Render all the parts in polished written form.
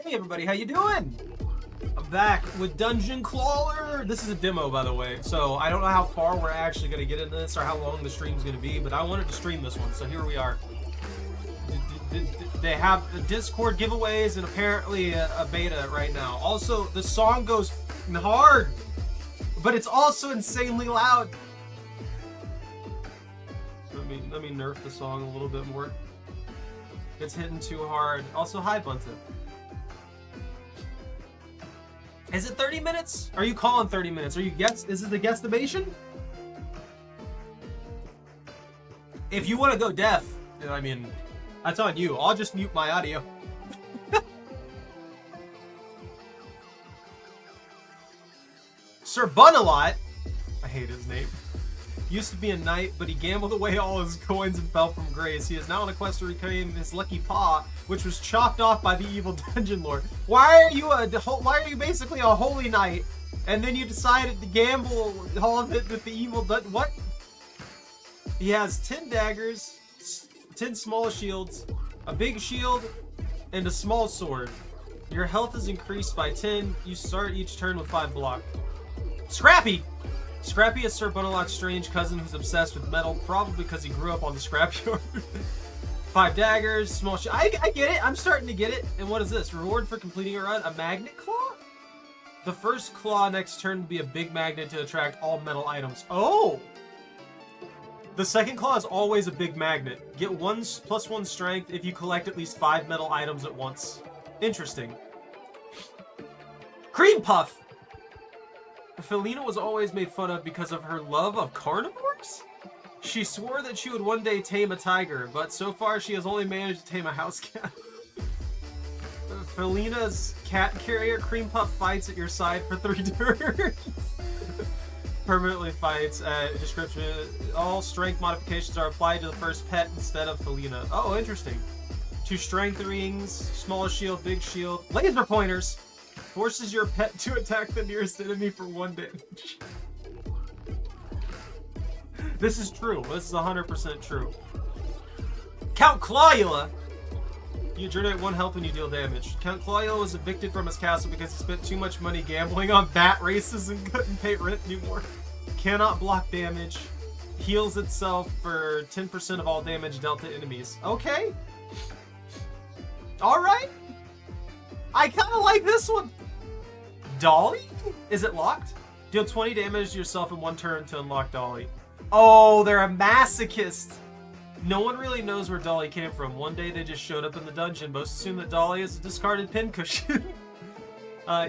Hey everybody, how you doing? I'm back with Dungeon Clawler. This is a demo, by the way, so I don't know how far we're actually going to get into this or how long the stream's going to be, but I wanted to stream this one, so here we are. They have the Discord giveaways and apparently a beta right now. Also, the song goes hard, but it's also insanely loud. Let me nerf the song a little bit more. It's hitting too hard. Also, hi, Bunta. Is it 30 minutes? Are you calling 30 minutes? Are you is it the guesstimation? If you want to go deaf, I mean, that's on you. I'll just mute my audio. Sir Bunalot, I hate his name, used to be a knight, but he gambled away all his coins and fell from grace. He is now on a quest to reclaim his lucky paw, which was chopped off by the evil dungeon lord. Why are you basically a holy knight, and then you decided to gamble all of it with the evil what? He has 10 daggers, 10 small shields, a big shield, and a small sword. Your health is increased by 10. You start each turn with 5 block. Scrappy! Scrappy is Sir Bunalot's strange cousin who's obsessed with metal, probably because he grew up on the scrapyard. 5 daggers, small shield. I get it. I'm starting to get it. And what is this? Reward for completing a run? A magnet claw? The first claw next turn will be a big magnet to attract all metal items. Oh! The second claw is always a big magnet. Get +1 strength if you collect at least 5 metal items at once. Interesting. Cream Puff! Felina was always made fun of because of her love of carnivores? She swore that she would one day tame a tiger, but so far she has only managed to tame a house cat. Felina's cat carrier, Cream Puff, fights at your side for 3 turns. Permanently fights. Description: all strength modifications are applied to the first pet instead of Felina. Oh, interesting. 2 strength rings, small shield, big shield, laser pointers. Forces your pet to attack the nearest enemy for 1 damage. This is true. This is 100% true. Count Clawler! You generate 1 health when you deal damage. Count Clawler was evicted from his castle because he spent too much money gambling on bat races and couldn't pay rent anymore. Cannot block damage. Heals itself for 10% of all damage dealt to enemies. Okay. Alright. I kind of like this one. Dolly? Is it locked? Deal 20 damage to yourself in 1 turn to unlock Dolly. Oh, they're a masochist. No one really knows where Dolly came from. One day they just showed up in the dungeon. Most assume that Dolly is a discarded pincushion.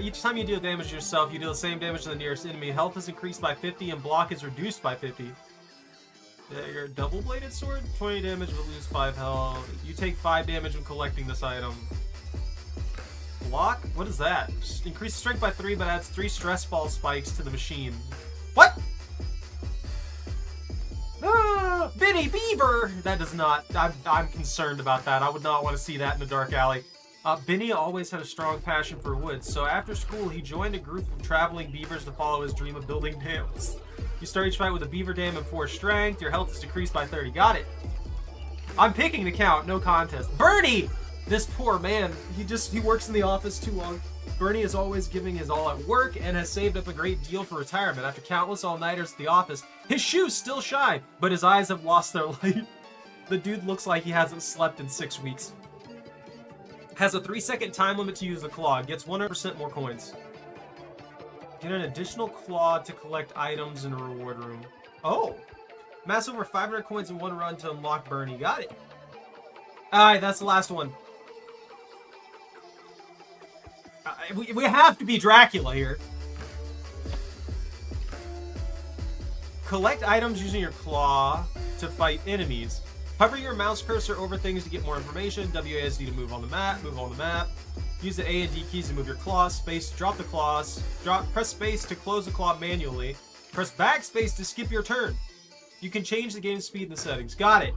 Each time you deal damage to yourself, you deal the same damage to the nearest enemy. Health is increased by 50 and block is reduced by 50. Your double-bladed sword? 20 damage but lose 5 health. You take 5 damage when collecting this item. Block? What is that? Just increase strength by 3 but adds 3 stress ball spikes to the machine. What? Ah, Benny Beaver! That does not... I'm concerned about that. I would not want to see that in the dark alley. Benny always had a strong passion for woods, so after school he joined a group of traveling beavers to follow his dream of building dams. You start each fight with a beaver dam and 4 strength. Your health is decreased by 30. Got it. I'm picking the count. No contest. Bernie! This poor man. He works in the office too long. Bernie is always giving his all at work and has saved up a great deal for retirement. After countless all-nighters at the office, his shoes still shine, but his eyes have lost their light. The dude looks like he hasn't slept in 6 weeks. Has a 3-second time limit to use the claw. Gets 100% more coins. Get an additional claw to collect items in a reward room. Oh! Mass over 500 coins in 1 run to unlock Bernie. Got it. Alright, that's the last one. We have to be Dracula here. Collect items using your claw to fight enemies. Hover your mouse cursor over things to get more information. WASD to move on the map. Use the A and D keys to move your claws. Space to drop the claws. Press space to close the claw manually. Press backspace to skip your turn. You can change the game speed in the settings. Got it.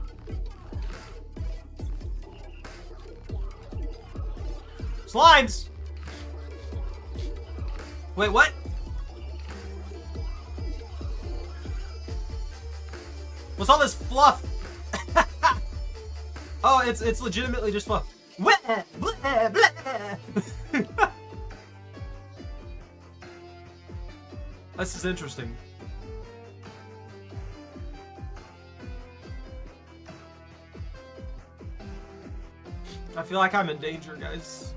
Slimes! Wait, what? What's all this fluff? Oh, it's legitimately just fluff. Bleh, bleh, bleh. This is interesting. I feel like I'm in danger, guys.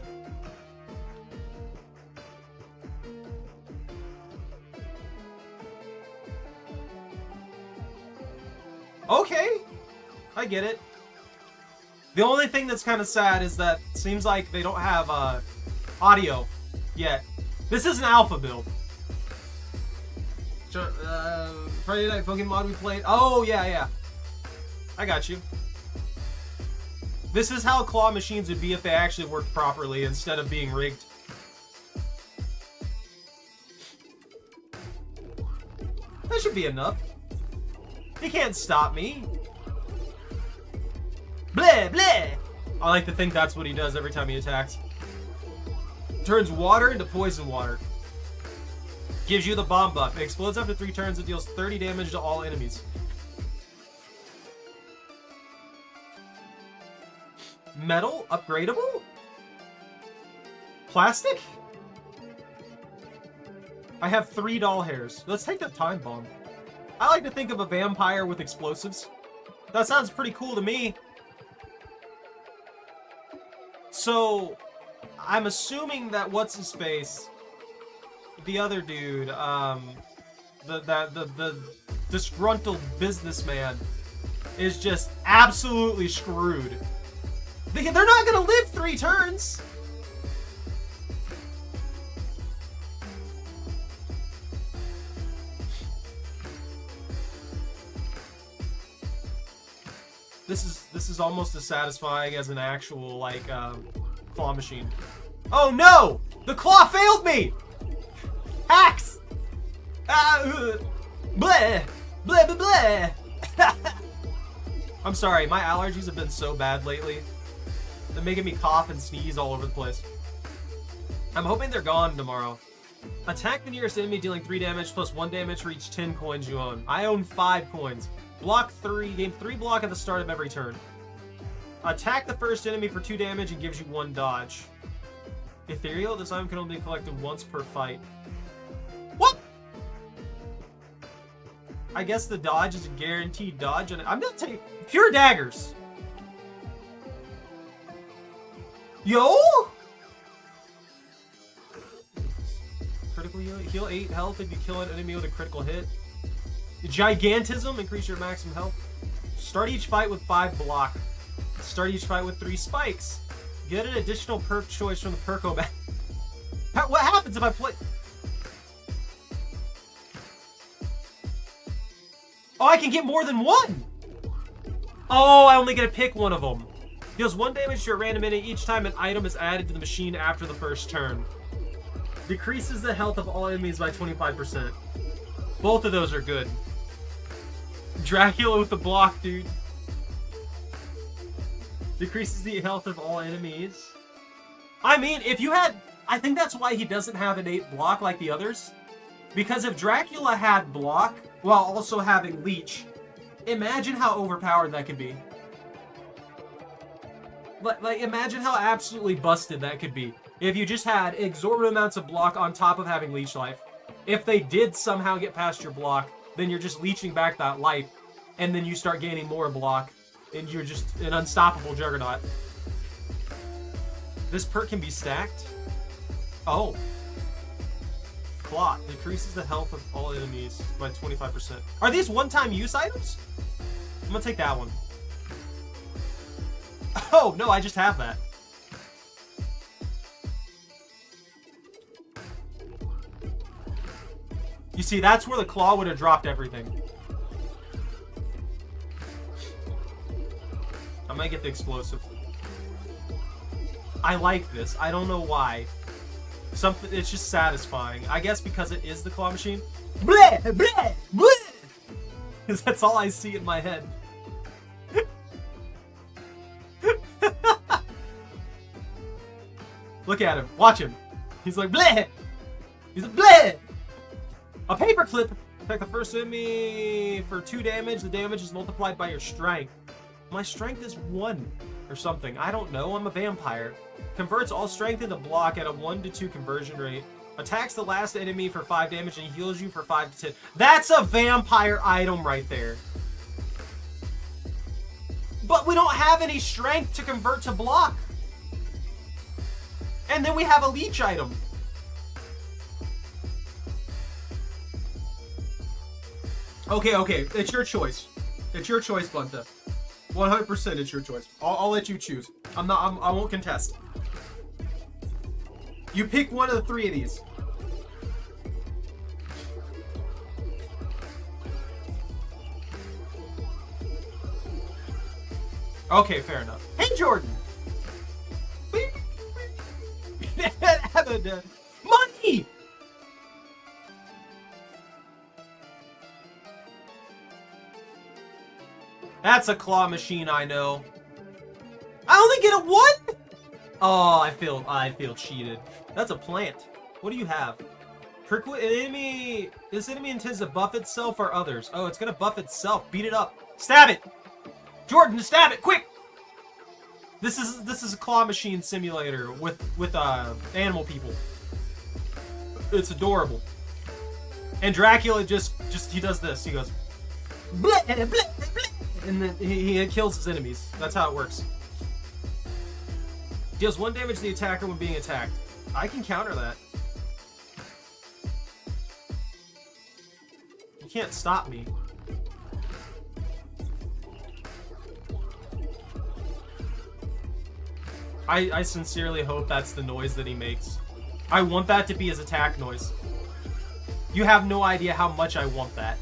Okay, I get it. The only thing that's kind of sad is that it seems like they don't have audio yet. This is an alpha build. Friday Night Pokemon we played. Oh, yeah. I got you. This is how claw machines would be if they actually worked properly instead of being rigged. That should be enough. He can't stop me. Bleh, bleh. I like to think that's what he does every time he attacks. Turns water into poison water. Gives you the bomb buff. It explodes after 3 turns and deals 30 damage to all enemies. Metal? Upgradable? Plastic? I have 3 doll hairs. Let's take the time bomb. I like to think of a vampire with explosives. That sounds pretty cool to me. So, I'm assuming that what's-his-face, the other dude, the disgruntled businessman, is just absolutely screwed. They're not gonna live 3 turns! This is almost as satisfying as an actual, like, claw machine. Oh no! The claw failed me! Hacks! Bleh! Bleh, bleh, bleh! I'm sorry, my allergies have been so bad lately. They're making me cough and sneeze all over the place. I'm hoping they're gone tomorrow. Attack the nearest enemy, dealing 3 damage plus 1 damage for each 10 coins you own. I own 5 coins. Block 3, gain 3 block at the start of every turn. Attack the first enemy for 2 damage and gives you 1 dodge. Ethereal, this item can only be collected once per fight. What? I guess the dodge is a guaranteed dodge, and I'm gonna take pure daggers. Yo! Critical heal 8 health if you kill an enemy with a critical hit. Gigantism, increase your maximum health. Start each fight with 5 block. Start each fight with 3 spikes. Get an additional perk choice from the Perko bag. What happens if I play? Oh, I can get more than 1! Oh, I only get to pick one of them. Deals 1 damage to a random enemy each time an item is added to the machine after the first turn. Decreases the health of all enemies by 25%. Both of those are good. Dracula with the block, dude. Decreases the health of all enemies. I mean, if you had... I think that's why he doesn't have an 8 block like the others. Because if Dracula had block, while also having leech, imagine how overpowered that could be. Like, imagine how absolutely busted that could be. If you just had exorbitant amounts of block on top of having leech life. If they did somehow get past your block, then you're just leeching back that life, and then you start gaining more block, and you're just an unstoppable juggernaut. This perk can be stacked. Oh. Clot. Decreases the health of all enemies by 25%. Are these one-time use items? I'm gonna take that one. Oh, no, I just have that. You see, that's where the claw would have dropped everything. I might get the explosive. I like this. I don't know why. Something, it's just satisfying. I guess because it is the claw machine. Bleh, bleh, bleh. Because that's all I see in my head. Look at him. Watch him. He's like, bleh. He's like, bleh. A paperclip. Attack the first enemy for 2 damage. The damage is multiplied by your strength. My strength is 1. or something. I don't know. I'm a vampire. Converts all strength into block at a 1 to 2 conversion rate. Attacks the last enemy for 5 damage and heals you for 5 to 10. That's a vampire item right there. But we don't have any strength to convert to block. And then we have a leech item. Okay. It's your choice. It's your choice, Bunta. 100% it's your choice. I'll let you choose. I won't contest. You pick one of the 3 of these. Okay, fair enough. Hey, Jordan! Money! That's a claw machine, I know. I only get a 1? Oh, I feel cheated. That's a plant. What do you have? This enemy intends to buff itself or others. Oh, it's gonna buff itself. Beat it up. Stab it! Jordan, stab it, quick! This is a claw machine simulator with animal people. It's adorable. And Dracula just he does this. He goes bleh, bleh, bleh, and then he kills his enemies. That's how it works. Deals 1 damage to the attacker when being attacked. I can counter that. You can't stop me. I sincerely hope that's the noise that he makes. I want that to be his attack noise. You have no idea how much I want that.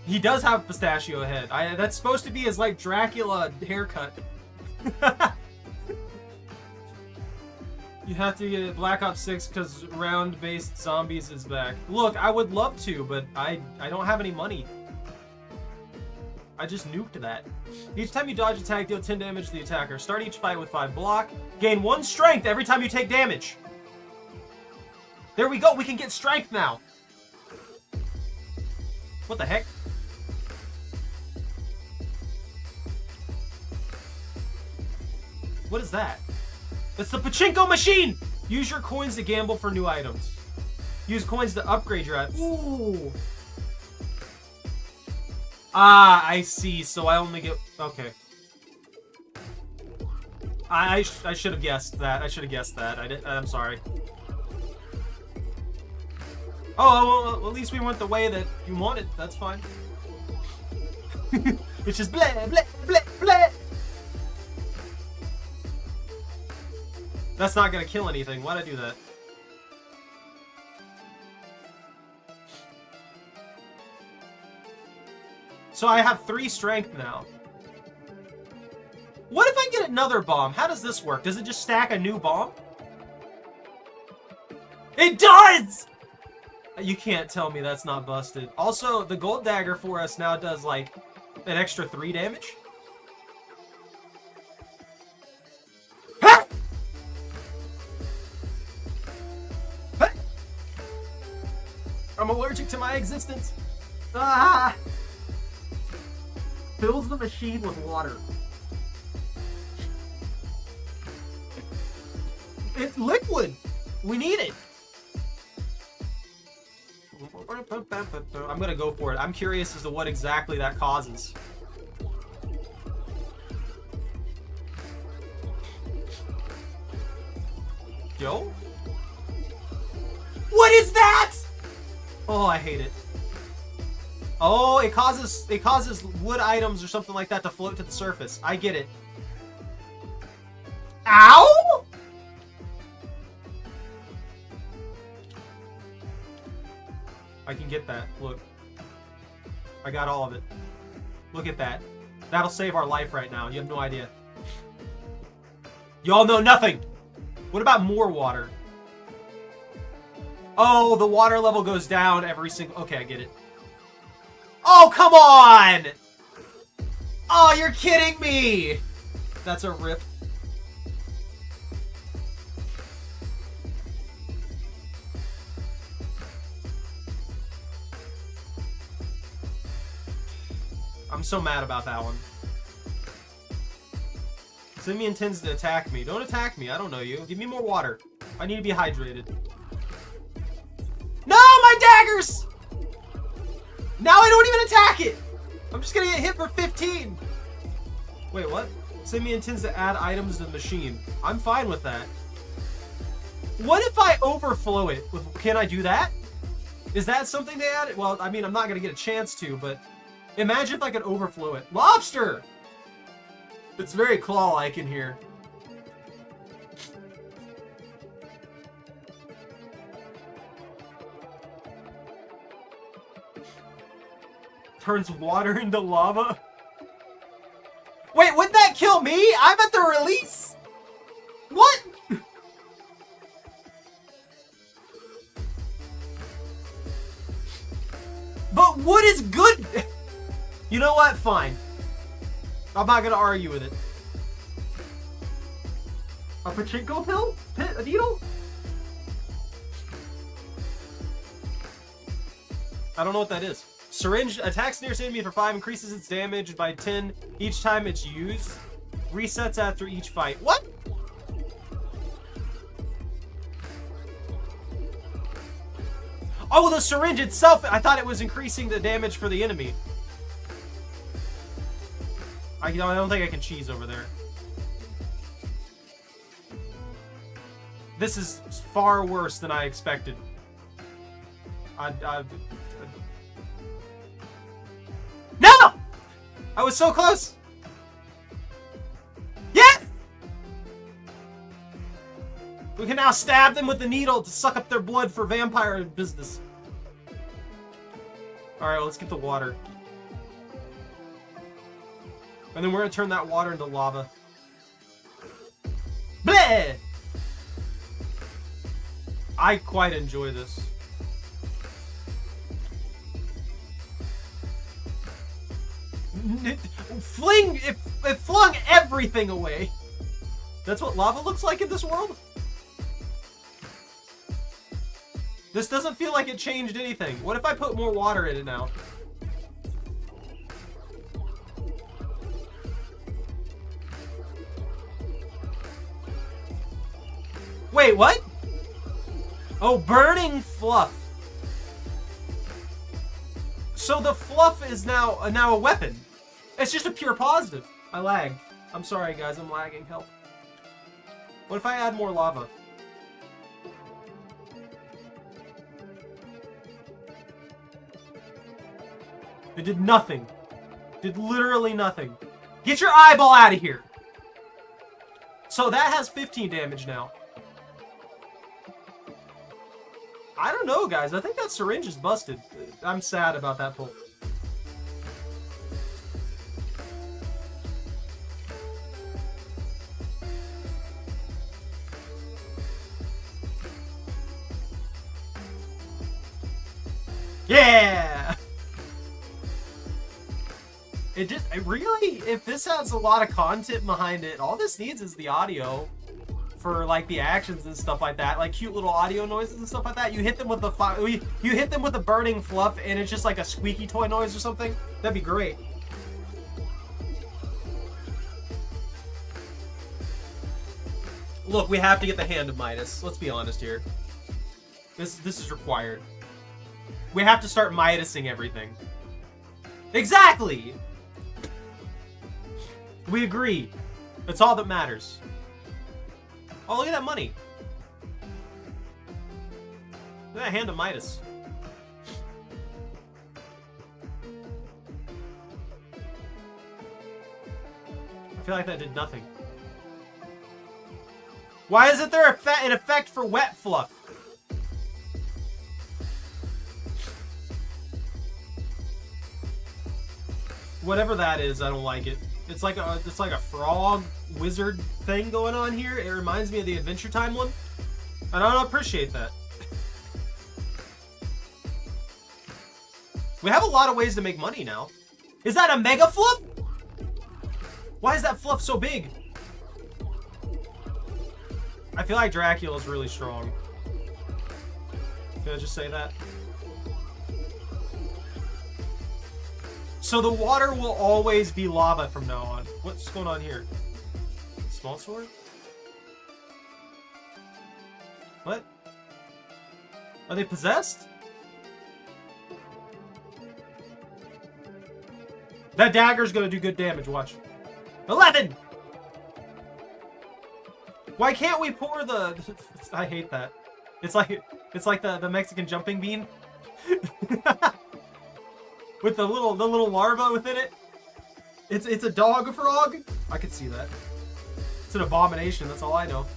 He does have a pistachio head. That's supposed to be his, like, Dracula haircut. You have to get Black Ops 6 because round-based zombies is back. Look, I would love to, but I don't have any money. I just nuked that. Each time you dodge attack, deal 10 damage to the attacker. Start each fight with 5 block. Gain 1 strength every time you take damage. There we go. We can get strength now. What the heck? What is that? It's the pachinko machine! Use your coins to gamble for new items. Use coins to upgrade your item. Ooh! Ah, I see. So I only get... Okay. I should have guessed that. I should have guessed that. I'm sorry. Oh, well, at least we went the way that you wanted. That's fine. It's just bleh, bleh, bleh, bleh. That's not gonna kill anything. Why'd I do that? So I have 3 strength now. What if I get another bomb? How does this work? Does it just stack a new bomb? It does! You can't tell me that's not busted. Also, the gold dagger for us now does like an extra 3 damage. Ha! Ha! I'm allergic to my existence. Ah! Fills the machine with water. It's liquid. We need it. I'm gonna go for it. I'm curious as to what exactly that causes. Yo? What is that? Oh, I hate it. Oh, it causes wood items or something like that to float to the surface. I get it. Ow! I can get that. Look. I got all of it. Look at that. That'll save our life right now. You have no idea. Y'all know nothing! What about more water? Oh, the water level goes down every single... Okay, I get it. Oh, come on! Oh, you're kidding me! That's a rip. I'm so mad about that one. Simi intends to attack me. Don't attack me. I don't know you. Give me more water. I need to be hydrated. No, my daggers! Now I don't even attack it! I'm just gonna get hit for 15. Wait, what? Simi intends to add items to the machine. I'm fine with that. What if I overflow it? Can I do that? Is that something they added? Well, I mean, I'm not gonna get a chance to, but imagine if I could overflow it. Lobster! It's very claw-like in here. Turns water into lava. Wait, wouldn't that kill me? I'm at the release? What? But wood is good. You know what? Fine. I'm not gonna argue with it. A pachinko pill? A needle? I don't know what that is. Syringe attacks nearest enemy for 5, increases its damage by 10 each time it's used. Resets after each fight. What? Oh, the syringe itself, I thought it was increasing the damage for the enemy. I don't think I can cheese over there. This is far worse than I expected. No! I was so close! Yeah! We can now stab them with the needle to suck up their blood for vampire business. Alright, let's get the water. And then we're gonna turn that water into lava. Bleh! I quite enjoy this. It flung everything away. That's what lava looks like in this world? This doesn't feel like it changed anything. What if I put more water in it now? Wait, what? Oh, burning fluff. So the fluff is now a weapon. It's just a pure positive. I lagged. I'm sorry, guys. I'm lagging. Help. What if I add more lava? It did nothing. Did literally nothing. Get your eyeball out of here. So that has 15 damage now. I don't know, guys. I think that syringe is busted. I'm sad about that pull. Yeah! It just, really, if this has a lot of content behind it, all this needs is the audio for like the actions and stuff like that, like cute little audio noises and stuff like that. You hit them with the you hit them with the burning fluff, and it's just like a squeaky toy noise or something. That'd be great. Look, we have to get the Hand of Midas. Let's be honest here. This is required. We have to start Midasing everything. Exactly! We agree. That's all that matters. Oh, look at that money. Look at that Hand of Midas. I feel like that did nothing. Why isn't there an effect for wet fluff? Whatever that is, I don't like it. It's like a frog wizard thing going on here. It reminds me of the Adventure Time one. And I don't appreciate that. We have a lot of ways to make money now. Is that a mega fluff? Why is that fluff so big? I feel like Dracula's really strong. Can I just say that? So the water will always be lava from now on. What's going on here? Small sword? What? Are they possessed? That dagger's gonna do good damage, watch. 11! Why can't we pour the... I hate that. It's like the Mexican jumping bean. With the little larva within it. It's a dog frog. I could see that. It's an abomination, that's all I know.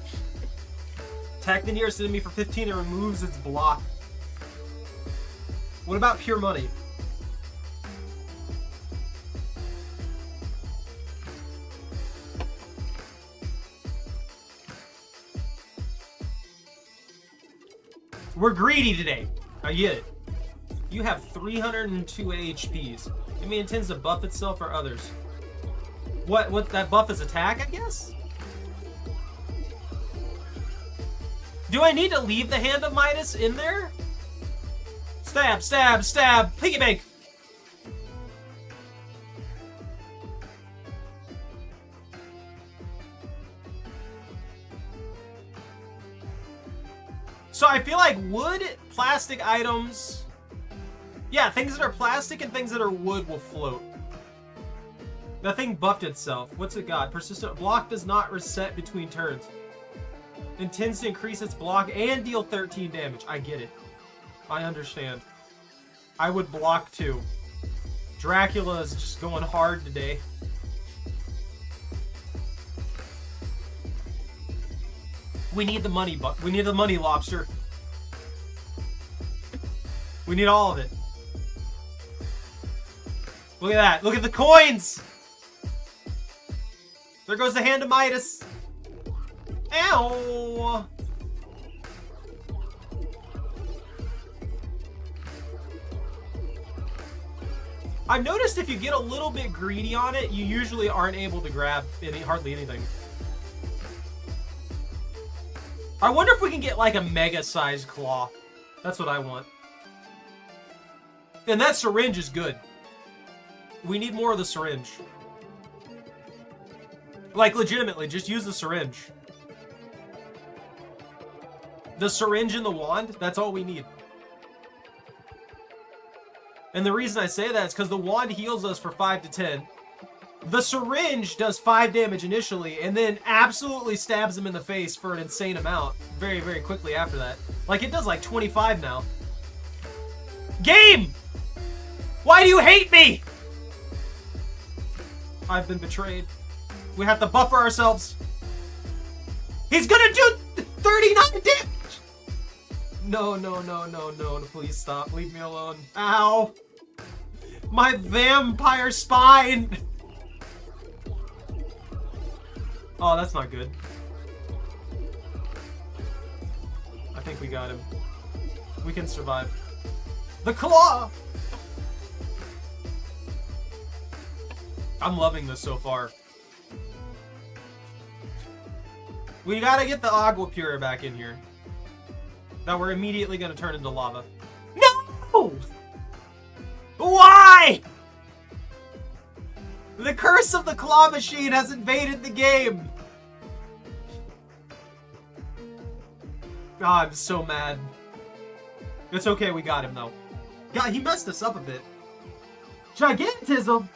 Attack the nearest enemy for 15 and removes its block. What about pure money? We're greedy today. I get it. You have 302 HPs. It intends to buff itself or others. What that buff is attack, I guess? Do I need to leave the Hand of Midas in there? Stab, stab, stab! Piggy bank! So I feel like wood, plastic items... Yeah, things that are plastic and things that are wood will float. That thing buffed itself. What's it got? Persistent block does not reset between turns. Intends to increase its block and deal 13 damage. I get it. I understand. I would block too. Dracula is just going hard today. We need the money, we need the money, lobster. We need all of it. Look at that. Look at the coins! There goes the Hand of Midas. Ow! I've noticed if you get a little bit greedy on it, you usually aren't able to grab hardly anything. I wonder if we can get like a mega-sized claw. That's what I want. And that syringe is good. We need more of the syringe. Like, legitimately, just use the syringe. The syringe and the wand, that's all we need. And the reason I say that is because the wand heals us for 5 to 10. The syringe does 5 damage initially, and then absolutely stabs him in the face for an insane amount very, very quickly after that. Like, it does like 25 now. Game! Why do you hate me? I've been betrayed. We have to buffer ourselves. He's gonna do 39 damage! No, no, no, no, no, please stop. Leave me alone. Ow! My vampire spine! Oh, that's not good. I think we got him. We can survive. The claw! I'm loving this so far. We gotta get the Agua Pura back in here. That we're immediately gonna turn into lava. No! Why? The curse of the claw machine has invaded the game. God, I'm so mad. It's okay, we got him though. God, he messed us up a bit. Gigantism!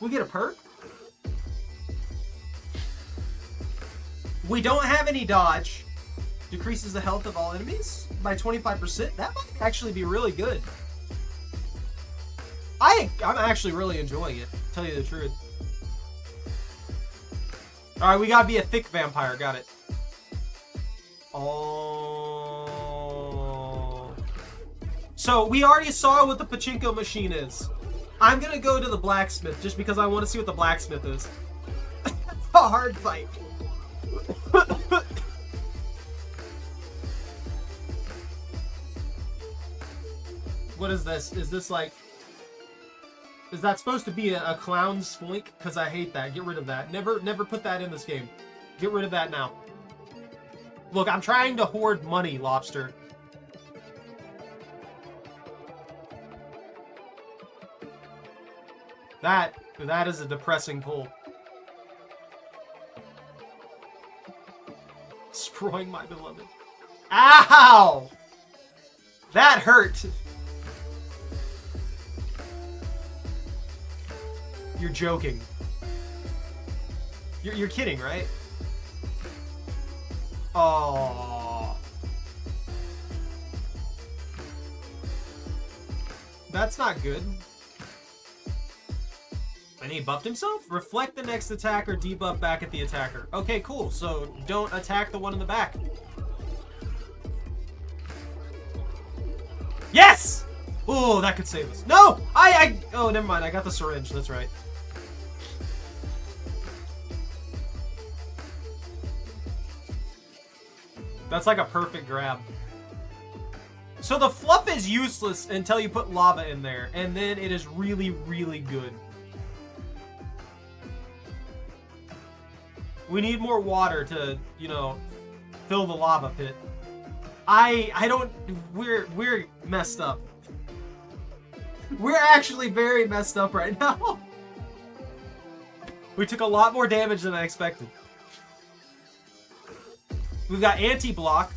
We get a perk? We don't have any dodge. Decreases the health of all enemies by 25%. That might actually be really good. I'm actually really enjoying it, to tell you the truth. Alright, we gotta be a thick vampire. Got it. Oh. So, we already saw what the pachinko machine is. I'm gonna go to the blacksmith just because I want to see what the blacksmith is. A hard fight. What is this? Is this like... Is that supposed to be a clown spoink? Because I hate that. Get rid of that. Never put that in this game. Get rid of that now. Look, I'm trying to hoard money, lobster. That is a depressing pull. Destroying my beloved. Ow! That hurt. You're joking. You're kidding, right? Oh. That's not good. And he buffed himself? Reflect the next attacker, debuff back at the attacker. Okay, cool. So don't attack the one in the back. Yes! Oh, that could save us. No! Oh, never mind. I got the syringe. That's right. That's like a perfect grab. So the fluff is useless until you put lava in there, and then it is really, really good. We need more water to, you know, fill the lava pit. We're messed up. We're actually very messed up right now. We took a lot more damage than I expected. We've got anti-block,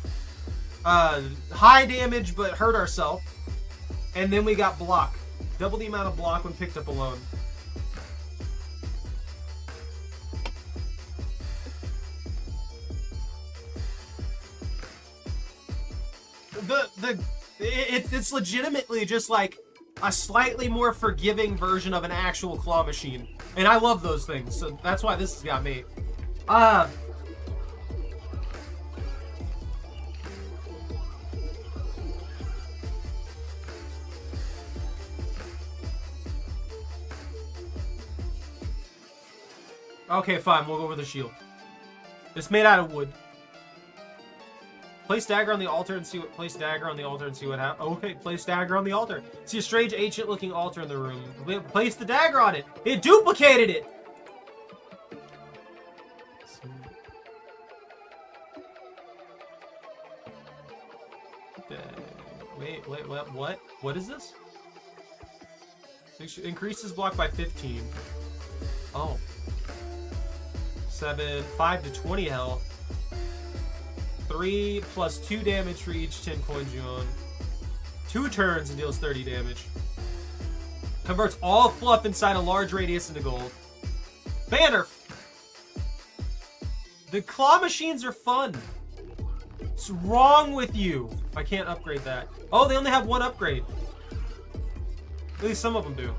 high damage but hurt ourselves, and then we got block. Double the amount of block when picked up alone. It's legitimately just like a slightly more forgiving version of an actual claw machine, and I love those things, so that's why this has got me. Okay, fine, we'll go with the shield. It's made out of wood. Place dagger on the altar and see what. Place dagger on the altar and see what happens. Okay, place dagger on the altar. See a strange ancient-looking altar in the room. Place the dagger on it. It duplicated it. Wait, what? What is this? Increases block by 15. Oh. 5 to 20 health. 3 plus 2 damage for each 10 coins you own. 2 turns and deals 30 damage. Converts all fluff inside a large radius into gold. Banner! The claw machines are fun. What's wrong with you? I can't upgrade that. Oh, they only have 1 upgrade. At least some of them do.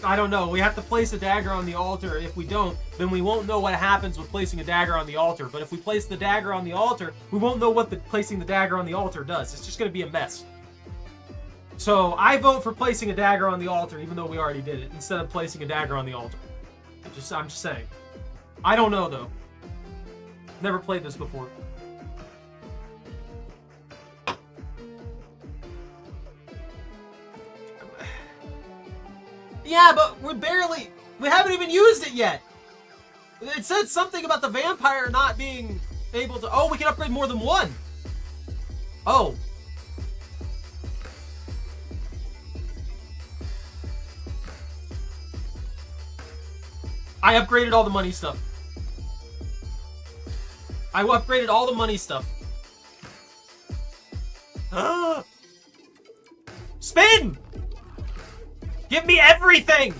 I don't know. We have to place a dagger on the altar. If we don't, then we won't know what happens with placing a dagger on the altar. But if we place the dagger on the altar, we won't know what placing the dagger on the altar does. It's just going to be a mess. So I vote for placing a dagger on the altar, even though we already did it, instead of placing a dagger on the altar. I'm just saying. I don't know, though. Never played this before. Yeah, but we haven't even used it yet. It said something about the vampire not being able to, oh, we can upgrade more than 1. Oh. I upgraded all the money stuff. I upgraded all the money stuff. Spin! Give me everything!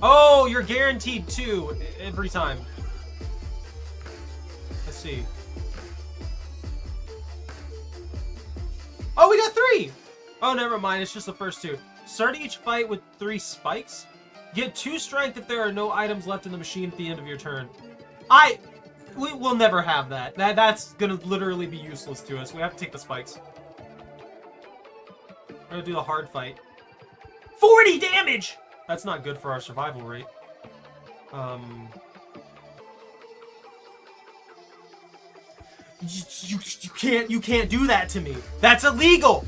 Oh, you're guaranteed 2 every time. Let's see. Oh, we got 3! Oh, never mind. It's just the first 2. Start each fight with 3 spikes. Get 2 strength if there are no items left in the machine at the end of your turn. We will never have that. That's gonna literally be useless to us. We have to take the spikes. We're gonna do the hard fight. 40 damage! That's not good for our survival rate. You can't do that to me. That's illegal!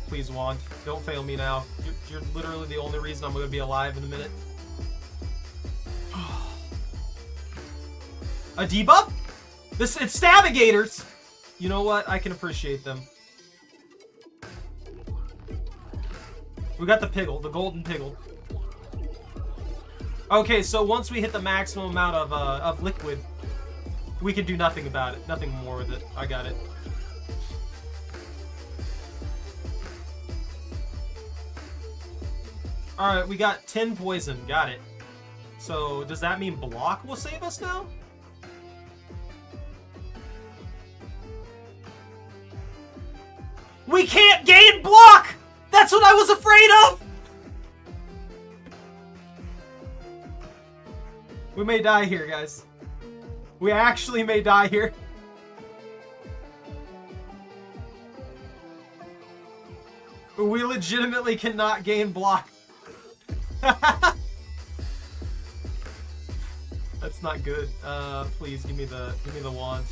Please, Wand, don't fail me now. You're literally the only reason I'm gonna be alive in a minute. A debuff? It's Stavigators! You know what? I can appreciate them. We got the Piggle, the golden Piggle. Okay, so once we hit the maximum amount of liquid, we can do nothing about it. Nothing more with it. I got it. Alright, we got 10 poison. Got it. So, does that mean block will save us now? We can't gain block! That's what I was afraid of! We may die here, guys. We actually may die here. We legitimately cannot gain block. That's not good. Please give me the wand.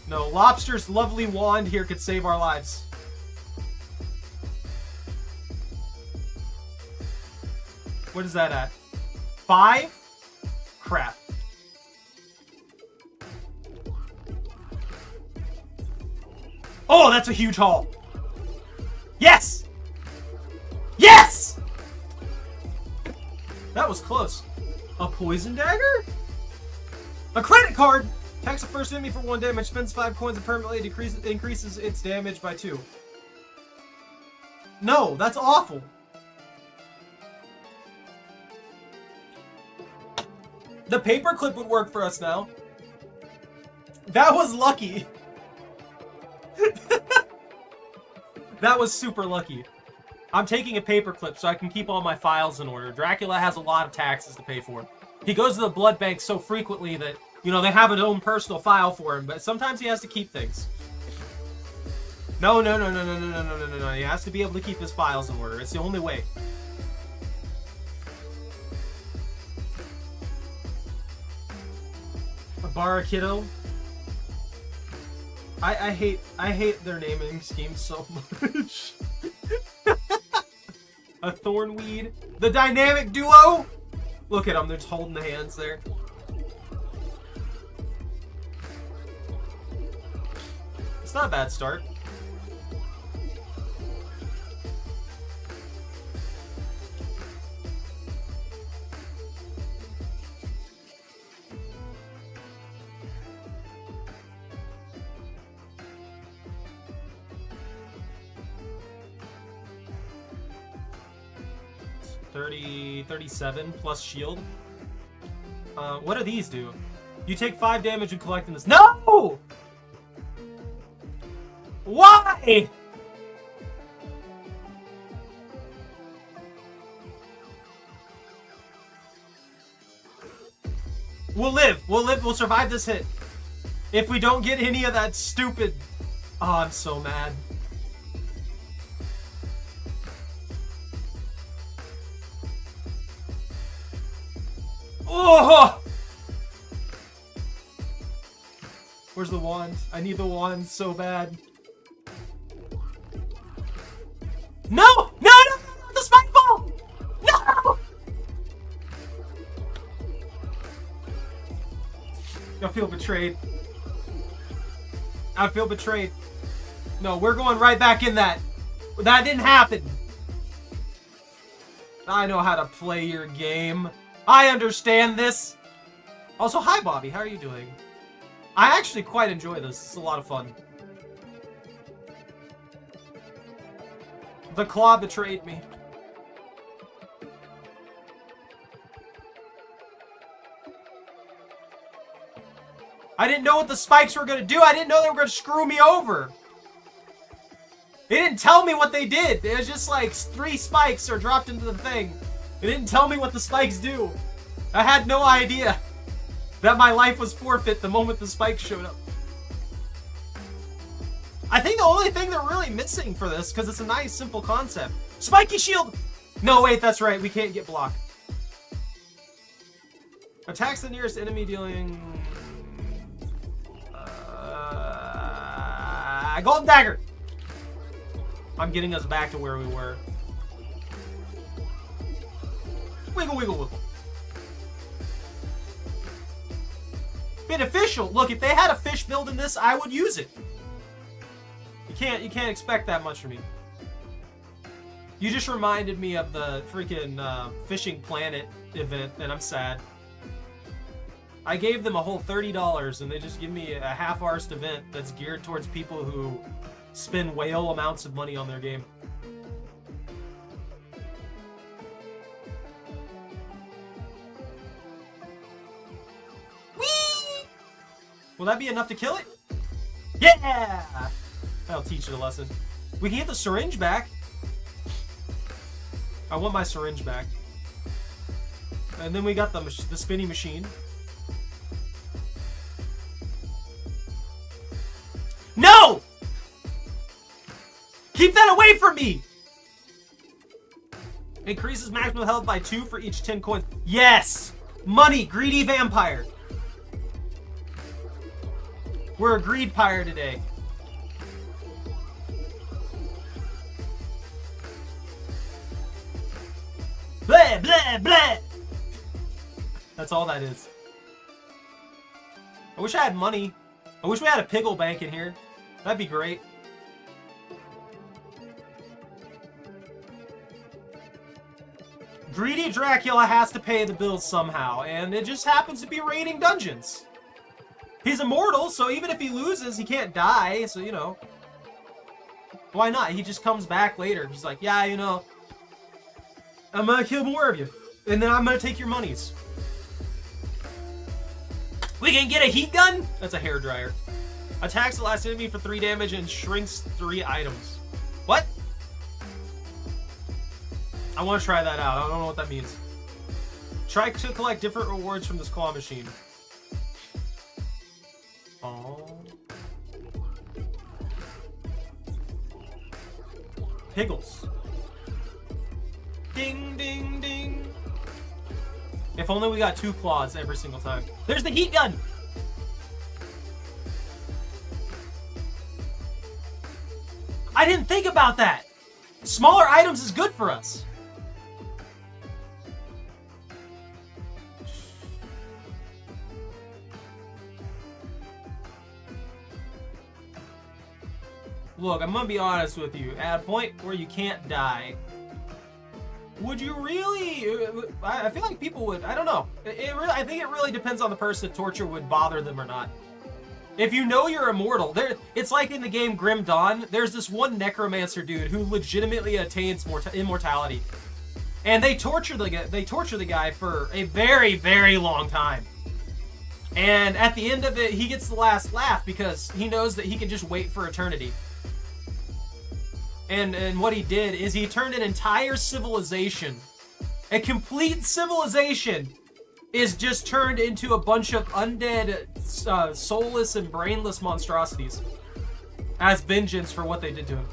No, Lobster's lovely wand here could save our lives. What is that at? 5? Crap. Oh, that's a huge haul. Yes! Yes! That was close. A poison dagger? A credit card! Attacks the first enemy for 1 damage, spends 5 coins and permanently increases its damage by 2. No, that's awful. The paperclip would work for us now. That was lucky. That was super lucky. I'm taking a paperclip so I can keep all my files in order. Dracula has a lot of taxes to pay for. He goes to the blood bank so frequently that, you know, they have an own personal file for him, but sometimes he has to keep things. No. He has to be able to keep his files in order. It's the only way. A Barakiddo. I hate their naming scheme so much. A Thornweed. The dynamic duo! Look at them, they're just holding the hands there. It's not a bad start. $37 plus shield. What do these do? You take 5 damage when collecting this. No! Why? We'll live. We'll survive this hit. If we don't get any of that stupid... Oh, I'm so mad. Oh! Where's the wand? I need the wand so bad. No! No! The spike ball! No! I feel betrayed. I feel betrayed. No, we're going right back in that. That didn't happen. I know how to play your game. I understand this. Also, hi Bobby, how are you doing? I actually quite enjoy this. It's a lot of fun. The claw betrayed me. I didn't know what the spikes were going to do. I didn't know they were going to screw me over. They didn't tell me what they did. It was just like 3 spikes are dropped into the thing. They didn't tell me what the spikes do. I had no idea that my life was forfeit the moment the spikes showed up. I think the only thing they're really missing for this, because it's a nice, simple concept. Spiky shield! No, wait, that's right. We can't get blocked. Attacks the nearest enemy dealing... Golden Dagger! I'm getting us back to where we were. Wiggle, wiggle, wiggle. beneficial. Look, if they had a fish build in this, I would use it. You can't expect that much from me. You just reminded me of the freaking Fishing Planet event, and I'm sad. I gave them a whole $30, and they just give me a half-arsed event that's geared towards people who spend whale amounts of money on their game. Whee! Will that be enough to kill it? Yeah! That'll teach it a lesson. We can get the syringe back. I want my syringe back. And then we got the spinning machine. No! Keep that away from me! Increases maximum health by 2 for each 10 coins. Yes! Money, greedy vampire. We're a greed pyre today. Blah, blah, blah. That's all that is. I wish I had money. I wish we had a pickle bank in here. That'd be great. Greedy Dracula has to pay the bills somehow, and it just happens to be raiding dungeons. He's immortal, so even if he loses, he can't die, so, you know. Why not? He just comes back later. He's like, yeah, you know, I'm gonna kill more of you, and then I'm gonna take your monies. We can get a heat gun? That's a hairdryer. Attacks the last enemy for 3 damage and shrinks 3 items. What? I want to try that out. I don't know what that means. Try to collect different rewards from this claw machine. Oh. Piggles. Ding, ding, ding. If only we got 2 claws every single time. There's the heat gun! I didn't think about that! Smaller items is good for us. Look, I'm gonna be honest with you. At a point where you can't die, would you really? I feel like people would. I don't know. I think it really depends on the person if torture would bother them or not. If you know you're immortal, it's like in the game Grim Dawn. There's this one necromancer dude who legitimately attains immortality, and they torture the guy for a very, very long time. And at the end of it, he gets the last laugh because he knows that he can just wait for eternity. And what he did is he turned an entire civilization, a complete civilization, is just turned into a bunch of undead, soulless and brainless monstrosities as vengeance for what they did to him.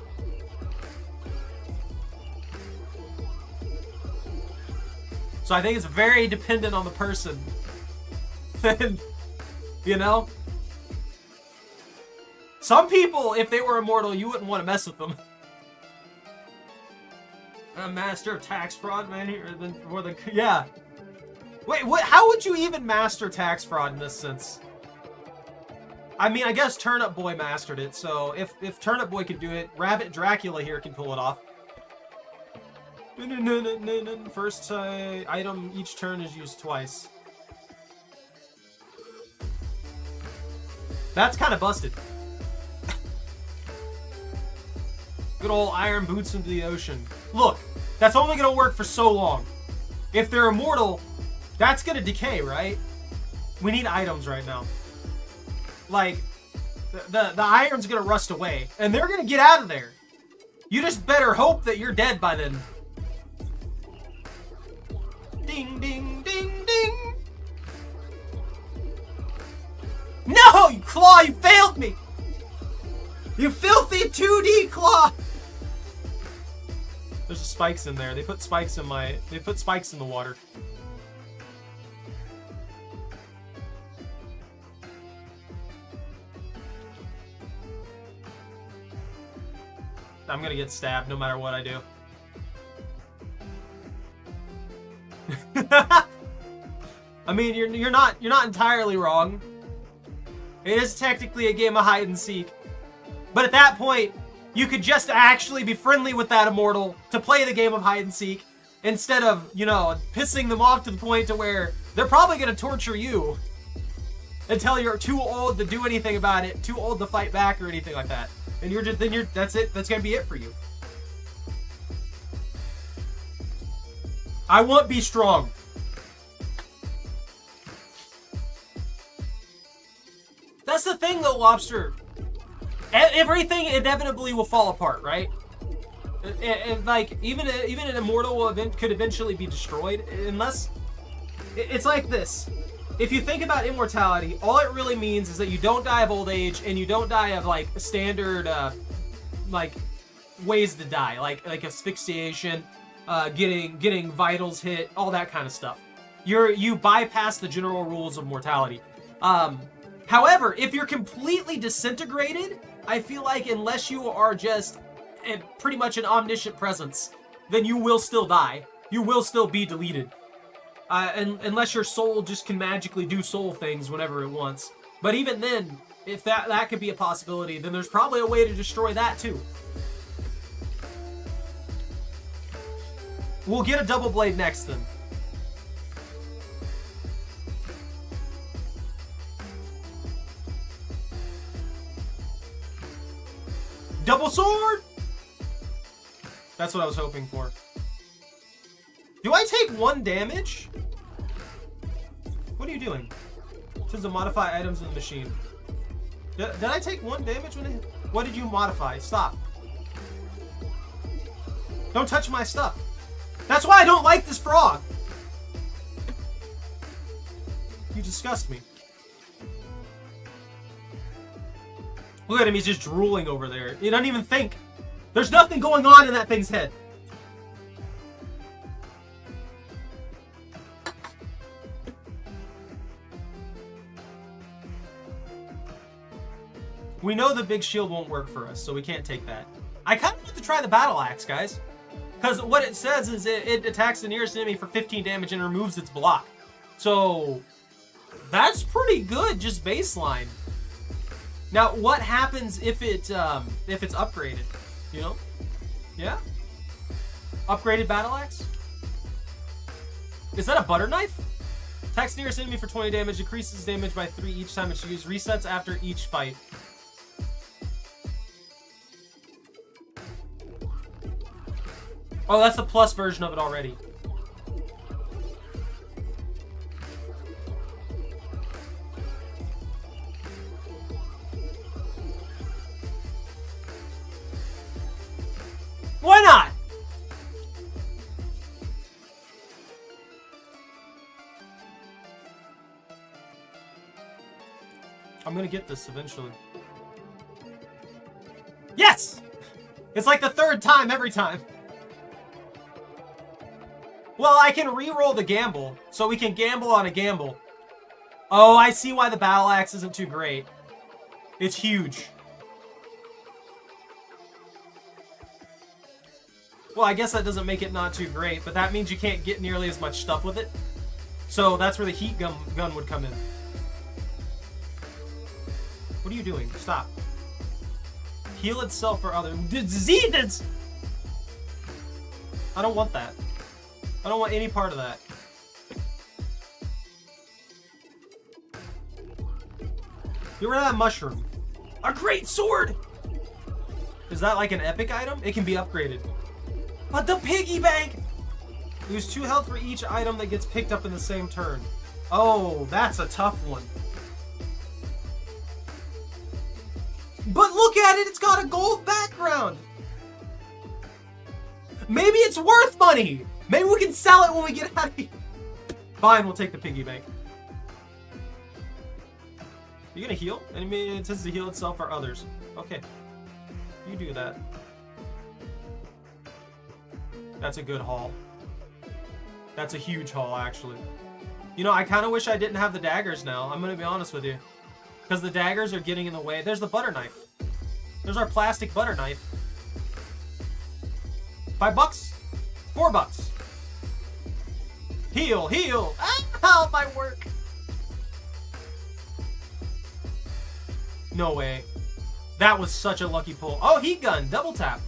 So I think it's very dependent on the person. And, you know? Some people, if they were immortal, you wouldn't want to mess with them. A master of tax fraud, man, yeah. Wait, what? How would you even master tax fraud in this sense? I mean, I guess Turnip Boy mastered it, so if Turnip Boy could do it, Rabbit Dracula here can pull it off. First item each turn is used twice. That's kind of busted. Good old iron boots into the ocean. Look, that's only gonna work for so long. If they're immortal, that's gonna decay, right? We need items right now. Like, the iron's gonna rust away, and they're gonna get out of there. You just better hope that you're dead by then. Ding, ding, ding, ding. No, you claw, you failed me. You filthy 2D claw. There's spikes in there. They put spikes in the water. I'm gonna get stabbed no matter what I do. I mean, you're not entirely wrong. It is technically a game of hide and seek. But at that point, you could just actually be friendly with that immortal to play the game of hide and seek instead of, you know, pissing them off to the point to where they're probably going to torture you until you're too old to do anything about it, too old to fight back or anything like that. And that's it. That's going to be it for you. I want Be Strong. That's the thing though, Lobster. Everything inevitably will fall apart, right? And like, even an immortal event could eventually be destroyed, unless... It's like this. If you think about immortality, all it really means is that you don't die of old age, and you don't die of, like, standard, like, ways to die. Like asphyxiation, getting vitals hit, all that kind of stuff. You bypass the general rules of mortality. However, if you're completely disintegrated, I feel like unless you are just pretty much an omniscient presence, then you will still die. You will still be deleted. And unless your soul just can magically do soul things whenever it wants. But even then, if that could be a possibility, then there's probably a way to destroy that too. We'll get a double blade next then. Double sword! That's what I was hoping for. Do I take 1 damage? What are you doing? It says to modify items in the machine. Did I take 1 damage when what did you modify? Stop. Don't touch my stuff. That's why I don't like this frog. You disgust me. Look at him, he's just drooling over there. He doesn't even think. There's nothing going on in that thing's head. We know the big shield won't work for us, so we can't take that. I kind of want to try the battle axe, guys. Because what it says is it attacks the nearest enemy for 15 damage and removes its block. So, that's pretty good, just baseline. Now, what happens if it's upgraded? You know? Yeah? Upgraded battle axe? Is that a butter knife? Attacks nearest enemy for 20 damage, decreases damage by 3 each time it's used, resets after each fight. Oh, that's the plus version of it already. Why not? I'm gonna get this eventually. Yes! It's like the 3rd time every time. Well, I can re-roll the gamble, so we can gamble on a gamble. Oh, I see why the battle axe isn't too great. It's huge. Well, I guess that doesn't make it not too great, but that means you can't get nearly as much stuff with it. So that's where the heat gun would come in. What are you doing? Stop. Heal itself or other diseases! I don't want that. I don't want any part of that. Get rid of that mushroom. A great sword! Is that like an epic item? It can be upgraded. But the piggy bank! Lose 2 health for each item that gets picked up in the same turn. Oh, that's a tough one. But look at it, it's got a gold background! Maybe it's worth money! Maybe we can sell it when we get out of here. Fine, we'll take the piggy bank. You gonna heal? Enemy intends to heal itself or others. Okay. You do that. That's a good haul. That's a huge haul, actually. You know, I kind of wish I didn't have the daggers now. I'm gonna be honest with you. Because the daggers are getting in the way. There's the butter knife. There's our plastic butter knife. $5? $4. Heal, heal. Ah, my work. No way. That was such a lucky pull. Oh, heat gun. Double tap.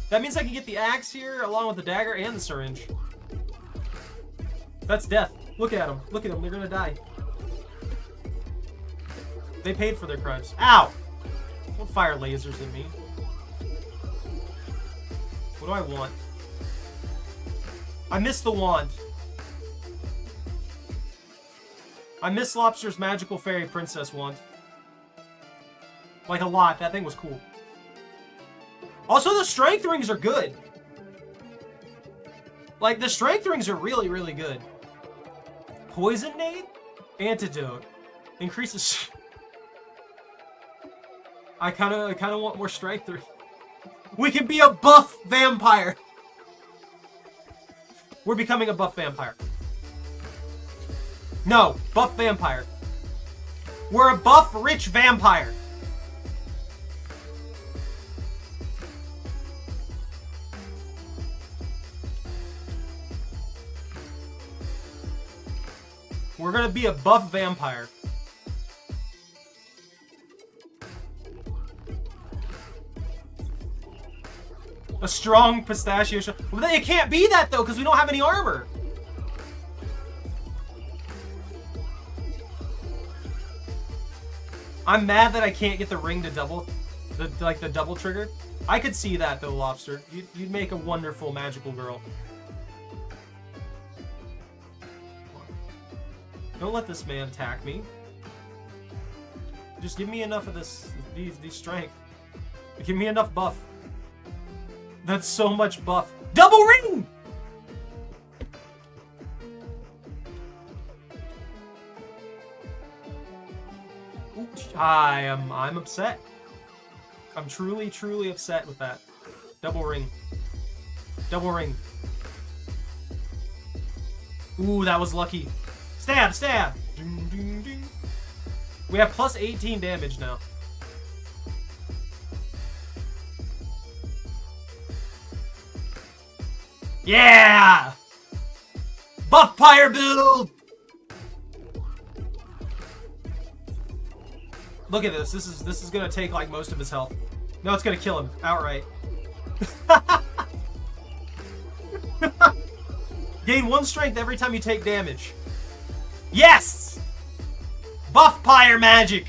That means I can get the axe here along with the dagger and the syringe. That's death. Look at them. Look at them. They're gonna die. They paid for their crimes. Ow! Don't fire lasers at me. What do I want? I missed the wand. I missed Lobster's magical fairy princess wand. Like a lot. That thing was cool. Also, the strength rings are good. Like, the strength rings are really, really good. Poison nade? Antidote. Increases... I kinda want more strength ring. We can be a buff vampire. We're becoming a buff vampire. No, buff vampire. We're a buff rich vampire. We're gonna be a buff vampire. A strong pistachio shell. Well, it can't be that though, because we don't have any armor. I'm mad that I can't get the ring to double, the double trigger. I could see that though, Lobster. You'd make a wonderful magical girl. Don't let this man attack me. Just give me enough of these strength. Give me enough buff. That's so much buff. Double ring! I'm upset. I'm truly, truly upset with that. Double ring. Double ring. Ooh, that was lucky. Stab, stab! Ding, ding, ding. We have plus 18 damage now. Yeah! Buff pyre build! Look at this. This is gonna take like most of his health. No, it's gonna kill him outright. Gain 1 strength every time you take damage. Yes! Buff pyre magic!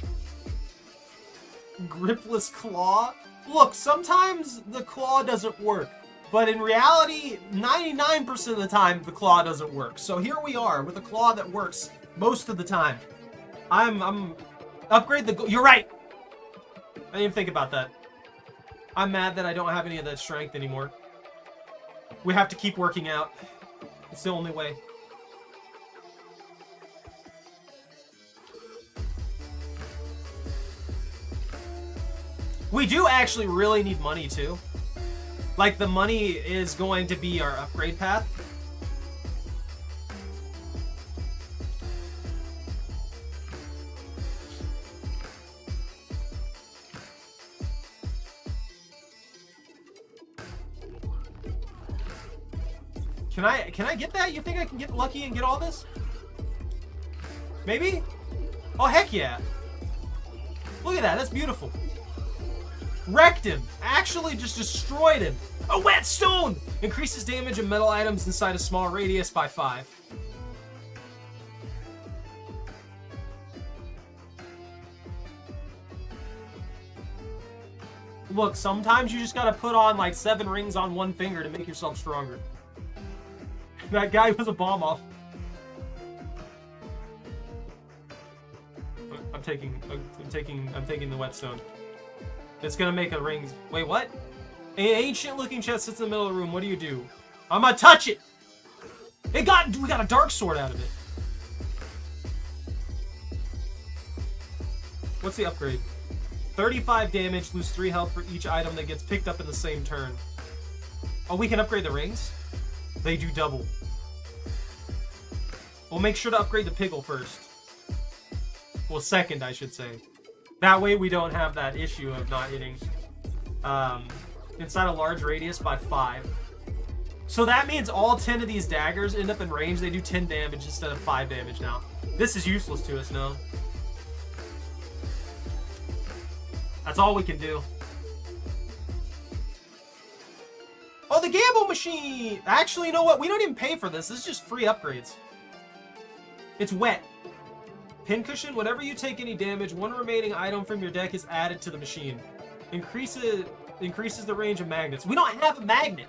Gripless claw? Look, sometimes the claw doesn't work. But in reality, 99% of the time, the claw doesn't work. So here we are with a claw that works most of the time. I'm upgrade the... You're right! I didn't even think about that. I'm mad that I don't have any of that strength anymore. We have to keep working out. It's the only way. We do actually really need money, too. Like, the money is going to be our upgrade path. Can I get that? You think I can get lucky and get all this? Maybe? Oh, heck yeah. Look at that. That's beautiful. Wrecked him. Actually just destroyed him. A whetstone! Increases damage of metal items inside a small radius by 5. Look, sometimes you just gotta put on like 7 rings on 1 finger to make yourself stronger. That guy was a bomb off. I'm taking the whetstone. It's gonna make a ring. Wait, what? An ancient-looking chest sits in the middle of the room. What do? I'm gonna touch it. We got a dark sword out of it. What's the upgrade? 35 damage, lose 3 health for each item that gets picked up in the same turn. Oh, we can upgrade the rings? They do double. We'll make sure to upgrade the Piggle first. Well, second, I should say. That way we don't have that issue of not hitting inside a large radius by 5. So that means all 10 of these daggers end up in range. They do 10 damage instead of 5 damage now. This is useless to us now. That's all we can do. Oh, the gamble machine! Actually, you know what? We don't even pay for this. This is just free upgrades. It's wet. Pincushion, whenever you take any damage, one remaining item from your deck is added to the machine. Increases the range of magnets. We don't have a magnet.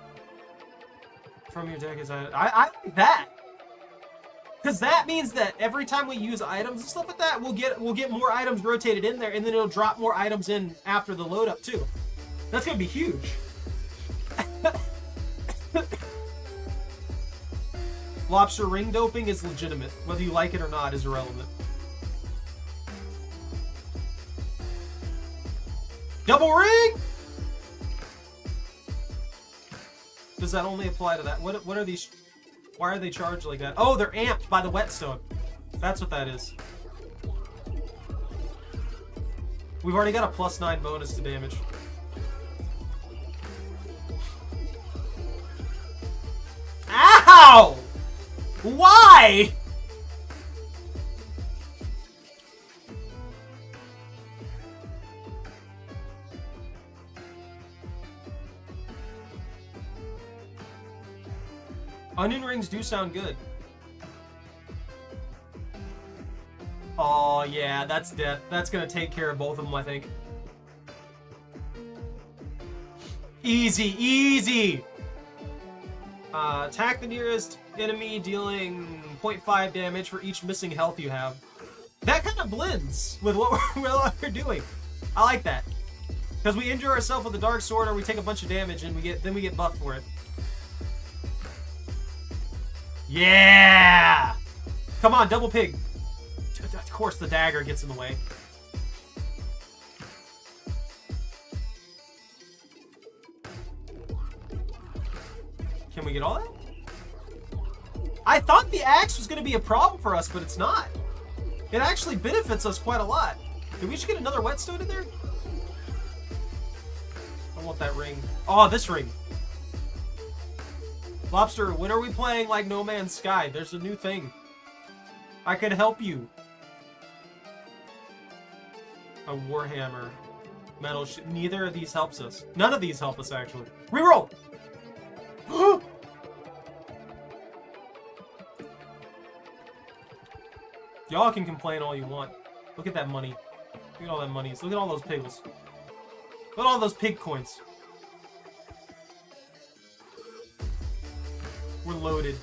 From your deck is added. I like that. Because that means that every time we use items and stuff like that, we'll get more items rotated in there, and then it'll drop more items in after the load up too. That's gonna be huge. Lobster ring doping is legitimate. Whether you like it or not is irrelevant. Double ring! Does that only apply to that? What are these? Why are they charged like that? Oh, they're amped by the whetstone. That's what that is. We've already got a +9 bonus to damage. Ow! Why? Onion rings do sound good. Oh yeah, that's death. That's gonna take care of both of them, I think. Easy, easy! Attack the nearest enemy, dealing 0.5 damage for each missing health you have. That kind of blends with what we're doing. I like that. Because we injure ourselves with a dark sword or we take a bunch of damage and we get buffed for it. Yeah! Come on, double pig. Of course the dagger gets in the way. Can we get all that? I thought the axe was going to be a problem for us, but it's not. It actually benefits us quite a lot. Did we just get another whetstone in there? I want that ring. Oh, this ring. Lobster, when are we playing like No Man's Sky? There's a new thing. I could help you. A warhammer. Metal neither of these helps us. None of these help us, actually. Reroll! Y'all can complain all you want. Look at that money. Look at all that money. Look at all those piggles. Look at all those pig coins. We're loaded.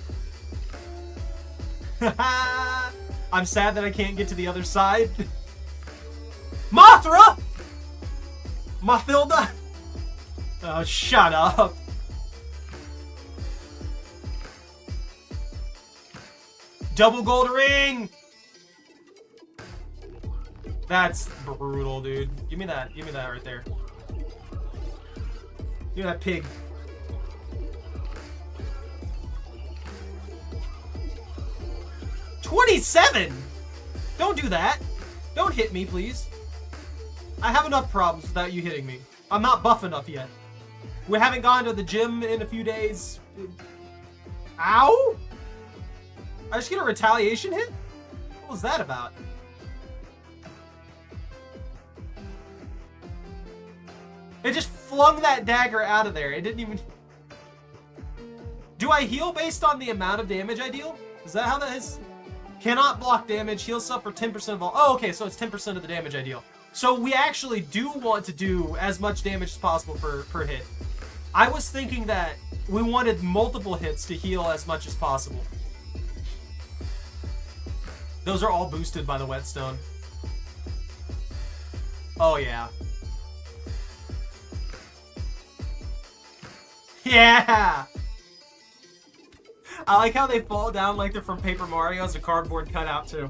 I'm sad that I can't get to the other side. Mothra! Mathilda! Oh, shut up. Double gold ring! That's brutal, dude. Give me that. Give me that right there. Give me that pig. $27! Don't do that. Don't hit me, please. I have enough problems without you hitting me. I'm not buff enough yet. We haven't gone to the gym in a few days. Ow! I just get a retaliation hit? What was that about? It just flung that dagger out of there. It didn't even... Do I heal based on the amount of damage I deal? Is that how that is? Cannot block damage. Heal self for 10% of all... Oh, okay, so it's 10% of the damage I deal. So we actually do want to do as much damage as possible per hit. I was thinking that we wanted multiple hits to heal as much as possible. Those are all boosted by the whetstone. Oh, yeah. Yeah! I like how they fall down like they're from Paper Mario as a cardboard cutout, too.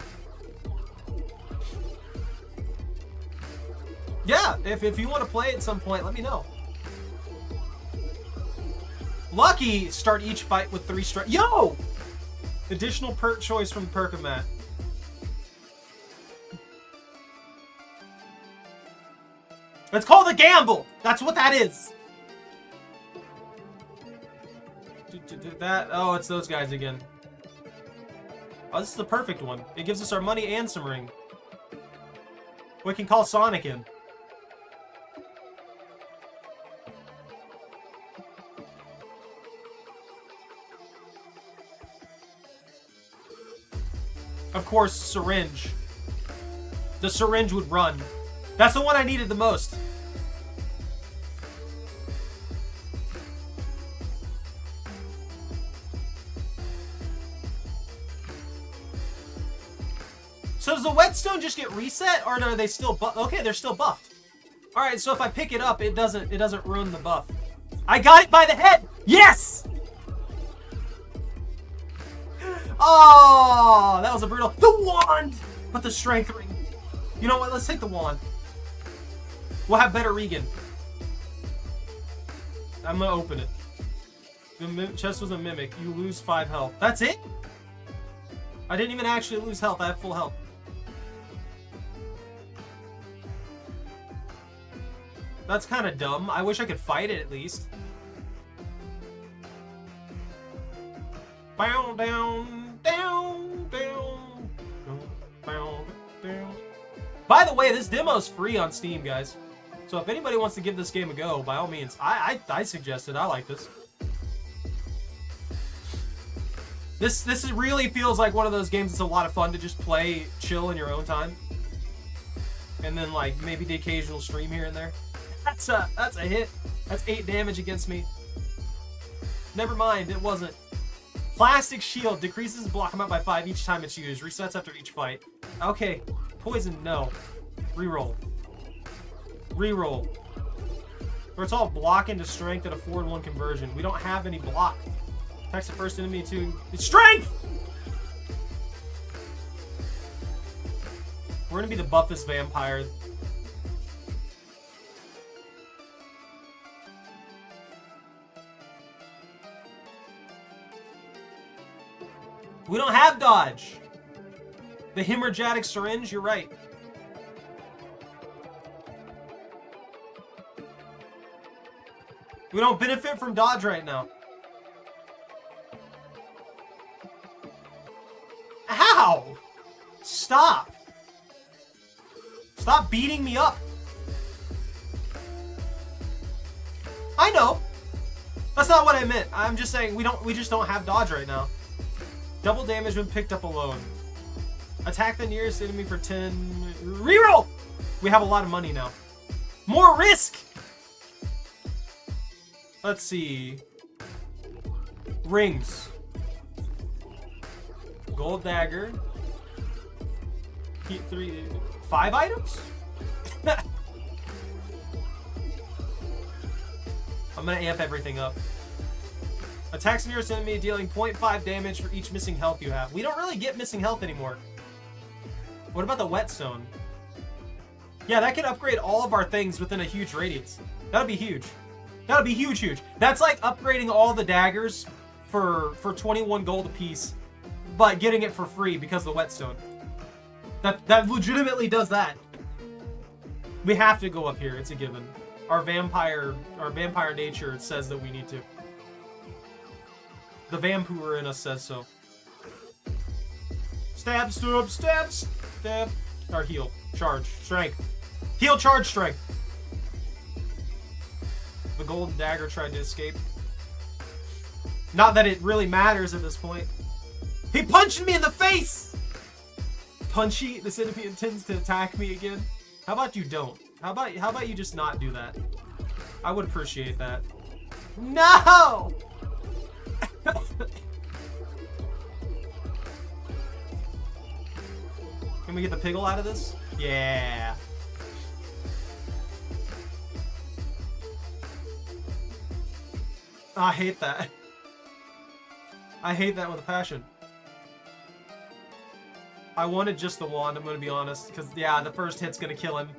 Yeah, if you want to play at some point, let me know. Lucky, start each fight with 3 strikes. Yo! Additional perk choice from Perkamat. It's called a gamble! That's what that is! That, oh, it's those guys again. Oh, this is the perfect one. It gives us our money and some ring. We can call Sonic in. Of course, syringe. The syringe would run. That's the one I needed the most. So does the whetstone just get reset, or are they still buffed? Okay, they're still buffed. All right, so if I pick it up, it doesn't ruin the buff. I got it by the head. Yes. Oh, that was a brutal. The wand, but the strength ring. You know what? Let's take the wand. We'll have better regen. I'm gonna open it. The chest was a mimic. You lose 5 health. That's it? I didn't even actually lose health. I have full health. That's kind of dumb. I wish I could fight it at least. Down, down, down, down, down, down. By the way, this demo's free on Steam, guys. So if anybody wants to give this game a go, by all means, I suggest it. I like this. This really feels like one of those games that's a lot of fun to just play, chill in your own time. And then like maybe the occasional stream here and there. That's a hit. That's 8 damage against me. Never mind, it wasn't. Plastic shield decreases block amount by 5 each time it's used. Resets after each fight. Okay. Poison, no. Reroll. Reroll. Or it's all block into strength at a 4-1 conversion. We don't have any block. Attacks the first enemy to its strength! We're gonna be the buffest vampire. We don't have dodge. The hemorrhagic syringe, you're right. We don't benefit from dodge right now. Ow! Stop. Stop beating me up. I know. That's not what I meant. I'm just saying we just don't have dodge right now. Double damage when picked up alone. Attack the nearest enemy for 10. Reroll! We have a lot of money now. More risk! Let's see. Rings. Gold dagger. Keep 5 items? I'm gonna amp everything up. Attacks nearest enemy dealing 0.5 damage for each missing health you have. We don't really get missing health anymore. What about the whetstone? Yeah, that could upgrade all of our things within a huge radius. That would be huge. That would be huge, huge. That's like upgrading all the daggers for 21 gold apiece, but getting it for free because of the whetstone. That legitimately does that. We have to go up here. It's a given. Our vampire nature says that we need to. The vampire in us says so. Stab, stab, stab, stab. Or heal. Charge. Strength. Heal, charge, strength. The golden dagger tried to escape. Not that it really matters at this point. He punched me in the face! Punchy, this enemy intends to attack me again. How about you don't? How about you just not do that? I would appreciate that. No! Can we get the piggle out of this? Yeah. I hate that. I hate that with a passion. I wanted just the wand, I'm gonna be honest, because yeah, the first hit's gonna kill him.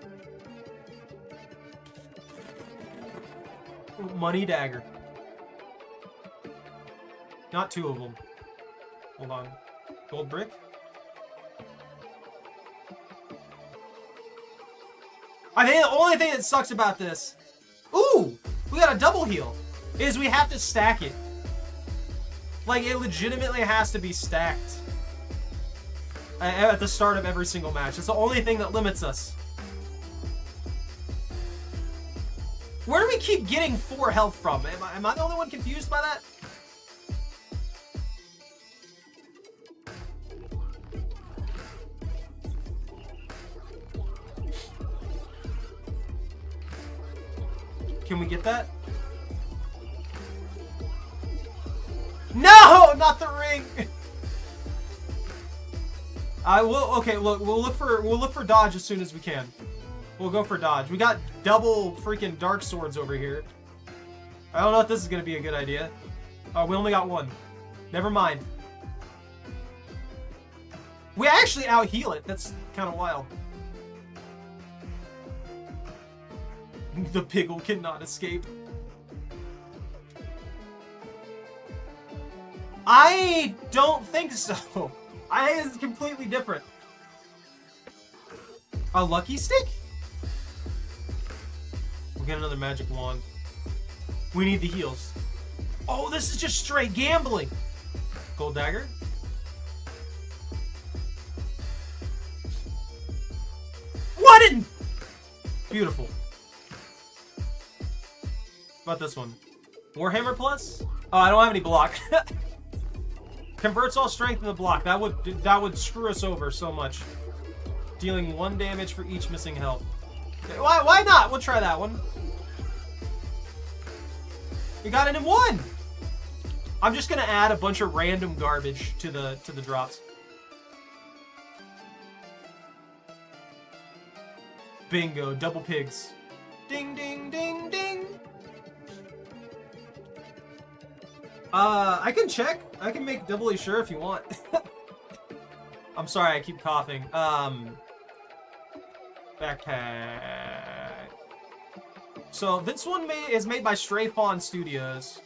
Money dagger. Not 2 of them. Hold on. Gold brick? I think the only thing that sucks about this, ooh, we got a double heal, is we have to stack it. Like, it legitimately has to be stacked at the start of every single match. It's the only thing that limits us. Where do we keep getting 4 health from? Am I the only one confused by that? Can we get that? No, not the ring. I will. Okay, look. We'll look for dodge as soon as we can. We'll go for dodge. We got double freaking dark swords over here. I don't know if this is gonna be a good idea. Oh, we only got one. Never mind. We actually out-heal it. That's kind of wild. The piggle cannot escape. I don't think so. I think it's completely different. A lucky stick? We'll get another magic wand. We need the heals. Oh, this is just straight gambling. Gold dagger. What in? Beautiful. What about this one? Warhammer Plus? Oh, I don't have any block. Converts all strength in the block. That would screw us over so much. Dealing 1 damage for each missing health. Why not? We'll try that one. We got it in 1. I'm just gonna add a bunch of random garbage to the drops. Bingo, double pigs. Ding ding ding ding. I can check. I can make doubly sure if you want. I'm sorry, I keep coughing. Backpack. So this one is made by Stray Fawn Studios.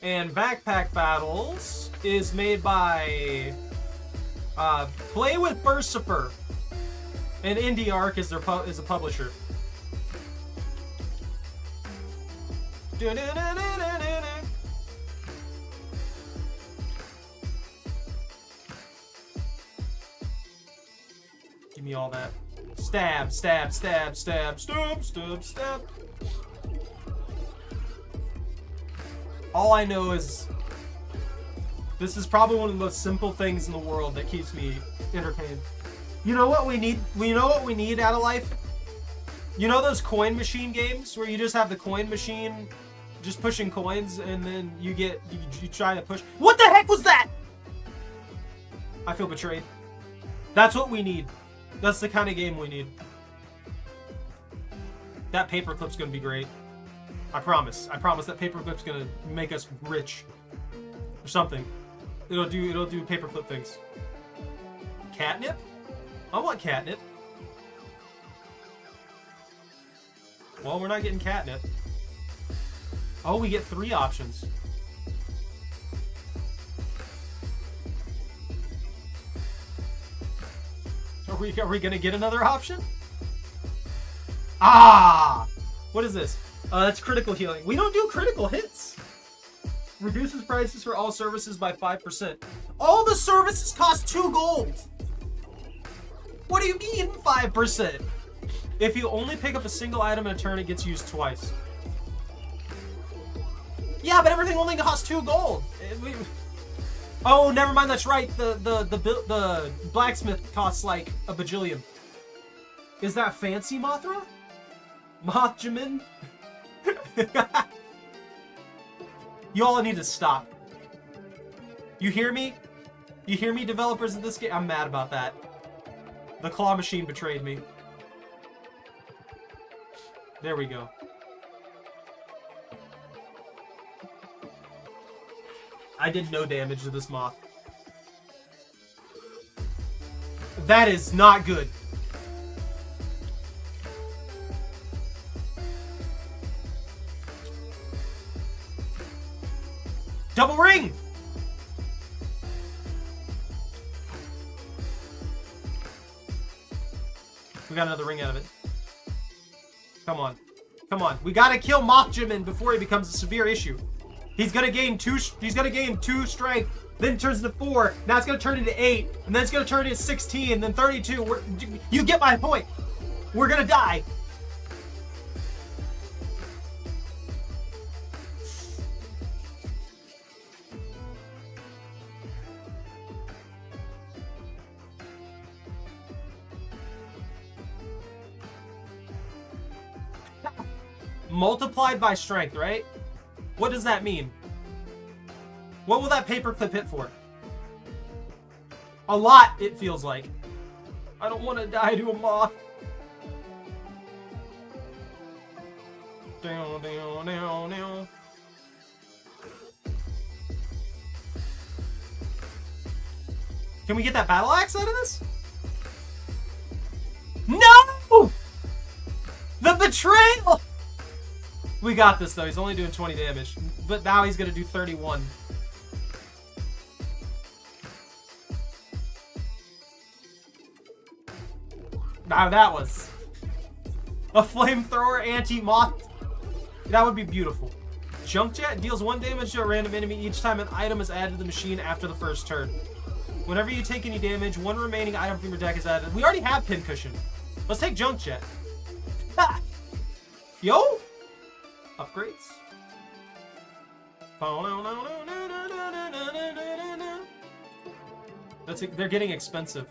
And Backpack Battles is made by Play with Bursifer. And Indie Arc is a publisher. Give me all that. Stab, stab, stab, stab, stab, stab, stab. All I know is this is probably one of the most simple things in the world that keeps me entertained. You know what we need? You know what we need out of life? You know those coin machine games where you just have the coin machine just pushing coins and then you try to push. What the heck was that? I feel betrayed. That's what we need. That's the kind of game we need. That paperclip's gonna be great. I promise. I promise that paperclip's gonna make us rich. Or something. It'll do paperclip things. Catnip? I want catnip. Well, we're not getting catnip. Oh, we get 3 options. Are we gonna get another option? Ah! What is this? That's critical healing. We don't do critical hits. Reduces prices for all services by 5%. All the services cost 2 gold. What do you mean 5%? If you only pick up a single item in a turn, it gets used twice. Yeah, but everything only costs 2 gold. Oh, never mind. That's right. The blacksmith costs like a bajillion. Is that fancy Mothra? Mothjamin? You all need to stop. You hear me? You hear me, developers of this game? I'm mad about that. The claw machine betrayed me. There we go. I did no damage to this moth. That is not good. Double ring! We got another ring out of it. Come on. Come on. We gotta kill Mothjamin before he becomes a severe issue. He's gonna gain 2 strength, then it turns into 4, now it's gonna turn into 8, and then it's gonna turn into 16, and then 32. You get my point. We're gonna die. Multiplied by strength, right? What does that mean? What will that paperclip hit for? A lot, it feels like. I don't want to die to a moth. Down, down, down, down. Can we get that battle axe out of this? No! The betrayal! We got this, though. He's only doing 20 damage. But now he's going to do 31. Now that was a flamethrower anti-moth. That would be beautiful. Junk Jet deals 1 damage to a random enemy each time an item is added to the machine after the first turn. Whenever you take any damage, 1 remaining item from your deck is added. We already have Pincushion. Let's take Junk Jet. Ha! Yo! Upgrades. That's it. They're getting expensive.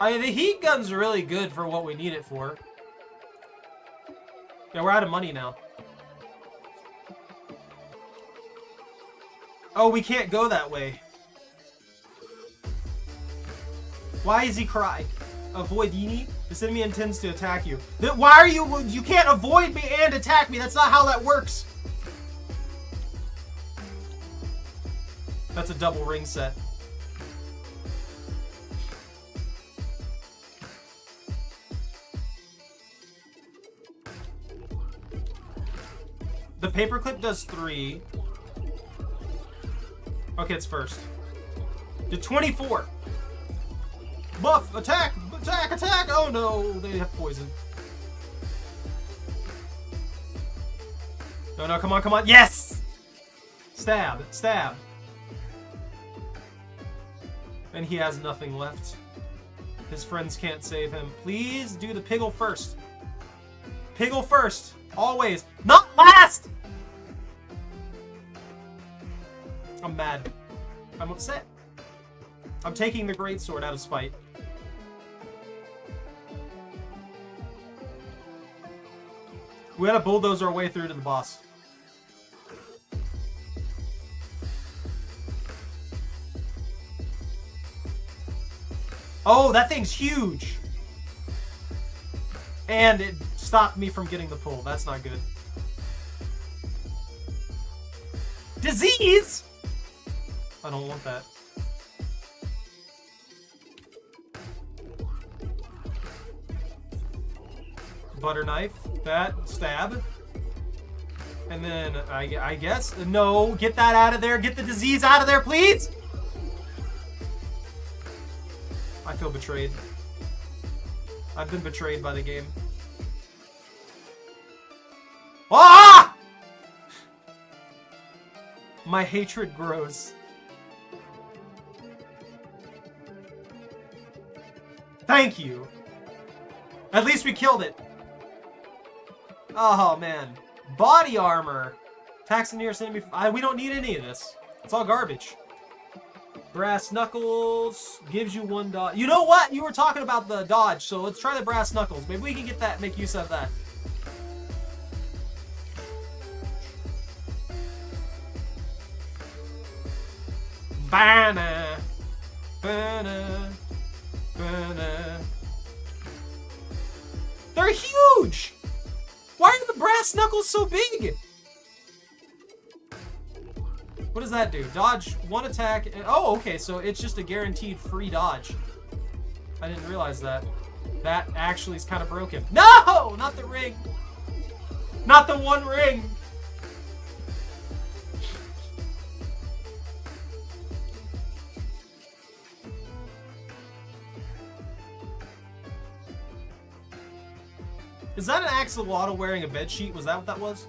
The heat gun's really good for what we need it for. Yeah, we're out of money now. Oh, we can't go that way. Why is he cry? Avoid Yini? This enemy intends to attack you. Why are you... You can't avoid me and attack me. That's not how that works. That's a double ring set. The paperclip does 3. Okay, it's first. Did 24. Buff! Attack! Attack! Attack! Oh no! They have poison. No, no, come on, come on. Yes! Stab. Stab. And he has nothing left. His friends can't save him. Please do the Piggle first. Piggle first. Always. Not last! I'm mad. I'm upset. I'm taking the greatsword out of spite. We gotta bulldoze our way through to the boss. Oh, that thing's huge! And it stopped me from getting the pull. That's not good. Disease! I don't want that. Butter knife. That. Stab. And then, I guess... No, get that out of there. Get the disease out of there, please! I feel betrayed. I've been betrayed by the game. Ah! My hatred grows. Thank you. At least we killed it. Oh, man. Body armor. Attacks the nearest enemy. We don't need any of this. It's all garbage. Brass Knuckles gives you 1 dodge. You know what? You were talking about the dodge, so let's try the Brass Knuckles. Maybe we can get that, make use of that. Banner. Banner. Banner. They're huge! Why are the Brass Knuckles so big? What does that do? Dodge 1 attack. Oh, okay, so it's just a guaranteed free dodge. I didn't realize that. That actually is kind of broken. No! Not the ring! Not the 1 ring! Is that an axolotl wearing a bedsheet? Was that what that was?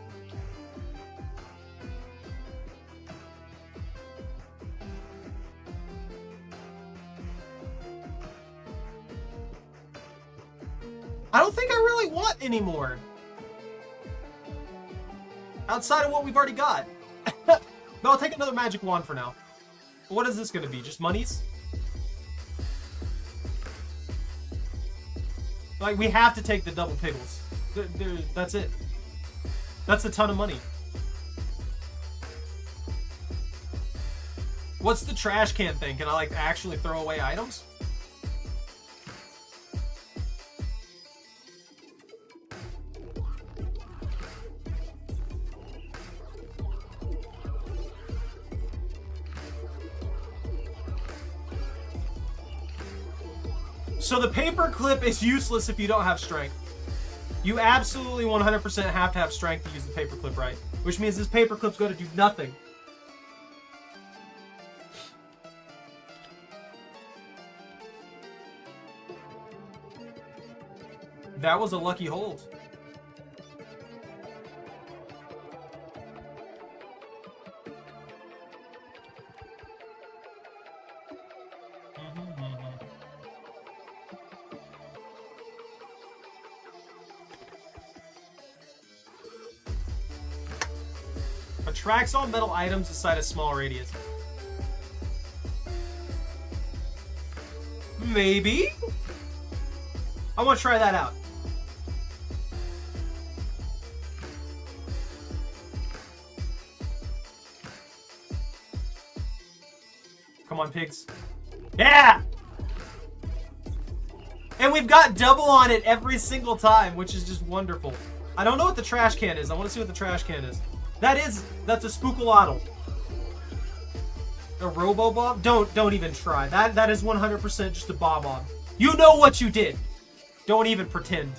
I don't think I really want any more. Outside of what we've already got. But I'll take another magic wand for now. What is this going to be? Just monies? Like, we have to take the double piggles. That's it. That's a ton of money. What's the trash can thing? Can I, like, actually throw away items? So the paper clip is useless if you don't have strength. You absolutely 100% have to have strength to use the paper clip right. Which means this paper clip's going to do nothing. That was a lucky hold. Attracts all metal items inside a small radius. Maybe? I want to try that out. Come on, pigs. Yeah! And we've got double on it every single time, which is just wonderful. I don't know what the trash can is. I want to see what the trash can is. That's a Spookalotl. A Robo-Bob? Don't even try. That is 100% just a Bob-Bob. You know what you did. Don't even pretend.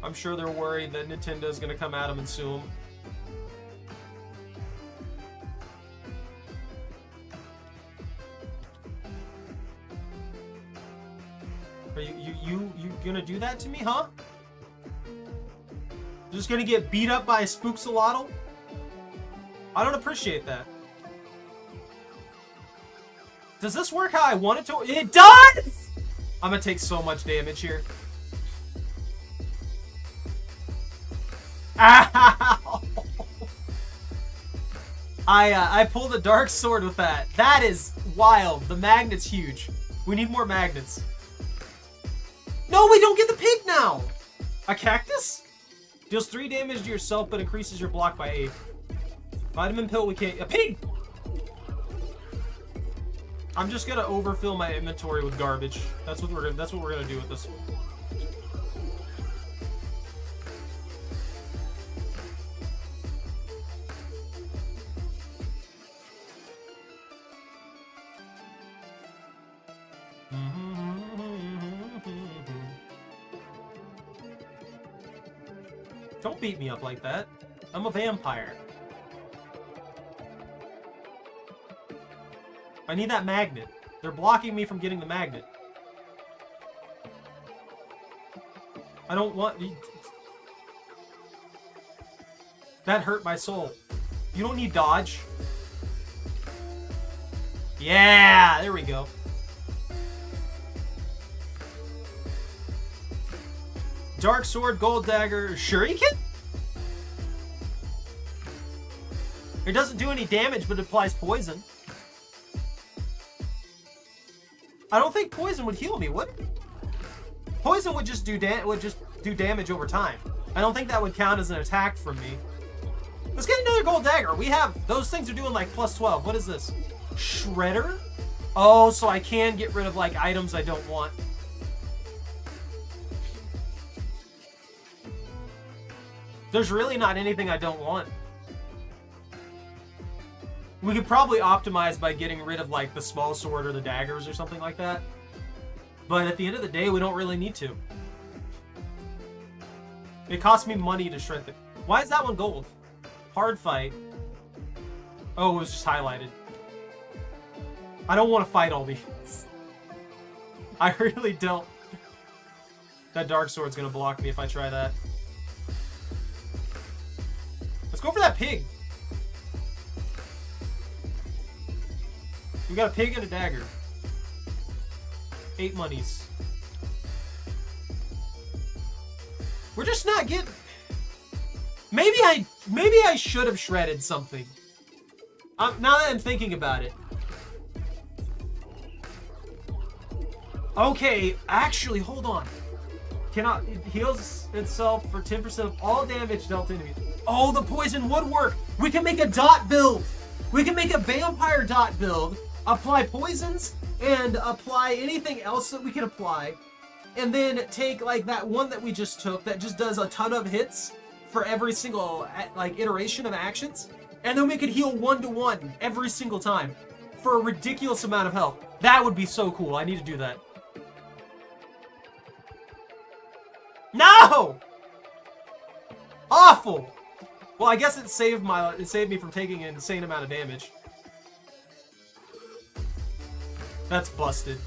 I'm sure they're worried that Nintendo's gonna come at them and sue them. Are you gonna do that to me, huh? Just gonna get beat up by a Spooksalotl? I don't appreciate that. Does this work how I want it to? It does! I'm gonna take so much damage here. Ow! I pulled a dark sword with that. That is wild. The magnet's huge. We need more magnets. No, we don't get the pig now! A cactus? Deals 3 damage to yourself, but increases your block by 8. Vitamin pill, we can't. A pig! I'm just gonna overfill my inventory with garbage. That's what we're gonna do with this one. Don't beat me up like that. I'm a vampire. I need that magnet. They're blocking me from getting the magnet. I don't want... That hurt my soul. You don't need dodge. Yeah! There we go. Dark sword, gold dagger, shuriken? It doesn't do any damage, but it applies poison. I don't think poison would heal me, would it? Poison would just do damage over time. I don't think that would count as an attack from me. Let's get another gold dagger. We have those things are doing like plus 12. What is this? Shredder? Oh, so I can get rid of like items I don't want. There's really not anything I don't want. We could probably optimize by getting rid of like the small sword or the daggers or something like that. But at the end of the day, we don't really need to. It costs me money to shred the... Why is that one gold? Hard fight. Oh, it was just highlighted. I don't want to fight all these. I really don't. That dark sword's gonna block me if I try that. Let's go for that pig. We got a pig and a dagger. 8 monies. We're just not getting... Maybe I should have shredded something. Now that I'm thinking about it. Okay, actually, hold on. It heals itself for 10% of all damage dealt to enemies. Oh, the poison would work. We can make a dot build. We can make a vampire dot build, apply poisons, and apply anything else that we can apply, and then take like that one that we just took that just does a ton of hits for every single like iteration of actions, and then we could heal 1-to-1 every single time for a ridiculous amount of health. That would be so cool. I need to do that. No! Awful! Well, I guess it saved me from taking an insane amount of damage. That's busted.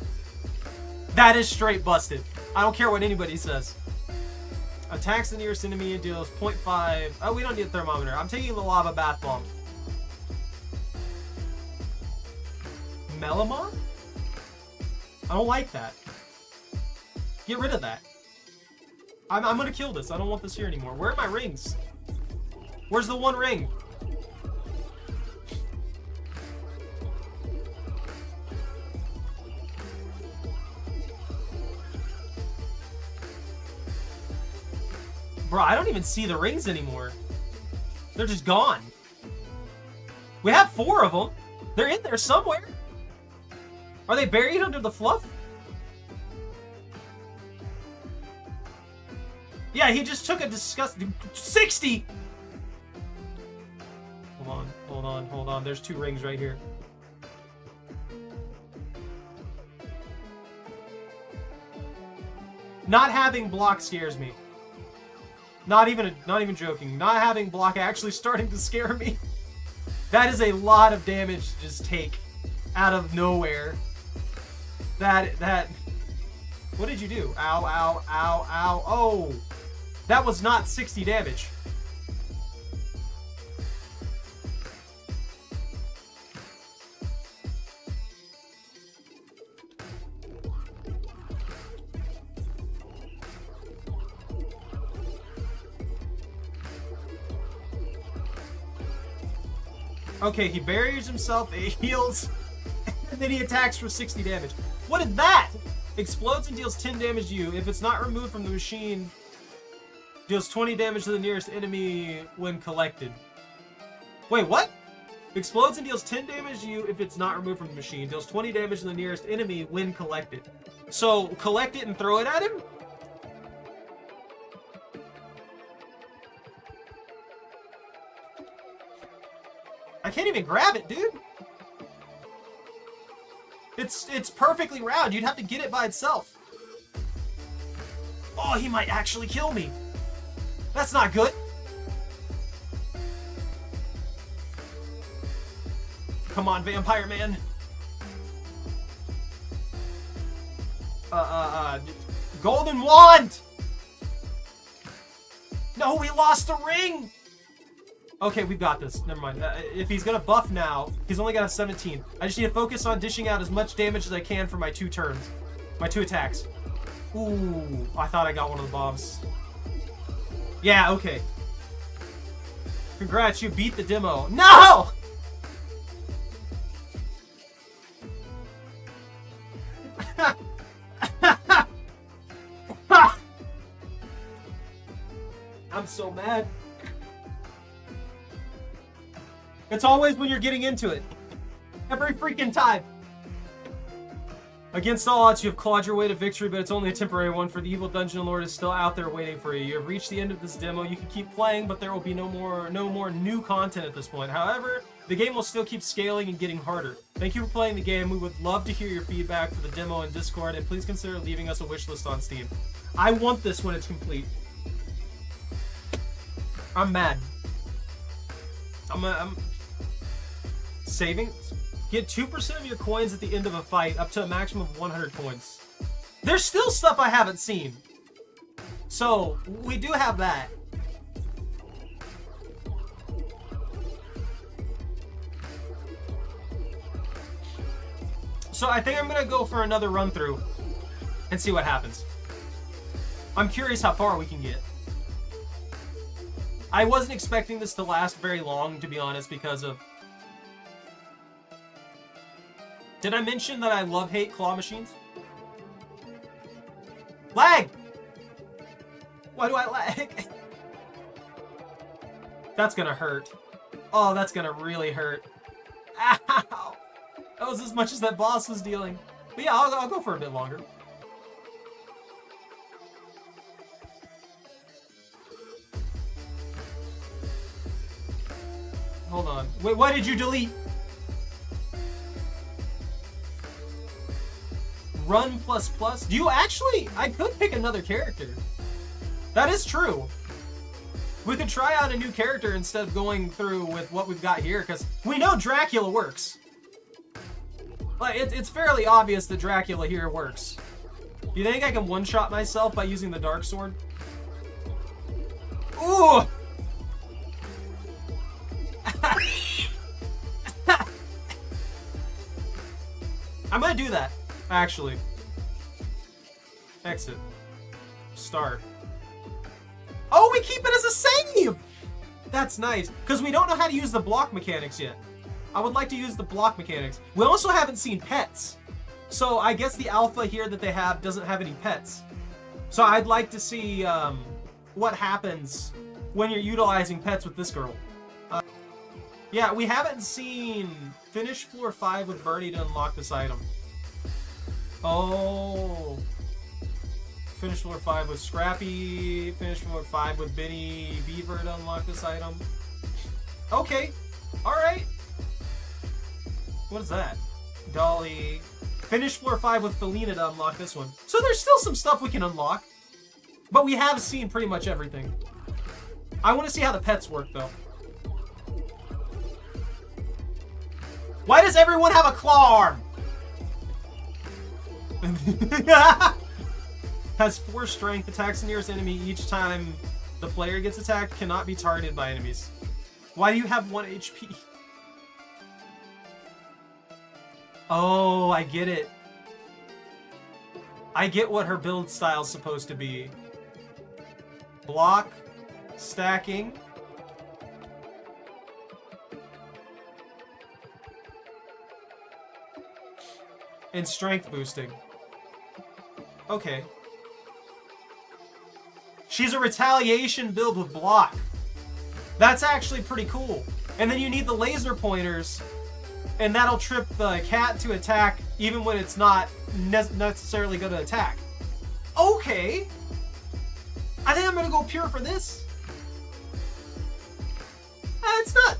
That is straight busted. I don't care what anybody says. Attacks the nearest enemy and deals 0.5. Oh, we don't need a thermometer. I'm taking the lava bath bomb. Melamon? I don't like that. Get rid of that. I'm gonna kill this. I don't want this here anymore. Where are my rings? Where's the one ring? Bro, I don't even see the rings anymore. They're just gone. We have 4 of them. They're in there somewhere. Are they buried under the fluff? Yeah, he just took a disgusting 60! Hold on. There's 2 rings right here. Not having block scares me. Not even joking. Not having block actually starting to scare me. That is a lot of damage to just take out of nowhere. That. What did you do? Ow, ow, ow, ow. Oh! That was not 60 damage. Okay, he buries himself, he heals, and then he attacks for 60 damage. What is that? Explodes and deals 10 damage to you. If it's not removed from the machine, deals 20 damage to the nearest enemy when collected. Wait, what? Explodes and deals 10 damage to you if it's not removed from the machine. Deals 20 damage to the nearest enemy when collected. So, collect it and throw it at him? I can't even grab it, dude. It's perfectly round. You'd have to get it by itself. Oh, he might actually kill me. That's not good. Come on, Vampire Man. Golden Wand! No, we lost the ring! Okay, we've got this. Never mind. If he's gonna buff now, he's only got a 17. I just need to focus on dishing out as much damage as I can for my 2 turns. My 2 attacks. Ooh, I thought I got one of the bombs. Yeah, okay. Congrats, you beat the demo. No! I'm so mad. It's always when you're getting into it. Every freaking time. Against all odds, you have clawed your way to victory, but it's only a temporary one, for the evil dungeon lord is still out there waiting for you. You have reached the end of this demo. You can keep playing, but there will be no more new content at this point. However, the game will still keep scaling and getting harder. Thank you for playing the game. We would love to hear your feedback for the demo in Discord, and please consider leaving us a wishlist on Steam. I want this when it's complete. I'm mad. I'm saving. Get 2% of your coins at the end of a fight, up to a maximum of 100 coins. There's still stuff I haven't seen. So, we do have that. So I think I'm gonna go for another run through and see what happens. I'm curious how far we can get. I wasn't expecting this to last very long, to be honest, because of... Did I mention that I love-hate claw machines? Lag! Why do I lag? That's gonna hurt. Oh, that's gonna really hurt. Ow! That was as much as that boss was dealing. But yeah, I'll go for a bit longer. Hold on. Wait, why did you delete? Run plus plus? Do you actually? I could pick another character. That is true. We could try out a new character instead of going through with what we've got here, because we know Dracula works. Like, it's fairly obvious that Dracula here works. You think I can one-shot myself by using the Dark Sword? Ooh! I'm gonna do that, actually. Exit. Start. Oh, we keep it as a save! That's nice, because we don't know how to use the block mechanics yet. I would like to use the block mechanics. We also haven't seen pets. So I guess the alpha here that they have doesn't have any pets. So I'd like to see what happens when you're utilizing pets with this girl. Yeah, we haven't seen finish floor 5 with Bernie to unlock this item. Oh. Finish floor 5 with Scrappy. Finish floor 5 with Benny Beaver to unlock this item. Okay. Alright. What is that? Dolly. Finish floor 5 with Felina to unlock this one. So there's still some stuff we can unlock. But we have seen pretty much everything. I want to see how the pets work, though. Why does everyone have a claw arm? Has 4 strength, attacks the nearest enemy each time the player gets attacked, cannot be targeted by enemies. Why do you have 1 HP? Oh, I get it. I get what her build style's supposed to be. Block, stacking. And strength boosting. Okay. She's a retaliation build with block. That's actually pretty cool. And then you need the laser pointers, and that'll trip the cat to attack even when it's not necessarily going to attack. Okay. I think I'm going to go pure for this.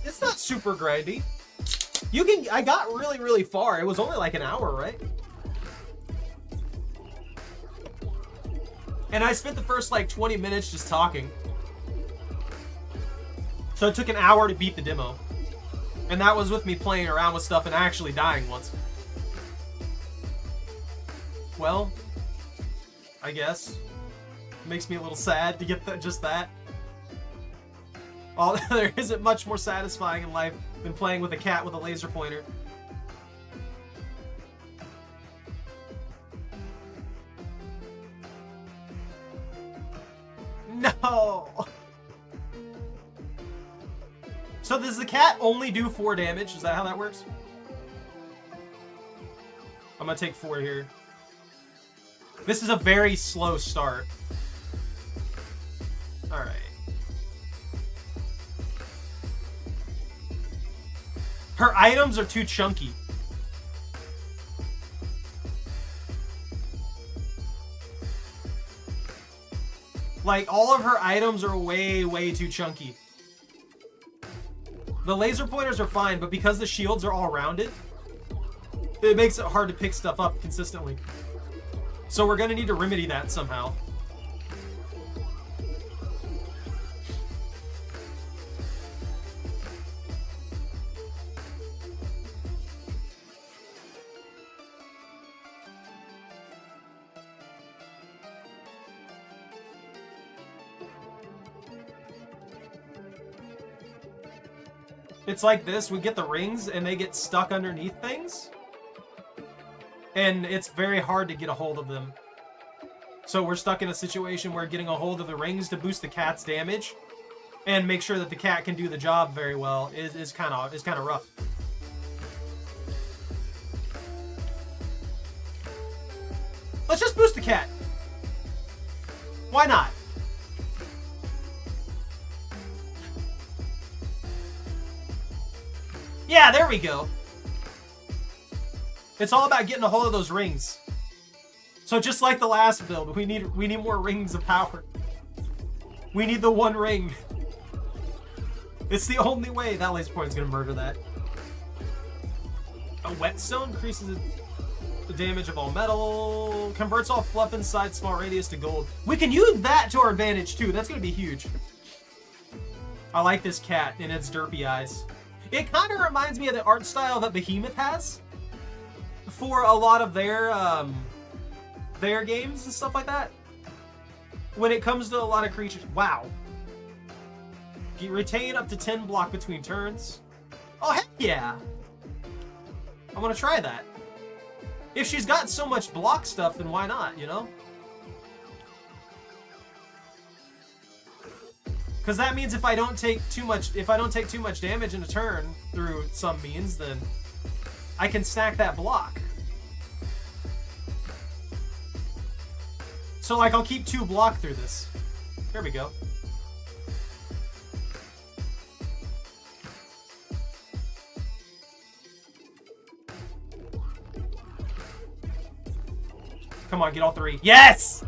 It's not super grindy. I got really, really far. It was only like an hour, right? And I spent the first like 20 minutes just talking. So it took an hour to beat the demo. And that was with me playing around with stuff and actually dying once. Well, I guess. It makes me a little sad to get just that. Oh, there isn't much more satisfying in life than playing with a cat with a laser pointer. No! So does the cat only do 4 damage? Is that how that works? I'm gonna take 4 here. This is a very slow start. Alright. Her items are too chunky. Like, all of her items are way, way too chunky. The laser pointers are fine, but because the shields are all rounded, it makes it hard to pick stuff up consistently. So we're gonna need to remedy that somehow. It's like this, we get the rings and they get stuck underneath things. And it's very hard to get a hold of them. So we're stuck in a situation where getting a hold of the rings to boost the cat's damage and make sure that the cat can do the job very well is kind of rough. Let's just boost the cat. Why not? Yeah, there we go. It's all about getting a hold of those rings. So just like the last build, we need more rings of power. We need the one ring. It's the only way. That laser point is gonna murder that. A whetstone increases the damage of all metal. Converts all fluff inside small radius to gold. We can use that to our advantage too. That's gonna be huge. I like this cat and its derpy eyes. It kind of reminds me of the art style that Behemoth has for a lot of their games and stuff like that. When it comes to a lot of creatures. Wow. You retain up to 10 block between turns. Oh, heck yeah. I want to try that. If she's got so much block stuff, then why not, you know? Because that means if I don't take too much damage in a turn through some means, then I can stack that block. So like I'll keep 2 block through this. There we go. Come on, get all 3. Yes!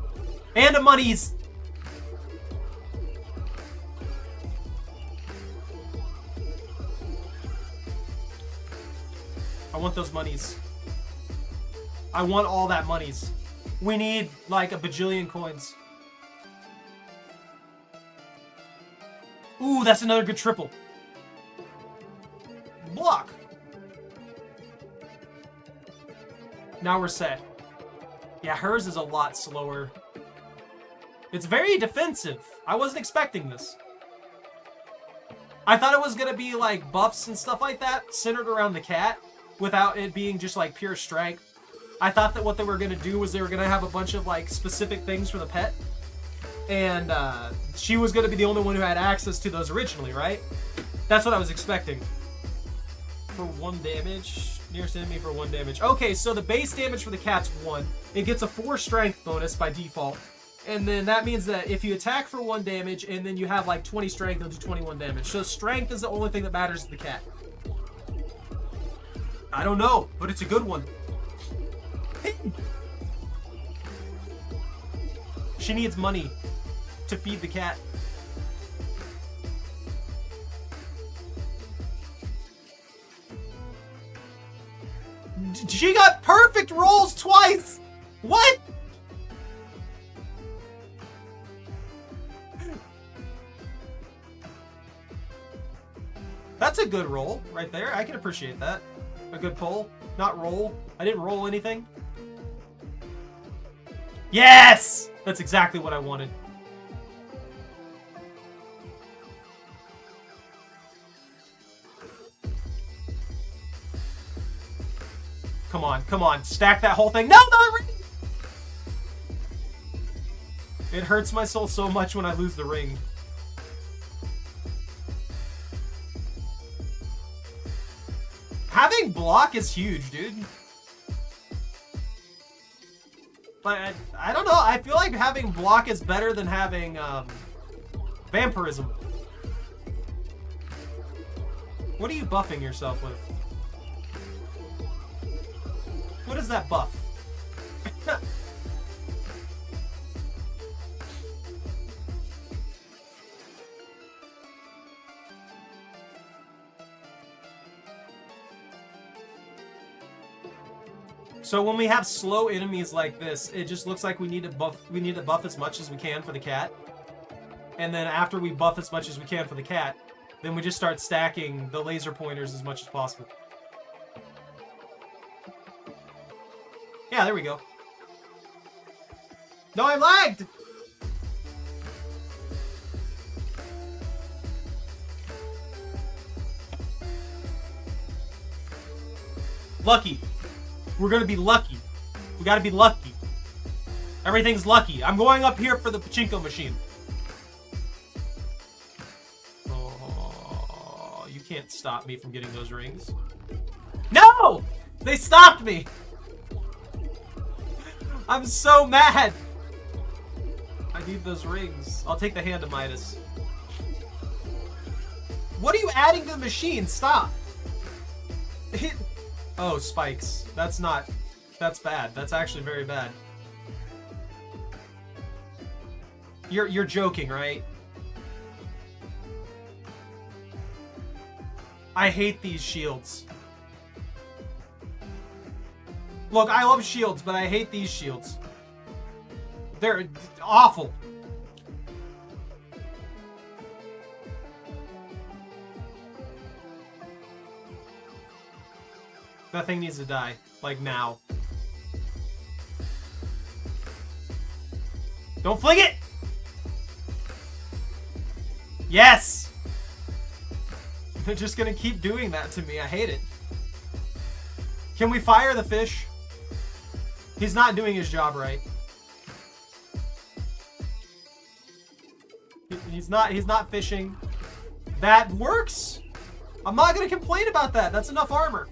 And a monies! I want those monies. I want all that monies. We need like a bajillion coins. Ooh, that's another good triple. Block. Now we're set. Yeah, hers is a lot slower. It's very defensive. I wasn't expecting this. I thought it was gonna be like buffs and stuff like that centered around the cat without it being just like pure strength. I thought that what they were gonna do was they were gonna have a bunch of like specific things for the pet. And she was gonna be the only one who had access to those originally, right? That's what I was expecting. For 1 damage. Nearest enemy for 1 damage. Okay, so the base damage for the cat's 1. It gets a 4 strength bonus by default. And then that means that if you attack for 1 damage and then you have like 20 strength, it'll do 21 damage. So strength is the only thing that matters to the cat. I don't know, but it's a good one. She needs money to feed the cat. She got perfect rolls twice! What? That's a good roll right there. I can appreciate that. A good pull. Not roll. I didn't roll anything. Yes! That's exactly what I wanted. Come on, come on. Stack that whole thing. No, no! It hurts my soul so much when I lose the ring. Having block is huge, dude. But I don't know. I feel like having block is better than having vampirism. What are you buffing yourself with? What is that buff? So when we have slow enemies like this, it just looks like we need to buff as much as we can for the cat. And then after we buff as much as we can for the cat, then we just start stacking the laser pointers as much as possible. Yeah, there we go. No, I lagged! Lucky. We're gonna be lucky. We gotta be lucky. Everything's lucky. I'm going up here for the pachinko machine. Oh, you can't stop me from getting those rings. No! They stopped me! I'm so mad! I need those rings. I'll take the Hand of Midas. What are you adding to the machine? Stop. Oh, spikes. That's not... That's bad. That's actually very bad. You're joking, right? I hate these shields. Look, I love shields, but I hate these shields. They're awful. That thing needs to die. Like, now. Don't fling it! Yes! They're just gonna keep doing that to me. I hate it. Can we fire the fish? He's not doing his job right. He's not fishing. That works! I'm not gonna complain about that. That's enough armor.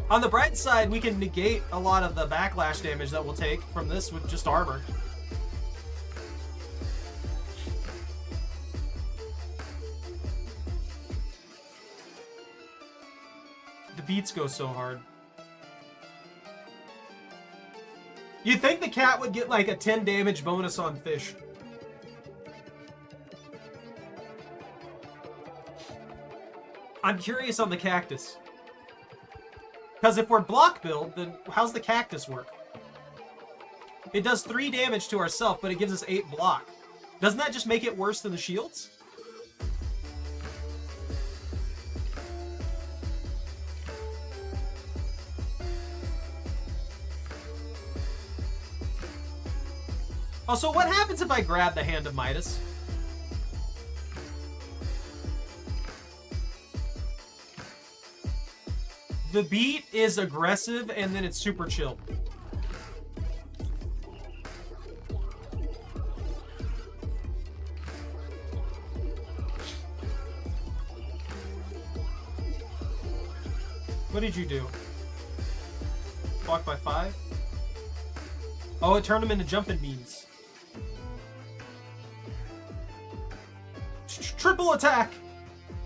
On the bright side, we can negate a lot of the backlash damage that we'll take from this with just armor. The beats go so hard. You'd think the cat would get like a 10 damage bonus on fish. I'm curious on the cactus. Because if we're block build, then how's the cactus work? It does 3 damage to ourselves, but it gives us 8 block. Doesn't that just make it worse than the shields? Oh, so what happens if I grab the Hand of Midas? The beat is aggressive, and then it's super chill. What did you do? Block by 5? Oh, it turned him into jumping beans. Triple attack!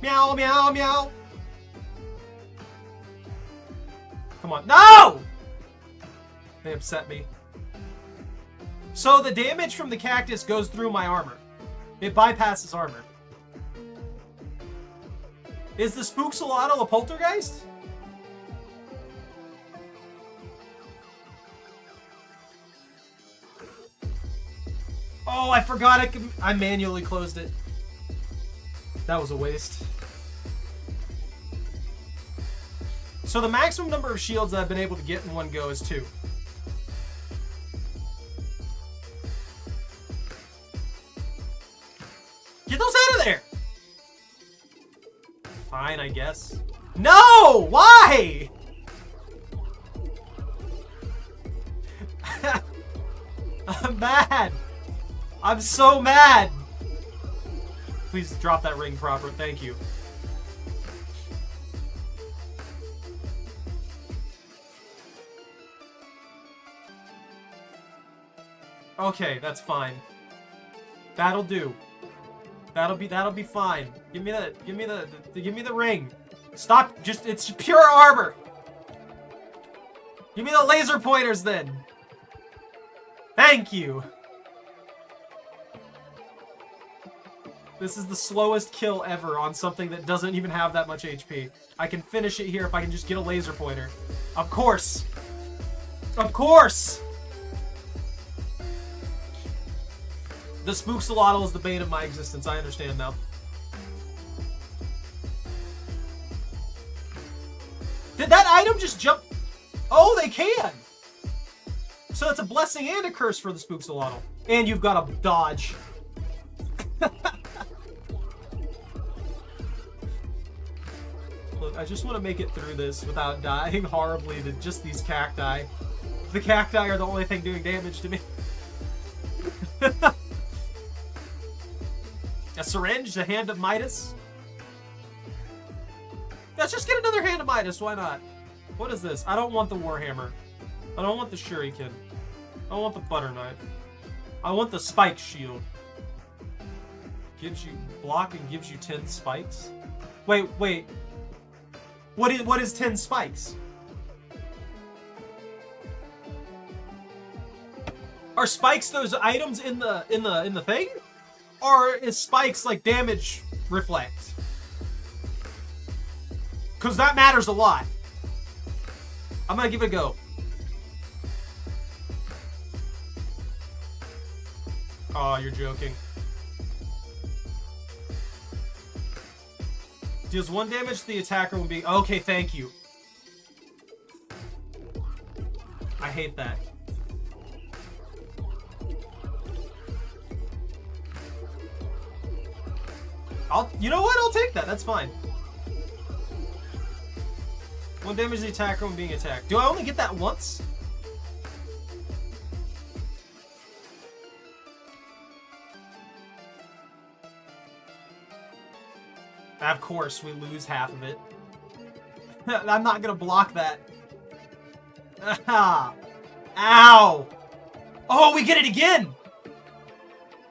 Meow, meow, meow! Come on. No! They upset me. So the damage from the cactus goes through my armor. It bypasses armor. Is the Subscrizzle a poltergeist? Oh, I forgot I manually closed it. That was a waste. So the maximum number of shields that I've been able to get in one go is 2. Get those out of there! Fine, I guess. No! Why? I'm mad. I'm so mad. Please drop that ring proper. Thank you. Okay, that's fine. That'll do. That'll be fine. Give me the ring. Stop, it's pure armor. Give me the laser pointers then. Thank you. This is the slowest kill ever on something that doesn't even have that much HP. I can finish it here if I can just get a laser pointer. Of course. Of course. The Subscrizzle is the bane of my existence. I understand now. Did that item just jump? Oh, they can! So it's a blessing and a curse for the Subscrizzle. And you've got a dodge. Look, I just want to make it through this without dying horribly to just these cacti. The cacti are the only thing doing damage to me. A syringe, a Hand of Midas. Let's just get another Hand of Midas, why not? What is this? I don't want the Warhammer. I don't want the Shuriken. I don't want the butter knife. I want the spike shield. Gives you block and gives you 10 spikes. Wait. What is 10 spikes? Are spikes those items in the thing? Or is spikes like damage reflect? Cause that matters a lot. I'm gonna give it a go. Oh, you're joking. Deals 1 damage to the attacker when being... Okay, thank you. I hate that. You know what? I'll take that. That's fine. 1 damage to the attacker when being attacked. Do I only get that once? Of course, we lose half of it. I'm not gonna block that. Ow! Oh, we get it again!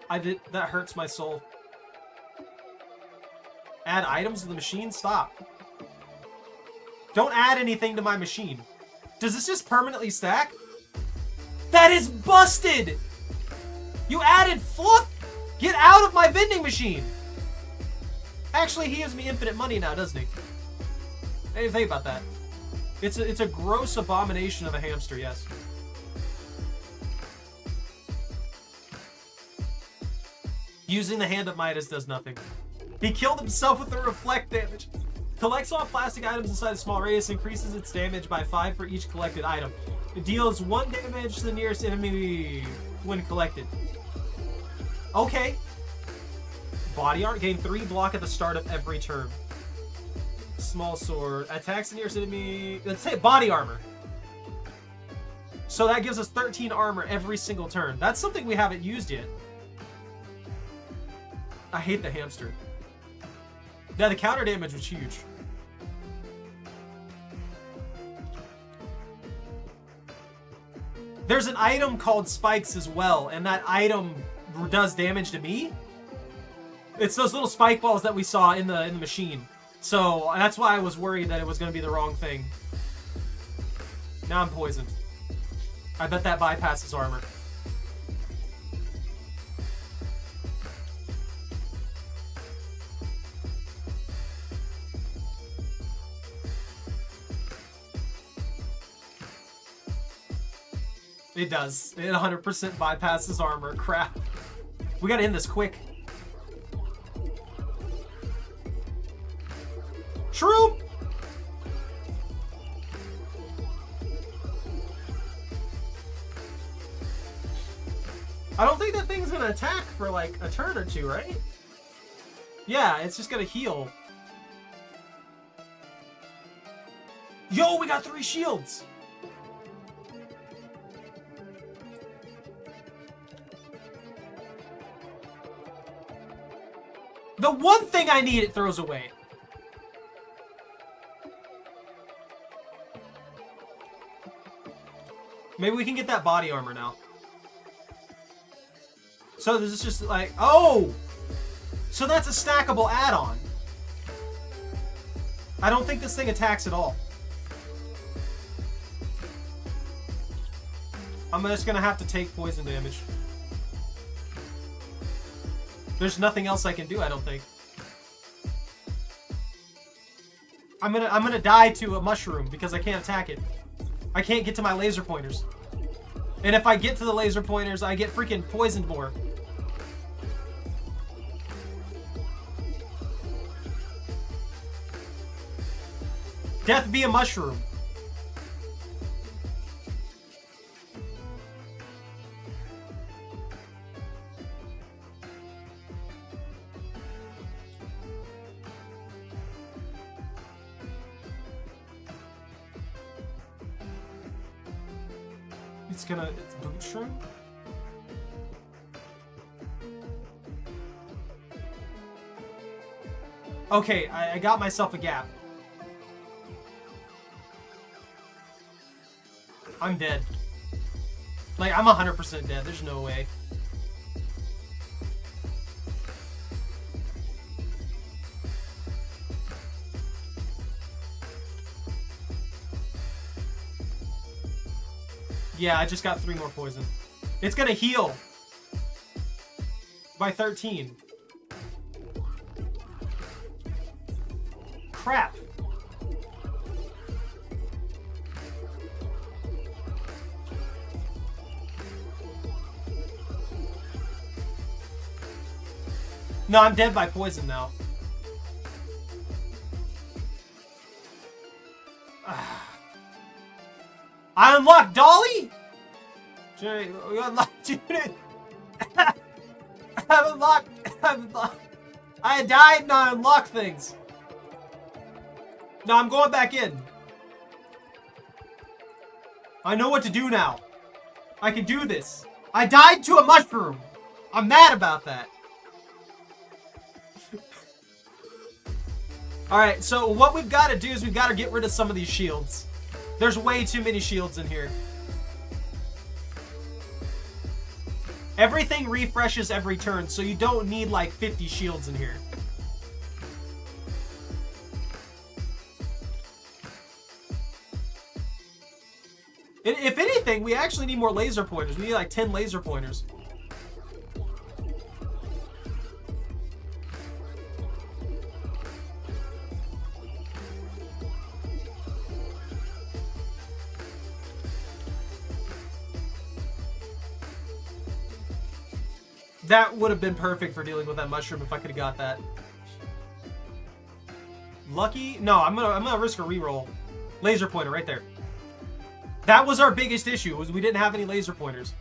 That hurts my soul. Add items to the machine? Stop. Don't add anything to my machine. Does this just permanently stack? That is busted! You added fluff! Get out of my vending machine! Actually, he gives me infinite money now, doesn't he? I didn't think about that. It's a gross abomination of a hamster, yes. Using the Hand of Midas does nothing. He killed himself with the reflect damage. Collects all plastic items inside a small radius, increases its damage by 5 for each collected item. It deals 1 damage to the nearest enemy when collected. Okay. Body art, gain 3 block at the start of every turn. Small sword, attacks the nearest enemy. Let's say body armor. So that gives us 13 armor every single turn. That's something we haven't used yet. I hate the hamster. Yeah, the counter damage was huge. There's an item called spikes as well, and that item does damage to me. It's those little spike balls that we saw in the machine. So that's why I was worried that it was going to be the wrong thing. Now I'm poisoned. I bet that bypasses armor. It does. It 100% bypasses armor. Crap. We gotta end this quick. True. I don't think that thing's gonna attack for like a turn or two, right? Yeah, it's just gonna heal. Yo, we got 3 shields. The one thing I need, it throws away. Maybe we can get that body armor now. So this is just like, oh! So that's a stackable add-on. I don't think this thing attacks at all. I'm just gonna have to take poison damage. There's nothing else I can do, I don't think. I'm gonna die to a mushroom because I can't attack it. I can't get to my laser pointers. And if I get to the laser pointers, I get freaking poisoned more. Death be a mushroom. It's boot shroom? Okay, I got myself a gap. I'm dead. Like, I'm 100% dead. There's no way. Yeah, I just got 3 more poison. It's gonna heal by 13. Crap. No, I'm dead by poison now. I unlocked Dolly? Jerry, we unlocked unit. I've unlocked. I died and I unlocked things. No, I'm going back in. I know what to do now. I can do this. I died to a mushroom. I'm mad about that. Alright, so what we've got to do is we've got to get rid of some of these shields. There's way too many shields in here. Everything refreshes every turn, so you don't need like 50 shields in here. If anything, we actually need more laser pointers. We need like 10 laser pointers. That would have been perfect for dealing with that mushroom if I could have got that. Lucky? No, I'm gonna risk a reroll. Laser pointer right there. That was our biggest issue, was we didn't have any laser pointers.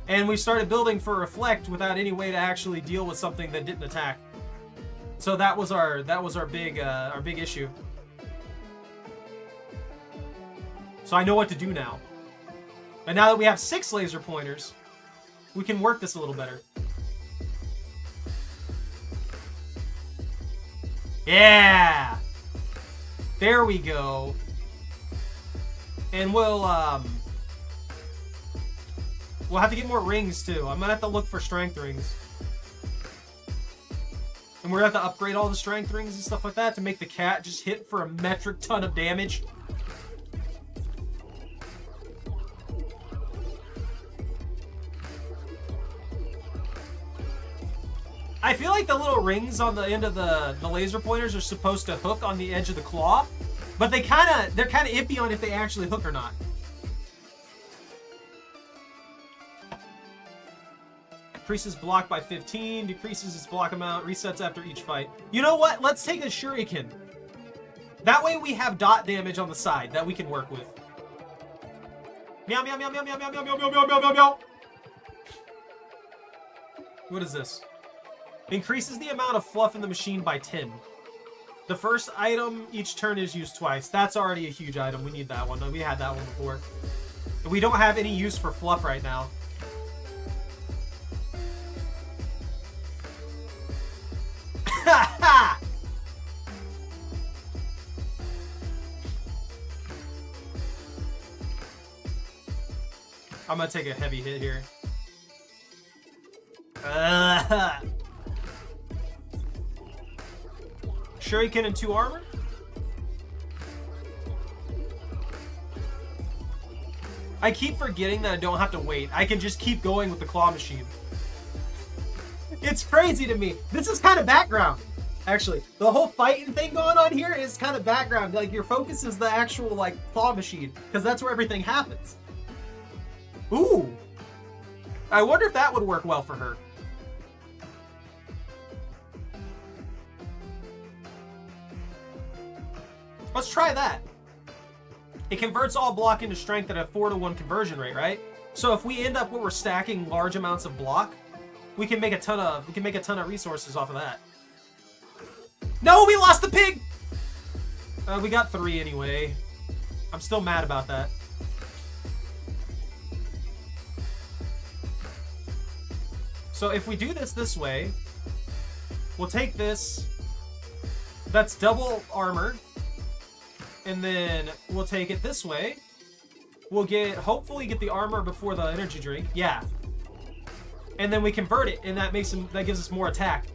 And we started building for reflect without any way to actually deal with something that didn't attack. So that was our big issue. So I know what to do now. And now that we have 6 laser pointers, we can work this a little better. Yeah! There we go. And we'll have to get more rings too. I'm gonna have to look for strength rings. And we're gonna have to upgrade all the strength rings and stuff like that to make the cat just hit for a metric ton of damage. I feel like the little rings on the end of the laser pointers are supposed to hook on the edge of the claw, but they're kind of iffy on if they actually hook or not. Increases block by 15, decreases its block amount, resets after each fight. You know what? Let's take a shuriken. That way we have dot damage on the side that we can work with. Meow meow meow meow meow meow meow meow meow meow meow meow. What is this? Increases the amount of fluff in the machine by 10. The first item each turn is used twice. That's already a huge item. We need that one. We had that one before. We don't have any use for fluff right now. I'm gonna take a heavy hit here. Shuriken and 2 armor? I keep forgetting that I don't have to wait. I can just keep going with the claw machine. It's crazy to me. This is kind of background, actually. The whole fighting thing going on here is kind of background. Like, your focus is the actual, like, claw machine, because that's where everything happens. Ooh. I wonder if that would work well for her. Let's try that. It converts all block into strength at a 4-to-1 conversion rate, right? So if we end up where we're stacking large amounts of block, we can make a ton of resources off of that. No, we lost the pig. We got 3 anyway. I'm still mad about that. So if we do this way, we'll take this. That's double armor. And then we'll take it this way. We'll hopefully get the armor before the energy drink. Yeah. And then we convert it, and that gives us more attack.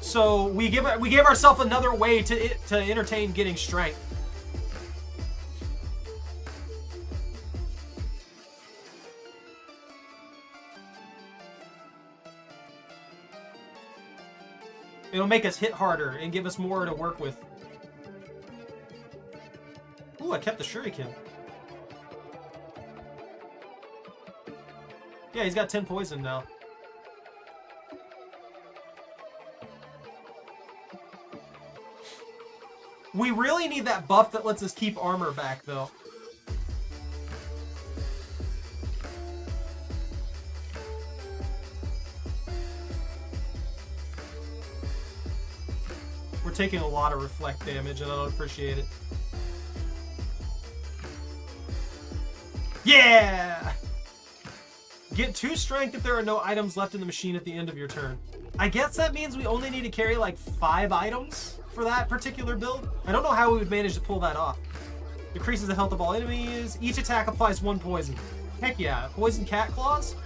So we give ourselves another way to entertain getting strength. It'll make us hit harder and give us more to work with. Ooh, I kept the shuriken. Yeah, he's got 10 poison now. We really need that buff that lets us keep armor back, though. We're taking a lot of reflect damage, and I don't appreciate it. Yeah! Get 2 strength if there are no items left in the machine at the end of your turn. I guess that means we only need to carry like 5 items for that particular build. I don't know how we would manage to pull that off. Decreases the health of all enemies. Each attack applies 1 poison. Heck yeah. Poison cat claws?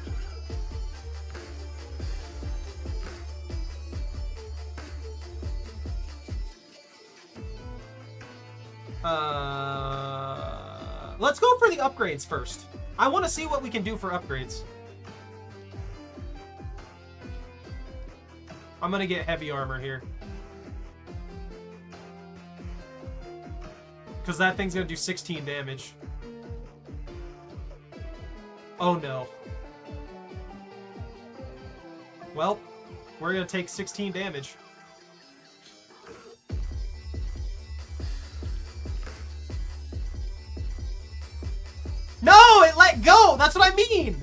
Let's go for the upgrades first. I want to see what we can do for upgrades. I'm gonna get heavy armor here. Because that thing's gonna do 16 damage. Oh no. Well, we're gonna take 16 damage. No, it let go! That's what I mean!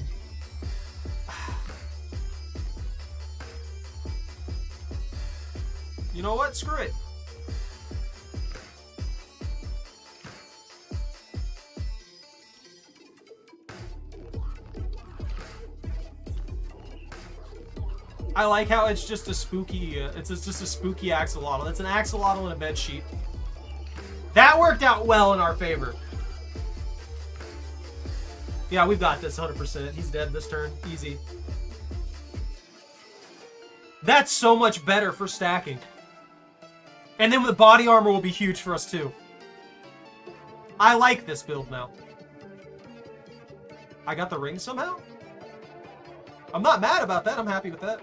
You know what? Screw it. I like how it's just a spooky, it's just a spooky axolotl. It's an axolotl in a bed sheet. That worked out well in our favor. Yeah, we've got this 100%. He's dead this turn. Easy. That's so much better for stacking. And then the body armor will be huge for us too. I like this build now. I got the ring somehow? I'm not mad about that. I'm happy with that.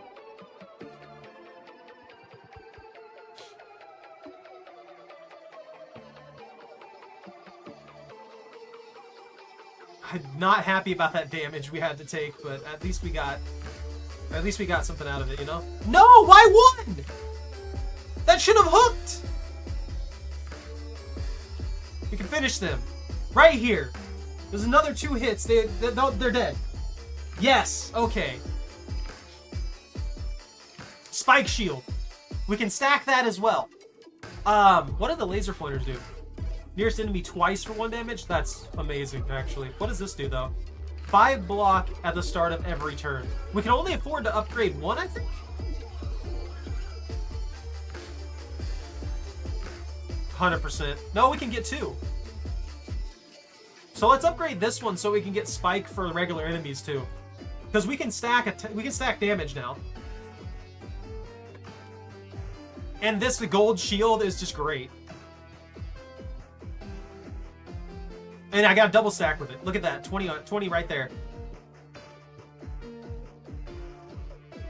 I'm not happy about that damage we had to take, but at least we got something out of it, you know? No, why 1? That should have hooked. We can finish them right here. There's another 2 hits. They're dead. Yes. Okay. Spike shield. We can stack that as well. What do the laser pointers do? Nearest enemy twice for 1 damage? That's amazing, actually. What does this do, though? 5 block at the start of every turn. We can only afford to upgrade 1, I think? %. No, we can get 2. So let's upgrade this one so we can get spike for regular enemies, too. Because we can stack damage now. And the gold shield is just great. And I got a double stack with it. Look at that. 20 right there.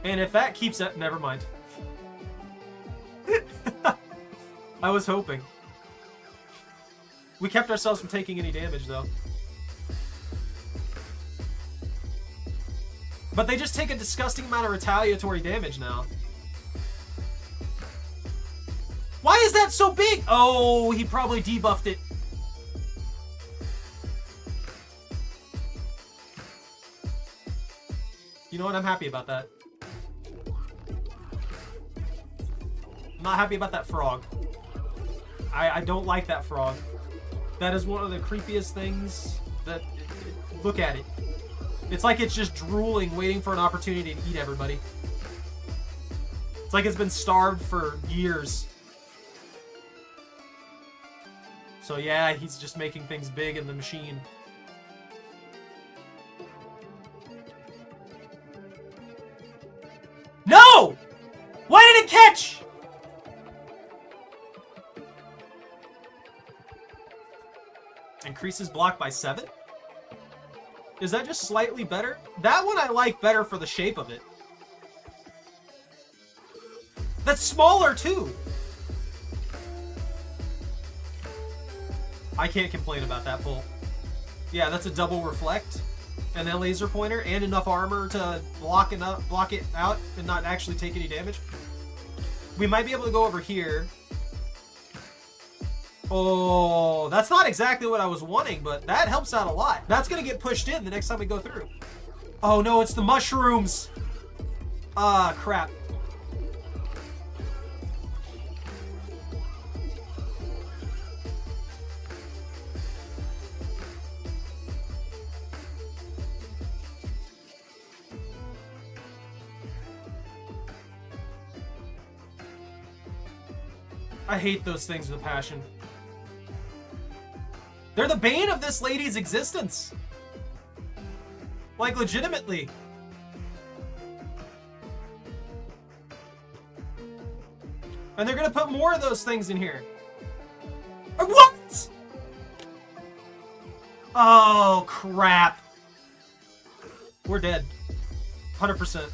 And if that keeps it... Never mind. I was hoping. We kept ourselves from taking any damage, though. But they just take a disgusting amount of retaliatory damage now. Why is that so big? Oh, he probably debuffed it. You know what? I'm happy about that. I'm not happy about that frog. I don't like that frog. That is one of the creepiest things that... Look at it. It's like it's just drooling, waiting for an opportunity to eat everybody. It's like it's been starved for years. So yeah, he's just making things big in the machine. No! Why did it catch? Increases block by 7? Is that just slightly better? That one I like better for the shape of it. That's smaller too. I can't complain about that pull. Yeah, that's a double reflect, and then laser pointer, and enough armor to block it out and not actually take any damage. We might be able to go over here. Oh, that's not exactly what I was wanting, but that helps out a lot. That's gonna get pushed in the next time we go through. Oh no, it's the mushrooms. Ah, crap. I hate those things with a passion. They're the bane of this lady's existence. Like, legitimately. And they're gonna put more of those things in here. What? Oh, crap. We're dead. 100%.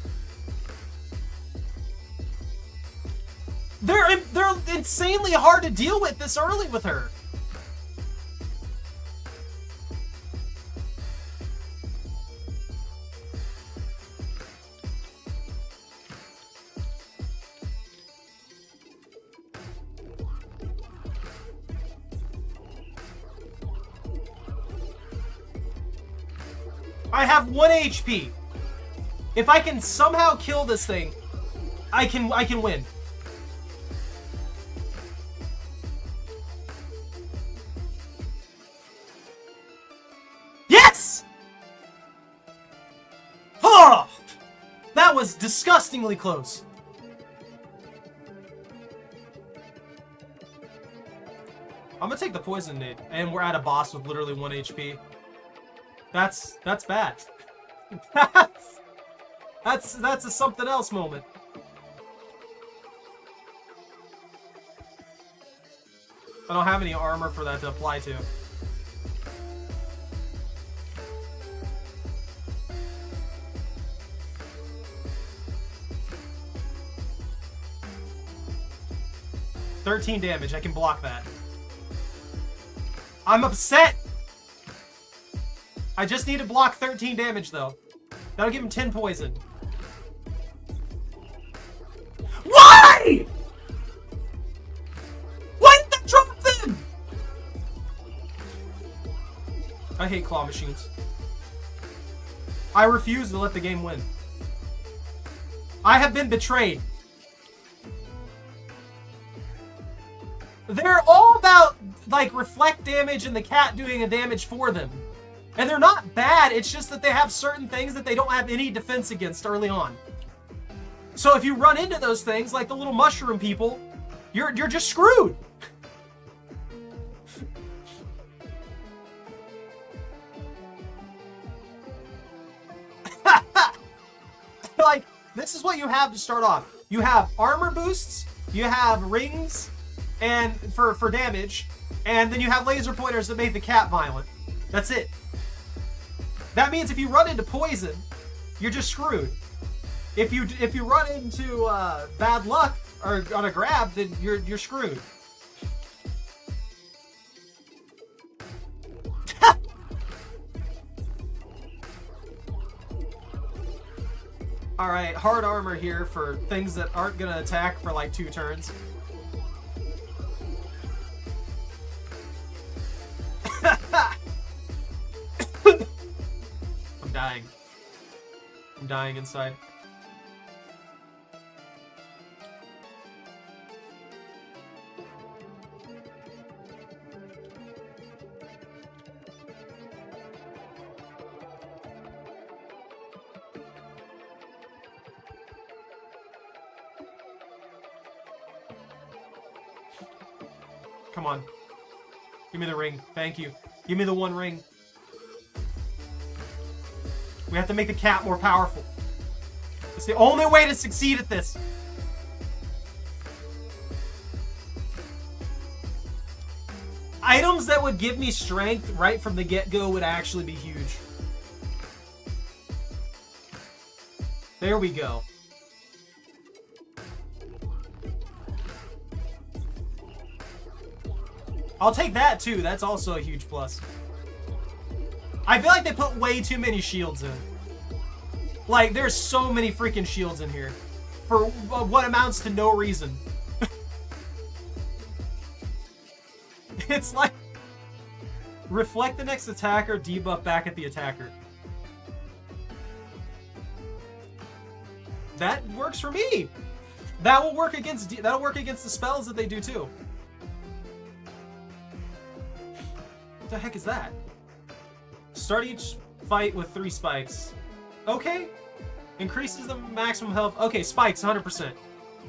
They're insanely hard to deal with this early with her. I have 1 HP. If I can somehow kill this thing, I can win. Yes! Oh! That was disgustingly close. I'm gonna take the poison nade, and we're at a boss with literally 1 HP. That's bad. That's a something else moment. I don't have any armor for that to apply to. $13 damage. I can block that. I'm upset. I just need to block 13 damage, though. That'll give him 10 poison. Why? Why did that drop them? I hate claw machines. I refuse to let the game win. I have been betrayed. They're all about, like, reflect damage and the cat doing a damage for them. And they're not bad, it's just that they have certain things that they don't have any defense against early on. So if you run into those things, like the little mushroom people, you're just screwed. Like, this is what you have to start off. You have armor boosts, you have rings, and for damage, and then you have laser pointers that make the cat violent. That's it. That means if you run into poison, you're just screwed. If you run into bad luck or on a grab, then you're screwed. All right, hard armor here for things that aren't gonna attack for like 2 turns. Dying. I'm dying inside. Come on. Give me the ring. Thank you. Give me the 1 ring. We have to make the cat more powerful. It's the only way to succeed at this. Items that would give me strength right from the get-go would actually be huge. There we go. I'll take that too. That's also a huge plus. I feel like they put way too many shields in. Like, there's so many freaking shields in here. For what amounts to no reason. It's like... reflect the next attacker, debuff back at the attacker. That works for me! That will work against... that'll work against the spells that they do too. What the heck is that? Start each fight with 3 spikes. Okay. Increases the maximum health. Okay, spikes, 100%.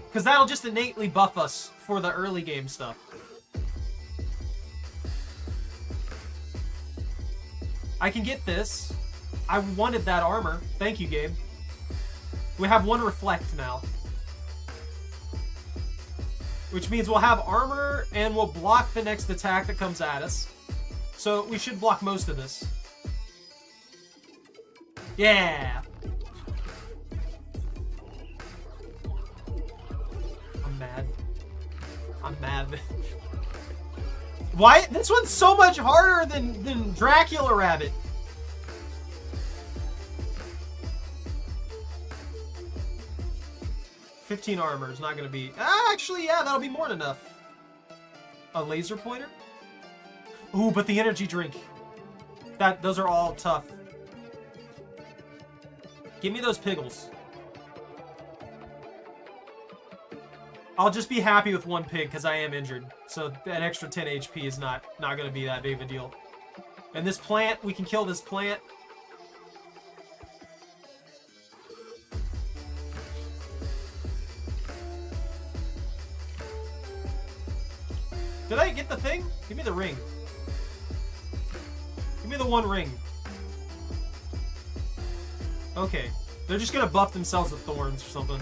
Because that'll just innately buff us for the early game stuff. I can get this. I wanted that armor. Thank you, game. We have 1 reflect now. Which means we'll have armor and we'll block the next attack that comes at us. So we should block most of this. Yeah! I'm mad. I'm mad. Why? This one's so much harder than Dracula Rabbit. $15 armor is not going to be... actually, yeah, that'll be more than enough. A laser pointer? Ooh, but the energy drink. Those are all tough. Give me those piggles. I'll just be happy with 1 pig because I am injured. So an extra 10 HP is not going to be that big of a deal. And this plant, we can kill this plant. Did I get the thing? Give me the ring. Give me the 1 ring. Okay. They're just gonna buff themselves with thorns or something.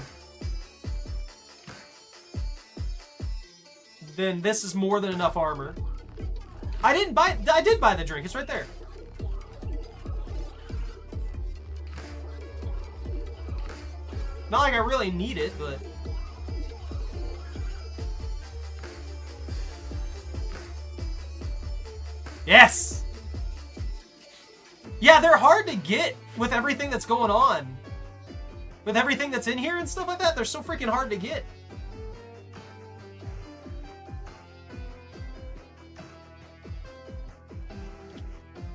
Then this is more than enough armor. I did buy the drink. It's right there. Not like I really need it, but... Yes! Yeah, they're hard to get with everything that's going on. With everything that's in here and stuff like that, they're so freaking hard to get.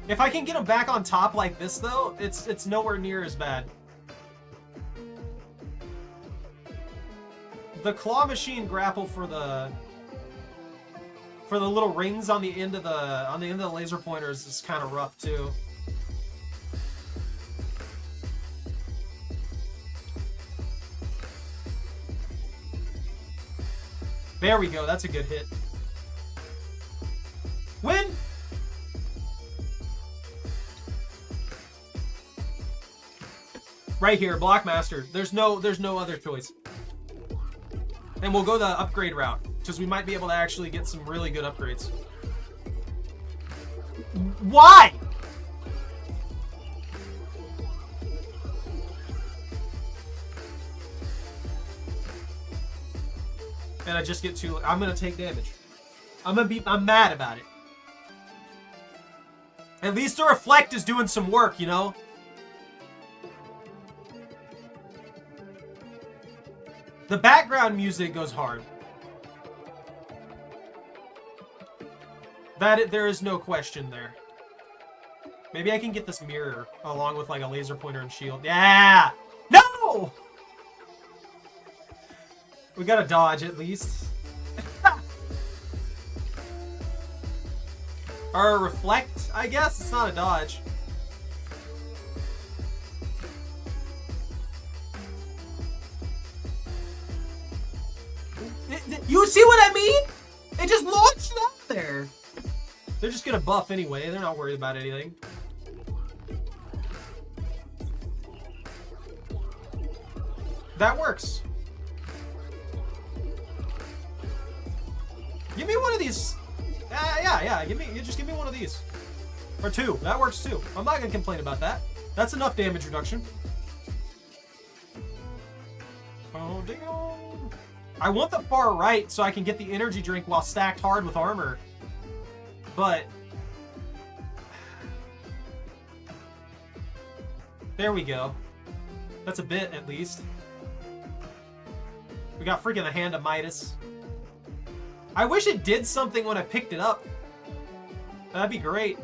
If I can get them back on top like this, though, it's nowhere near as bad. The claw machine grapple for the little rings on the end of the laser pointers is kind of rough too. There we go. That's a good hit. Win. Right here, Blockmaster. There's no other choice. And we'll go the upgrade route, because we might be able to actually get some really good upgrades. Why? And I just get too... I'm gonna take damage. I'm mad about it. At least the reflect is doing some work, you know? The background music goes hard. There is no question there. Maybe I can get this mirror along with like a laser pointer and shield. Yeah! No! We gotta dodge at least. Or a reflect, I guess? It's not a dodge. You see what I mean? It just launched out there. They're just gonna buff anyway. They're not worried about anything. That works. Give me one of these. Yeah. Just give me one of these. Or 2. That works too. I'm not gonna complain about that. That's enough damage reduction. Oh, ding. I want the far right so I can get the energy drink while stacked hard with armor. but... There we go. That's a bit, at least. We got freaking the Hand of Midas. I wish it did something when I picked it up. That'd be great.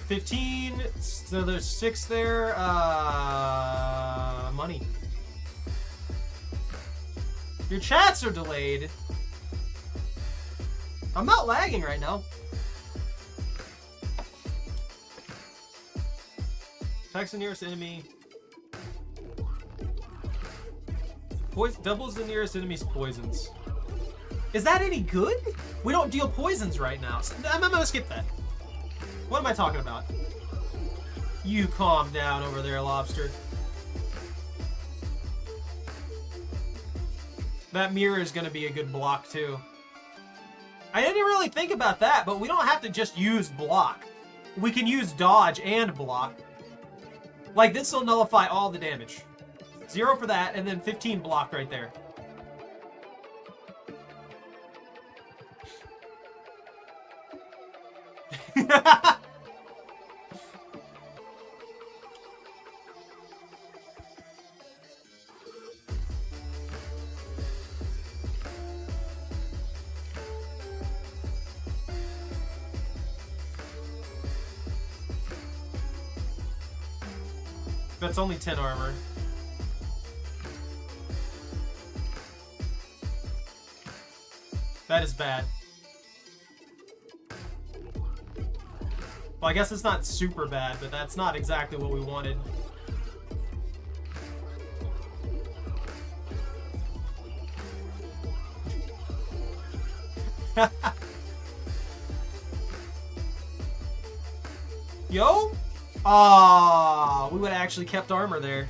$15, so there's 6 there. Money. Your chats are delayed. I'm not lagging right now. Attacks the nearest enemy. Doubles the nearest enemy's poisons. Is that any good? We don't deal poisons right now. So I'm gonna skip that. What am I talking about? You calm down over there, Lobster. That mirror is gonna be a good block too. I didn't really think about that, but we don't have to just use block. We can use dodge and block. Like, this will nullify all the damage. 0 for that, and then 15 block right there. That's only 10 armor. That is bad. Well, I guess it's not super bad, but that's not exactly what we wanted. Yo? Ah, we would have actually kept armor there.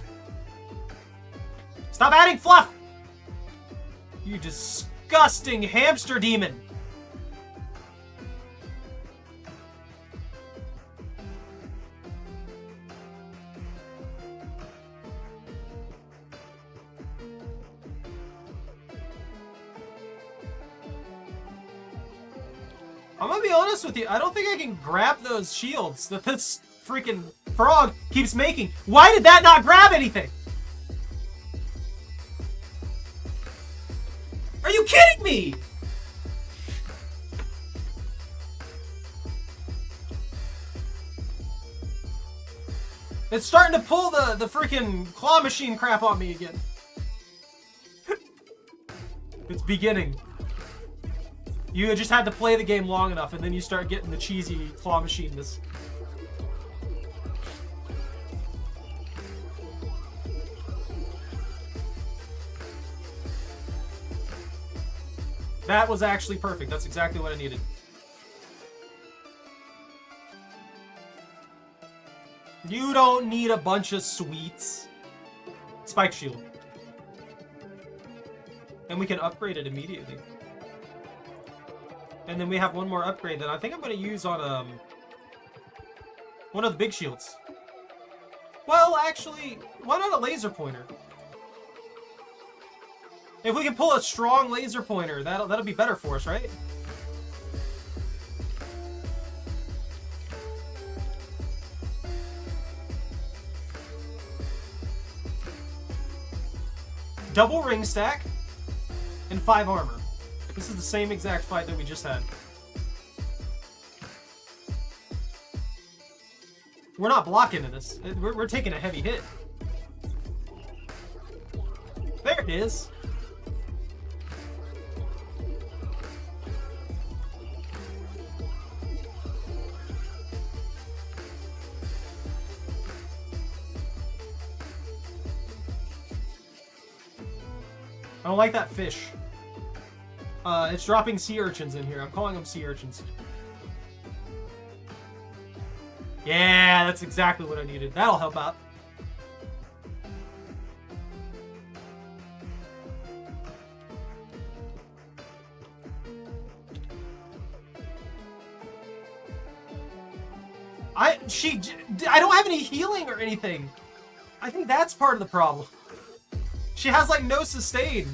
Stop adding fluff! You disgusting hamster demon! I'm gonna be honest with you, I don't think I can grab those shields that this freaking frog keeps making. Why did that not grab anything? Are you kidding me? It's starting to pull the freaking claw machine crap on me again. It's beginning. You just had to play the game long enough, and then you start getting the cheesy claw machine-ness. That was actually perfect. That's exactly what I needed. You don't need a bunch of sweets. Spike shield. And we can upgrade it immediately. And then we have one more upgrade that I think I'm going to use on one of the big shields. Well, actually, why not a laser pointer? If we can pull a strong laser pointer, that'll be better for us, right? Double ring stack and 5 armor. This is the same exact fight that we just had. We're not blocking in this. We're taking a heavy hit. There it is. I don't like that fish. It's dropping sea urchins in here. I'm calling them sea urchins. Yeah, that's exactly what I needed. That'll help out. I don't have any healing or anything. I think that's part of the problem. She has like no sustain.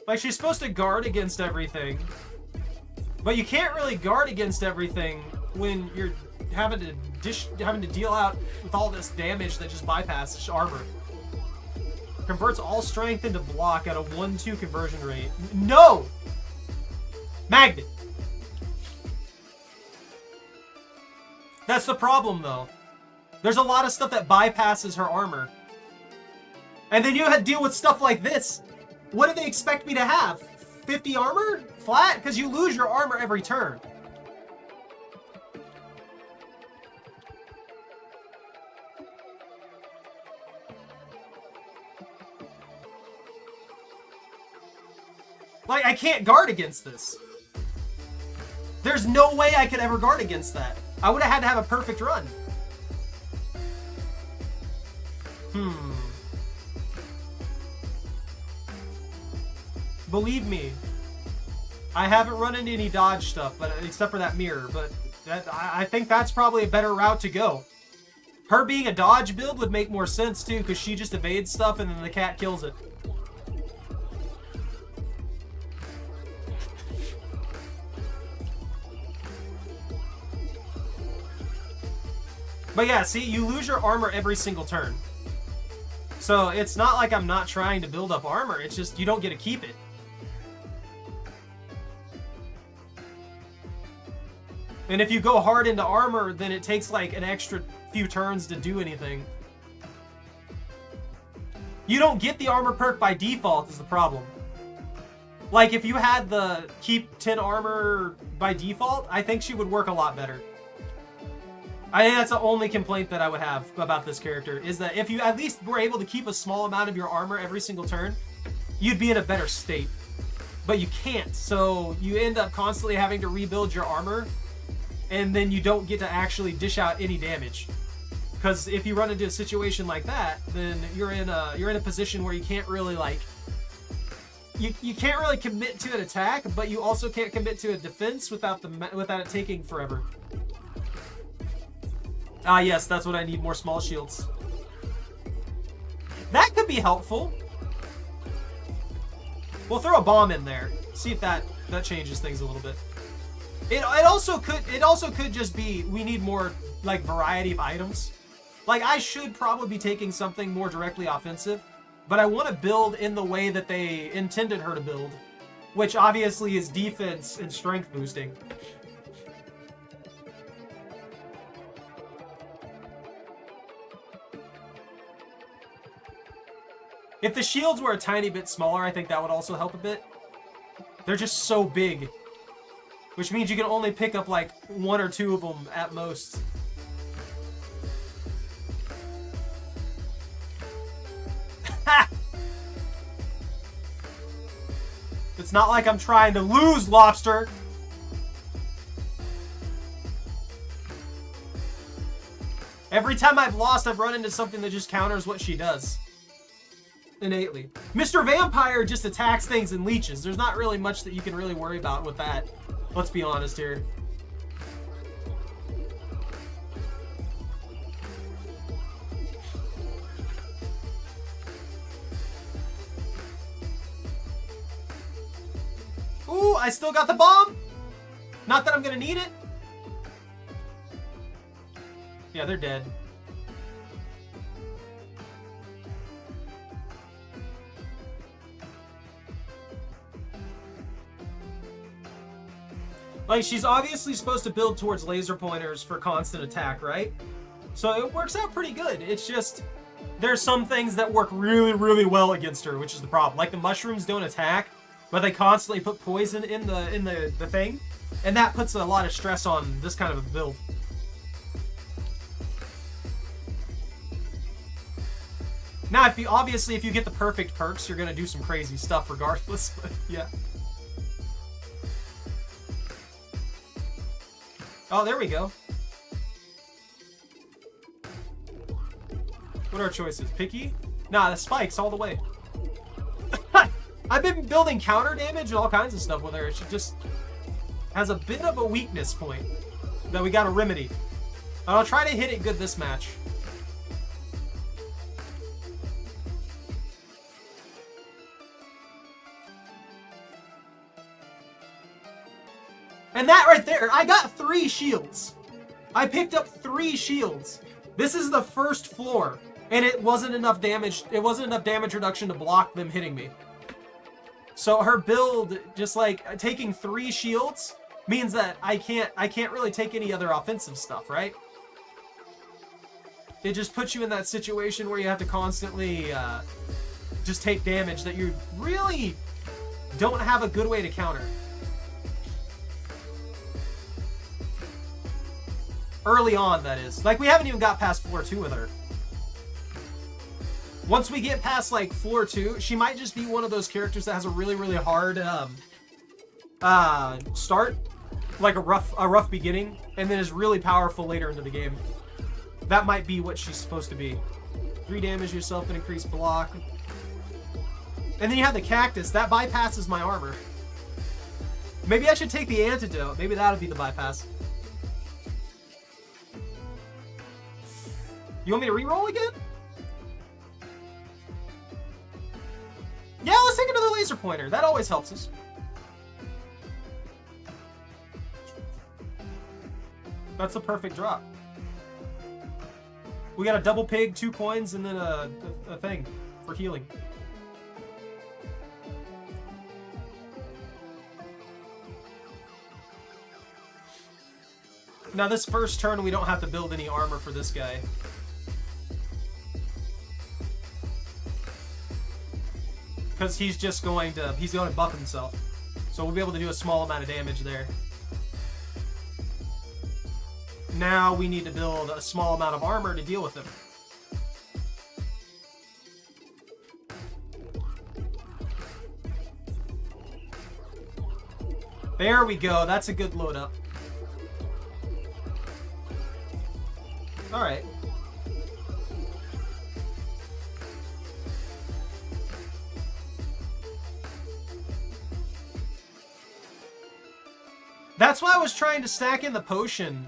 Like, she's supposed to guard against everything. But you can't really guard against everything when you're having to deal out with all this damage that just bypasses armor. Converts all strength into block at a 1-2 conversion rate. No! Magnet! That's the problem, though. There's a lot of stuff that bypasses her armor. And then you have to deal with stuff like this. What do they expect me to have? 50 armor? Flat? Because you lose your armor every turn. Like, I can't guard against this. There's no way I could ever guard against that. I would have had to have a perfect run. Believe me, I haven't run into any dodge stuff, but except for that mirror. But I think that's probably a better route to go. Her being a dodge build would make more sense too, because she just evades stuff and then the cat kills it. But yeah, see, you lose your armor every single turn. So it's not like I'm not trying to build up armor, it's just you don't get to keep it. And if you go hard into armor, then it takes like an extra few turns to do anything. You don't get the armor perk by default is the problem. Like if you had the keep 10 armor by default, I think she would work a lot better. I think that's the only complaint that I would have about this character, is that if you at least were able to keep a small amount of your armor every single turn, you'd be in a better state. But you can't, so you end up constantly having to rebuild your armor, and then you don't get to actually dish out any damage. Because if you run into a situation like that, then you're in a position where you can't really like you can't really commit to an attack, but you also can't commit to a defense without it taking forever. Ah, yes, that's what I need, more small shields. That could be helpful. We'll throw a bomb in there. See if that changes things a little bit. It also could just be we need more like variety of items. Like I should probably be taking something more directly offensive, but I want to build in the way that they intended her to build, which obviously is defense and strength boosting. If the shields were a tiny bit smaller, I think that would also help a bit. They're just so big. Which means you can only pick up like 1 or 2 of them at most. It's not like I'm trying to lose, Lobster. Every time I've lost, I've run into something that just counters what she does. Innately. Mr. Vampire just attacks things and leeches. There's not really much that you can really worry about with that. Let's be honest here. Ooh, I still got the bomb. Not that I'm gonna need it. Yeah, they're dead. Like, she's obviously supposed to build towards laser pointers for constant attack, right? So it works out pretty good. It's just, there's some things that work really, really well against her, which is the problem. Like, the mushrooms don't attack, but they constantly put poison in the thing. And that puts a lot of stress on this kind of a build. Now, obviously, if you get the perfect perks, you're going to do some crazy stuff regardless, but yeah. Oh, there we go. What are our choices? Picky? Nah, the spikes all the way. I've been building counter damage and all kinds of stuff with her. She just has a bit of a weakness point that we gotta remedy. And I'll try to hit it good this match. And that right there, I got 3 shields. I picked up 3 shields. This is the first floor, and it wasn't enough damage. It wasn't enough damage reduction to block them hitting me. So her build, just like taking 3 shields, means that I can't really take any other offensive stuff, right? It just puts you in that situation where you have to constantly just take damage that you really don't have a good way to counter. Early on, that is. Like, we haven't even got past floor 2 with her. Once we get past, like, floor 2, she might just be one of those characters that has a really, really hard start. Like a rough beginning, and then is really powerful later into the game. That might be what she's supposed to be. 3 damage yourself and increase block. And then you have the cactus. That bypasses my armor. Maybe I should take the antidote. Maybe that'll be the bypass. You want me to reroll again? Yeah, let's take another laser pointer. That always helps us. That's the perfect drop. We got a double pig, 2 coins, and then a thing for healing. Now this first turn, we don't have to build any armor for this guy. Because he's just going to, buff himself. So we'll be able to do a small amount of damage there. Now we need to build a small amount of armor to deal with him. There we go. That's a good load up. Alright. That's why I was trying to stack in the potion.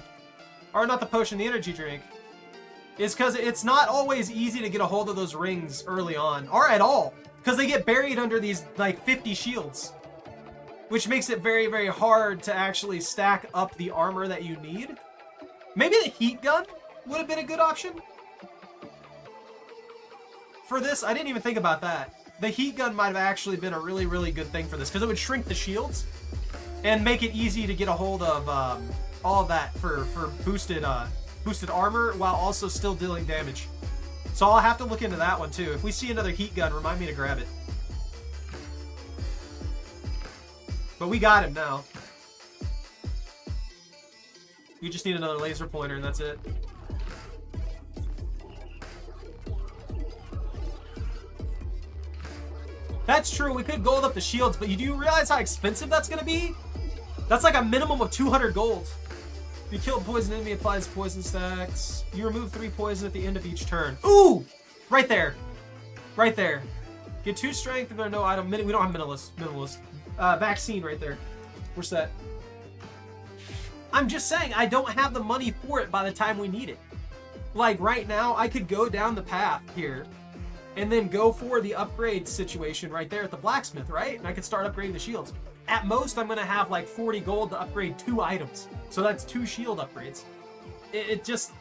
Or not the potion, the energy drink. Is because it's not always easy to get a hold of those rings early on. Or at all. Because they get buried under these, like, 50 shields. Which makes it very, very hard to actually stack up the armor that you need. Maybe the heat gun would have been a good option. For this, I didn't even think about that. The heat gun might have actually been a really, really good thing for this. Because it would shrink the shields. And make it easy to get a hold of all of that for boosted armor while also still dealing damage. So I'll have to look into that one too. If we see another heat gun, remind me to grab it. But we got him now. We just need another laser pointer and that's it. That's true, we could gold up the shields, but you do realize how expensive that's gonna be? That's like a minimum of 200 gold. If you kill a poison enemy, applies poison stacks. You remove 3 poison at the end of each turn. Ooh! Right there. Right there. Get 2 strength if there are no item. We don't have minimalist. Vaccine right there. We're set. I'm just saying, I don't have the money for it by the time we need it. Like, right now, I could go down the path here and then go for the upgrade situation right there at the blacksmith, right? And I could start upgrading the shields. At most, I'm going to have like 40 gold to upgrade 2 items. So that's 2 shield upgrades. It just...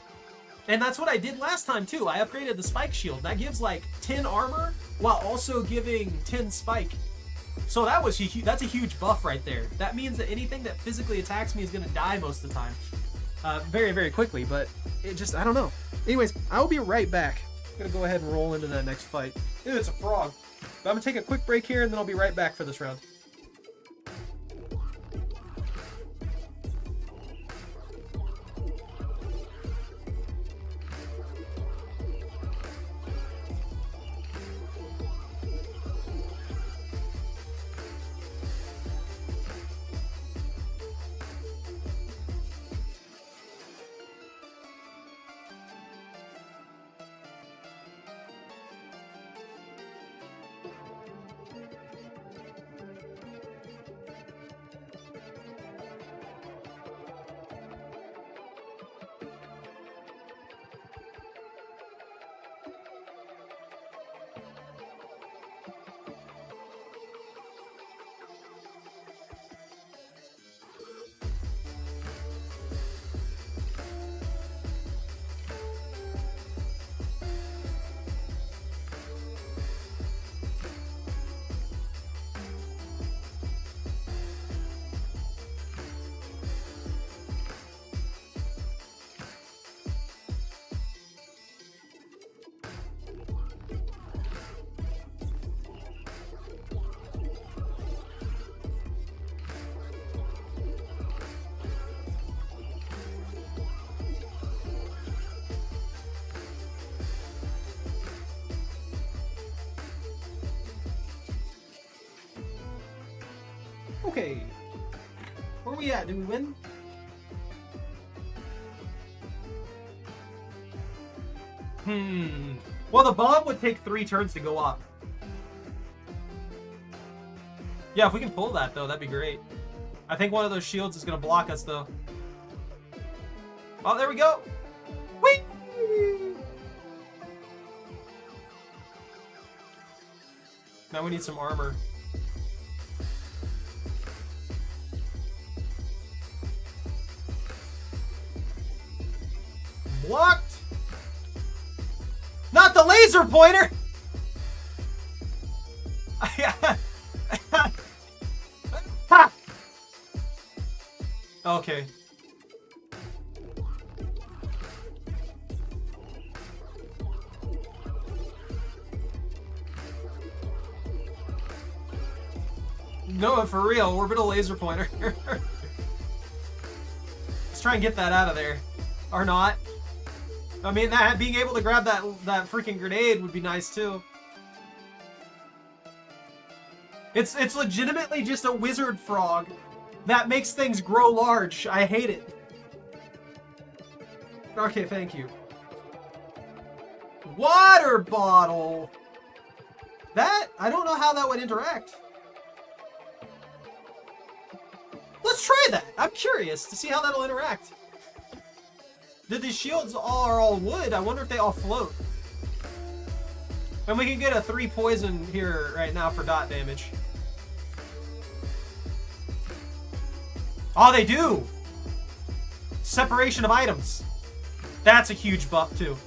And that's what I did last time too. I upgraded the spike shield. That gives like 10 armor while also giving 10 spike. So that's a huge buff right there. That means that anything that physically attacks me is going to die most of the time. Very, very quickly, but it just, I don't know. Anyways, I'll be right back. I'm going to go ahead and roll into that next fight. Ew, it's a frog. But I'm going to take a quick break here and then I'll be right back for this round. Okay. Where are we at? Did we win? Well, the bomb would take 3 turns to go off. Yeah, if we can pull that, though, that'd be great. I think one of those shields is going to block us, though. Oh, there we go. Whee! Now we need some armor. Blocked! Not the laser pointer! Okay. No, for real, orbital laser pointer. Let's try and get that out of there. Or not. I mean, that being able to grab that freaking grenade would be nice too. It's legitimately just a wizard frog that makes things grow large. I hate it. Okay, thank you. Water bottle. That, I don't know how that would interact. Let's try that. I'm curious to see how that'll interact. These shields are all wood. I wonder if they all float. And we can get a 3 poison here right now for dot damage. Oh, they do! Separation of items. That's a huge buff, too.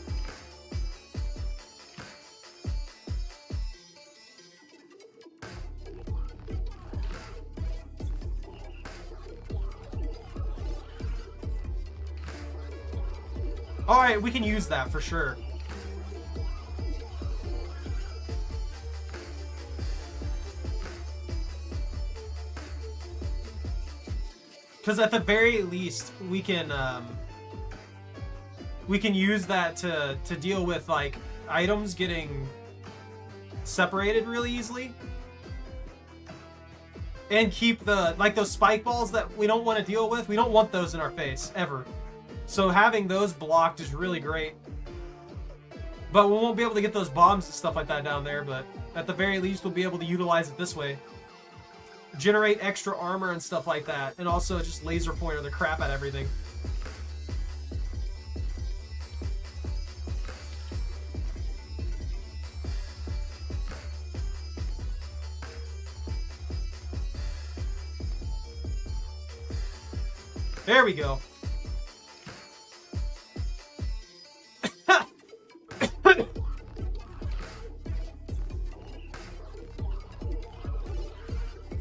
Alright, we can use that for sure. Because at the very least, we can use that to deal with like items getting separated really easily. And keep the, like those spike balls that we don't want to deal with, we don't want those in our face, ever. So having those blocked is really great. But we won't be able to get those bombs and stuff like that down there, but at the very least we'll be able to utilize it this way. Generate extra armor and stuff like that, and also just laser pointer the crap out of everything. There we go.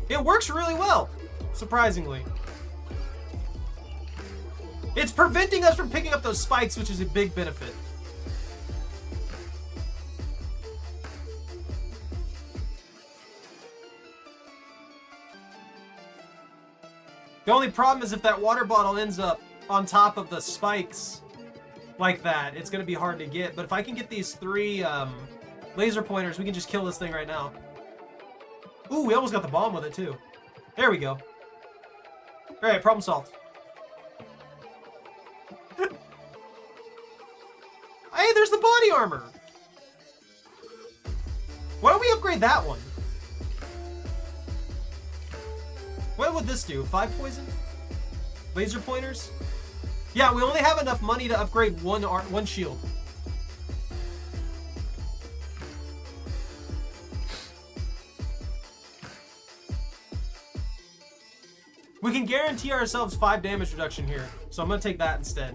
It works really well, surprisingly. It's preventing us from picking up those spikes, which is a big benefit. The only problem is if that water bottle ends up on top of the spikes like that, it's going to be hard to get. But if I can get these 3 laser pointers, we can just kill this thing right now. Ooh, we almost got the bomb with it, too. There we go. Alright, problem solved. Hey, there's the body armor! Why don't we upgrade that one? What would this do? 5 poison? Laser pointers? Yeah, we only have enough money to upgrade one shield. We can guarantee ourselves 5 damage reduction here, so I'm going to take that instead.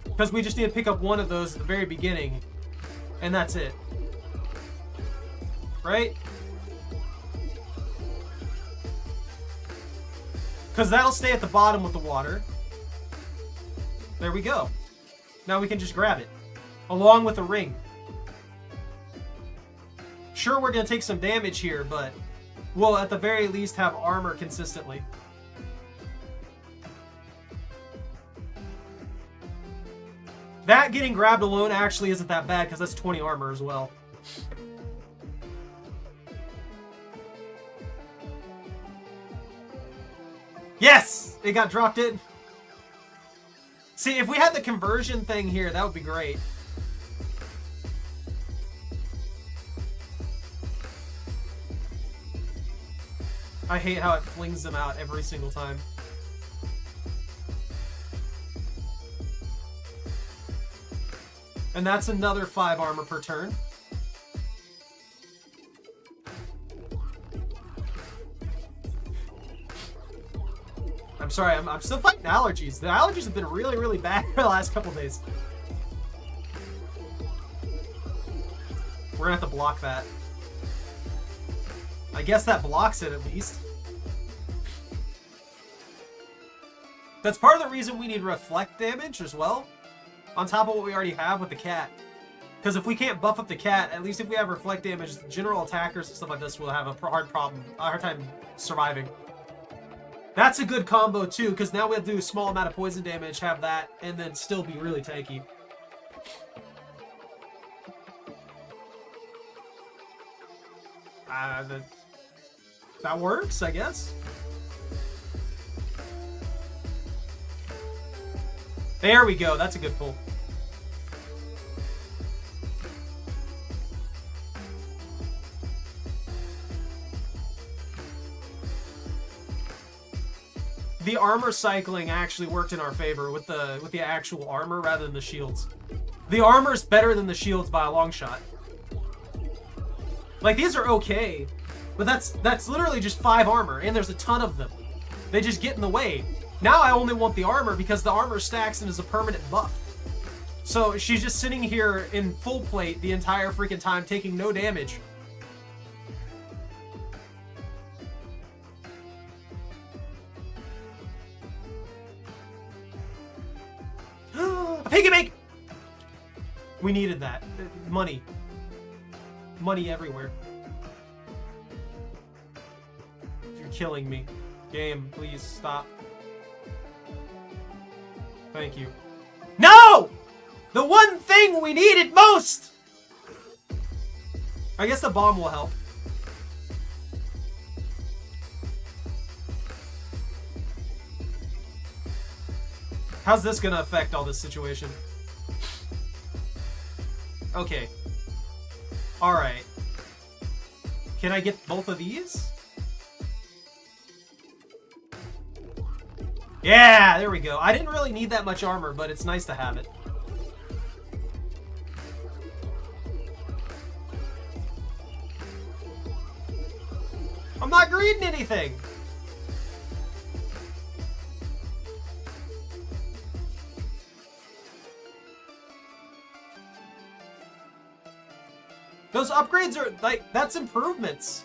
Because we just need to pick up one of those at the very beginning, and that's it. Right? Because that'll stay at the bottom with the water. There we go. Now we can just grab it, along with the ring. Sure, we're going to take some damage here, but we'll at the very least have armor consistently. That getting grabbed alone actually isn't that bad because that's 20 armor as well. Yes! It got dropped in. See, if we had the conversion thing here, that would be great. I hate how it flings them out every single time. And that's another 5 armor per turn. I'm sorry, I'm still fighting allergies. The allergies have been really, really bad for the last couple days. We're gonna have to block that. I guess that blocks it at least. That's part of the reason we need reflect damage as well, on top of what we already have with the cat. Because if we can't buff up the cat, at least if we have reflect damage, general attackers and stuff like this will have a hard time surviving. That's a good combo too, because now we have to do a small amount of poison damage, have that, and then still be really tanky. That works, I guess. There we go, that's a good pull. The armor cycling actually worked in our favor with the actual armor rather than the shields. The armor's better than the shields by a long shot. Like, these are okay, but that's literally just 5 armor, and there's a ton of them. They just get in the way. Now I only want the armor because the armor stacks and is a permanent buff. So she's just sitting here in full plate the entire freaking time, taking no damage. A piggy bank! We needed that. Money. Money everywhere. You're killing me. Game, please stop. Thank you. No! The one thing we needed most! I guess the bomb will help. How's this gonna affect all this situation? Okay. Alright. Can I get both of these? Yeah, there we go. I didn't really need that much armor, but it's nice to have it. I'm not greeting anything! Those upgrades are, like, that's improvements.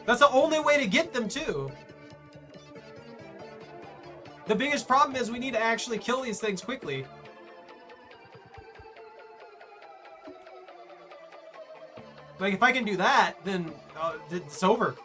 That's the only way to get them, too. The biggest problem is we need to actually kill these things quickly. Like, if I can do that, then it's over.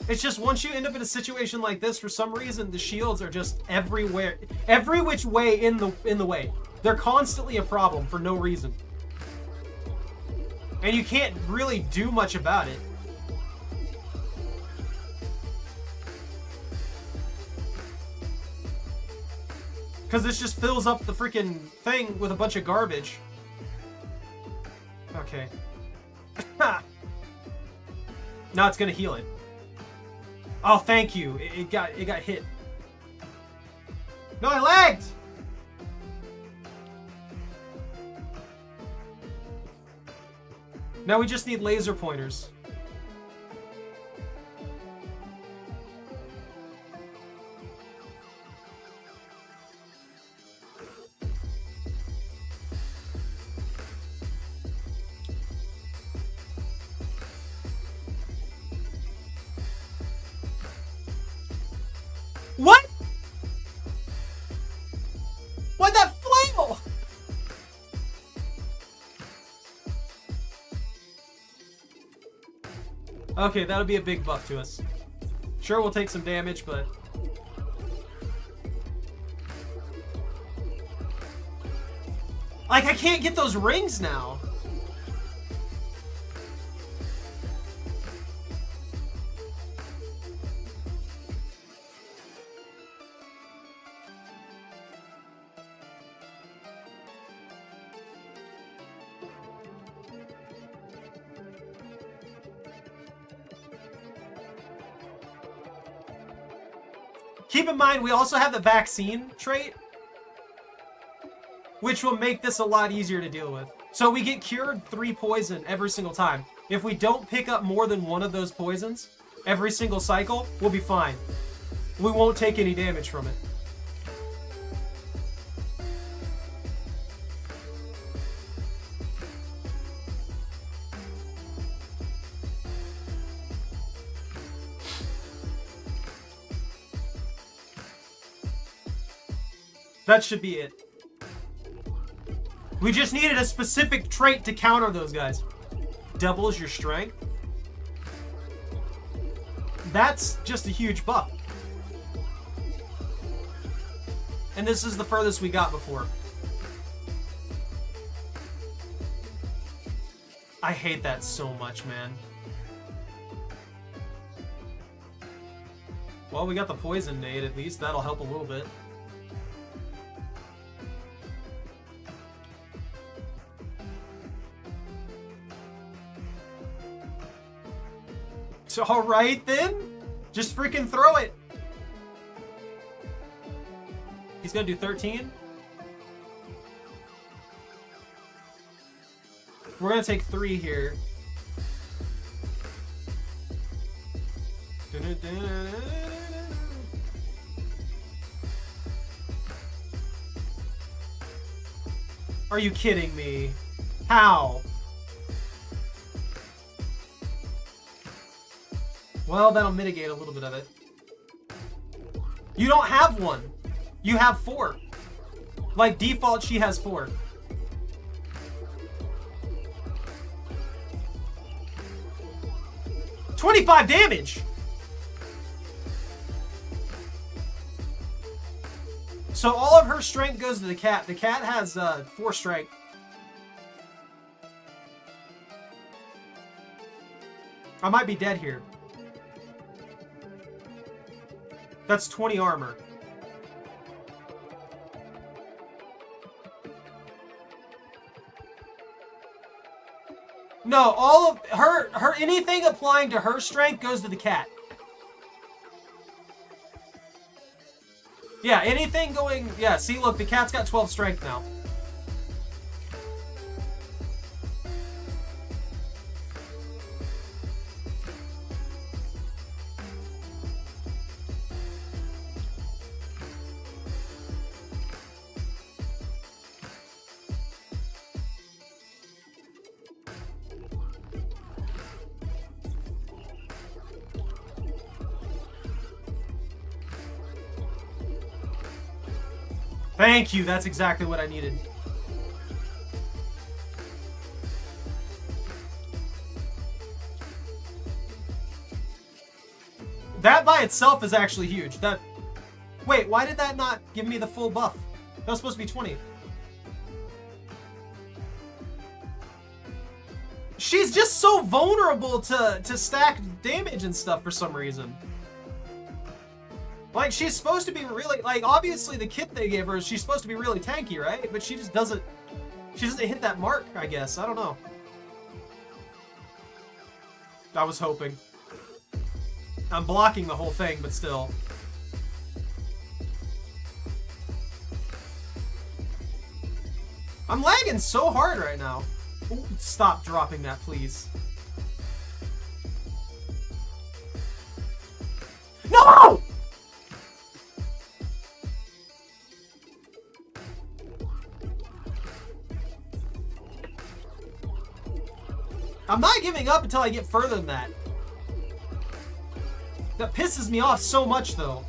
It's just once you end up in a situation like this, for some reason the shields are just everywhere, every which way in the way. They're constantly a problem for no reason, and you can't really do much about it. Because this just fills up the freaking thing with a bunch of garbage. Okay. Now it's gonna heal it. Oh, thank you. It got hit. No, I lagged! Now we just need laser pointers. What? Why'd that flail? Okay, that'll be a big buff to us. Sure, we'll take some damage, but... Like, I can't get those rings now. Keep in mind, we also have the vaccine trait, which will make this a lot easier to deal with. So we get cured 3 poison every single time. If we don't pick up more than 1 of those poisons every single cycle, we'll be fine. We won't take any damage from it. That should be it. We just needed a specific trait to counter those guys. Doubles your strength. That's just a huge buff. And this is the furthest we got before. I hate that so much, man. Well, we got the poison nade at least. That'll help a little bit. Alright then, just freaking throw it. He's gonna do 13. We're gonna take 3 here. Are you kidding me? How? Well, that'll mitigate a little bit of it. You don't have 1. You have 4. Like default, she has 4. $25 damage! So all of her strength goes to the cat. The cat has 4 strength. I might be dead here. That's 20 armor. No, all of her anything applying to her strength goes to the cat. Yeah, anything going... Yeah, see, look, the cat's got 12 strength now. Thank you, that's exactly what I needed. That by itself is actually huge. That... Wait, why did that not give me the full buff? That was supposed to be 20. She's just so vulnerable to stack damage and stuff for some reason. Like, she's supposed to be really... Like, obviously the kit they gave her, she's supposed to be really tanky, right? But she just doesn't... She doesn't hit that mark, I guess. I don't know. I was hoping. I'm blocking the whole thing, but still. I'm lagging so hard right now. Ooh, stop dropping that, please. No! I'm not giving up until I get further than that. That pisses me off so much, though.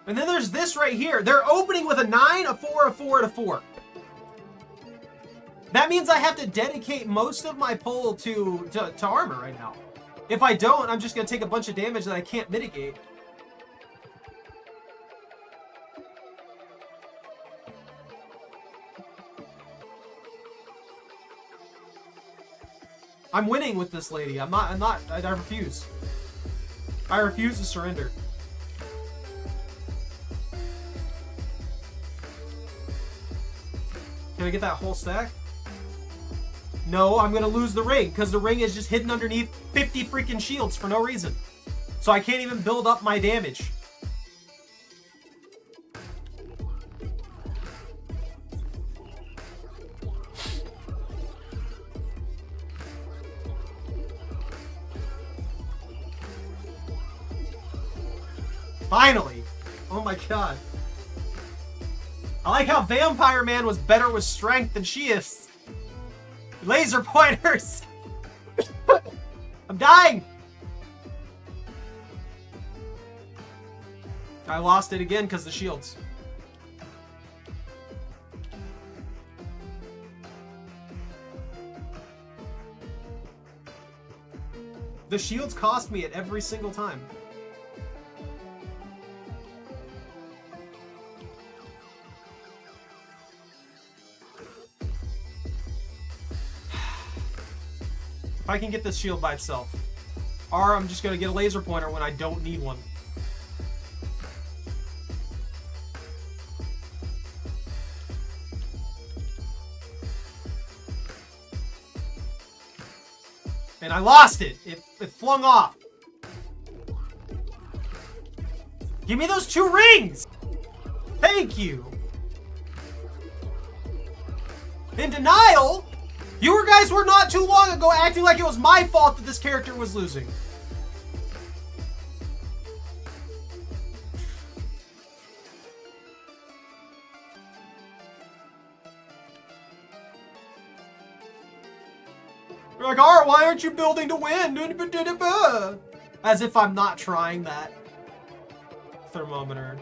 And then right here. They're opening with a 9, a 4, a 4, and a 4. That means I have to dedicate most of my pull to armor right now. If I don't, I'm just going to take a bunch of damage that I can't mitigate. I'm winning with this lady. I refuse. I refuse to surrender. Can I get that whole stack? No, I'm gonna lose the ring, because the ring is just hidden underneath 50 freaking shields for no reason. So I can't even build up my damage. Finally! Oh my god. I like how Vampire Man was better with strength than she is. Laser pointers! I'm dying! I lost it again because the shields. The shields cost me it every single time. If I can get this shield by itself. Or I'm just going to get a laser pointer when I don't need one. And I lost it. It flung off. Give me those 2 rings! Thank you! In denial? You guys were not too long ago acting like it was my fault that this character was losing. You're like, alright, why aren't you building to win? As if I'm not trying that. Thermometer.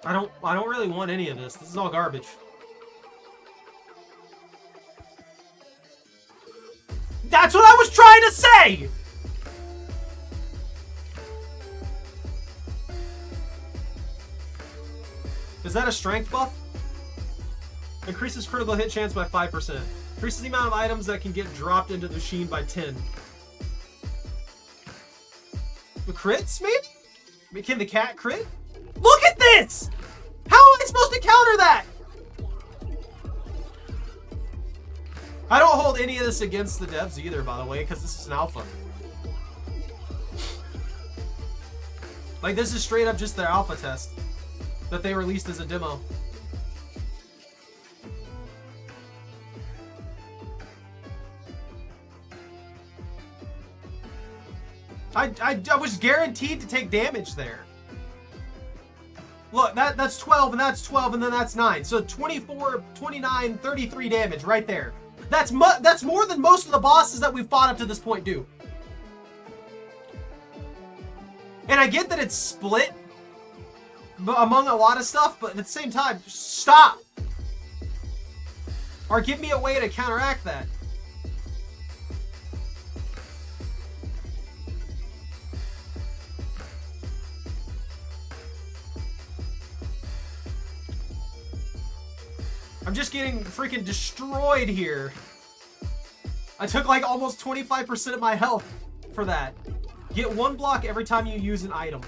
I don't really want any of this. This is all garbage. That's what I was trying to say! Is that a strength buff? Increases critical hit chance by 5%. Increases the amount of items that can get dropped into the machine by 10. The crits, maybe? Can the cat crit? Look at this! How am I supposed to counter that? I don't hold any of this against the devs either, by the way, because this is an alpha. Like, this is straight up just their alpha test that they released as a demo. I was guaranteed to take damage there. Look, that's 12, and that's 12, and then that's 9. So 24, 29, 33 damage right there. That's more than most of the bosses that we've fought up to this point do. And I get that it's split among a lot of stuff, but at the same time, stop! Or give me a way to counteract that. I'm just getting freaking destroyed here. I took like almost 25% of my health for that. Get 1 block every time you use an item.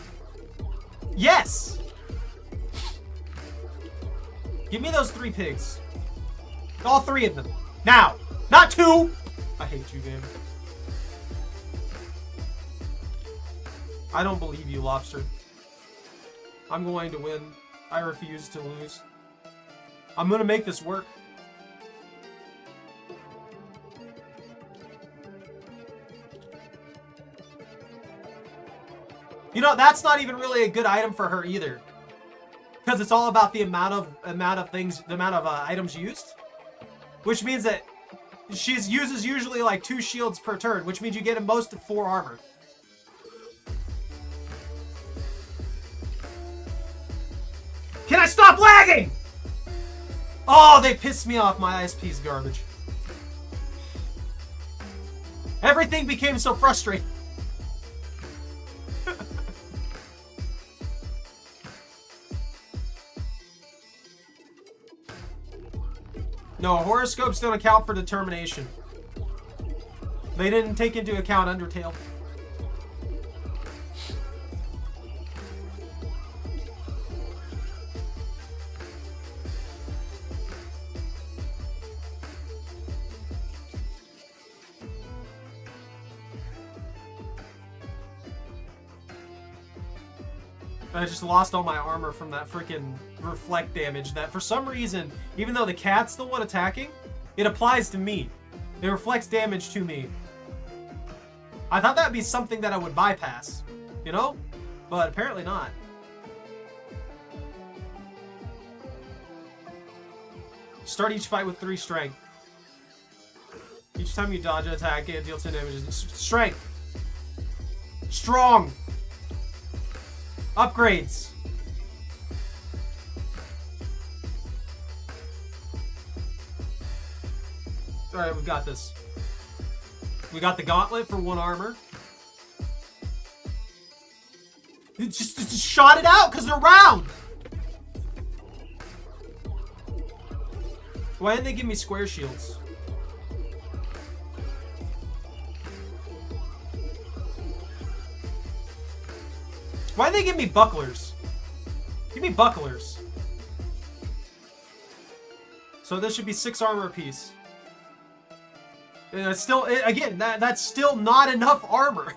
Yes! Give me those 3 pigs. All 3 of them. Now! Not 2! I hate you, game. I don't believe you, Lobster. I'm going to win. I refuse to lose. I'm gonna make this work. You know, that's not even really a good item for her either, because it's all about the amount of items used, which means that She uses usually like 2 shields per turn, which means you get a most of 4 armor. Can I stop lagging? Oh, they pissed me off. My ISP's garbage. Everything became so frustrating. No, horoscopes don't account for determination. They didn't take into account Undertale. I just lost all my armor from that freaking reflect damage that for some reason, even though the cat's the one attacking, it applies to me. It reflects damage to me. I thought that'd be something that I would bypass, you know? But apparently not. Start each fight with 3 strength. Each time you dodge an attack, it deals 10 damage. Strength! Strong! Upgrades. Alright, we got this. We got the gauntlet for 1 armor. It just shot it out because they're round. Why didn't they give me square shields? Why did they give me bucklers? Give me bucklers. So this should be 6 armor apiece. And that's still, again, that's still not enough armor.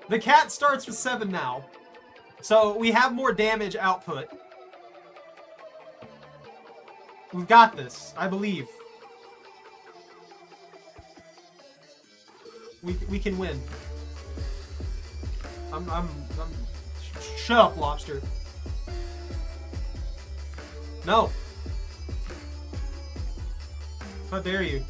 The cat starts with 7 now. So we have more damage output. We've got this, I believe. We can win. Shut up, lobster. No. How dare you?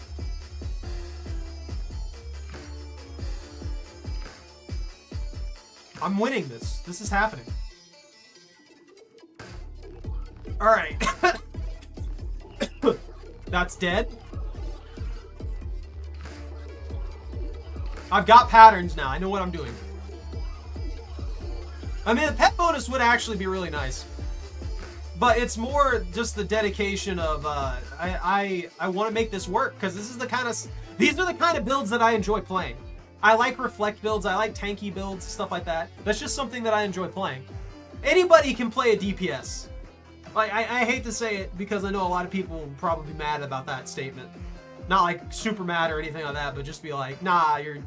I'm winning this. This is happening. Alright. That's dead. I've got patterns now. I know what I'm doing. I mean, the pet bonus would actually be really nice. But it's more just the dedication of, I want to make this work, because these are the kind of builds that I enjoy playing. I like reflect builds, I like tanky builds, stuff like that. That's just something that I enjoy playing. Anybody can play a DPS. Like, I hate to say it, because I know a lot of people will probably be mad about that statement. Not like super mad or anything like that, but just be like, nah, you're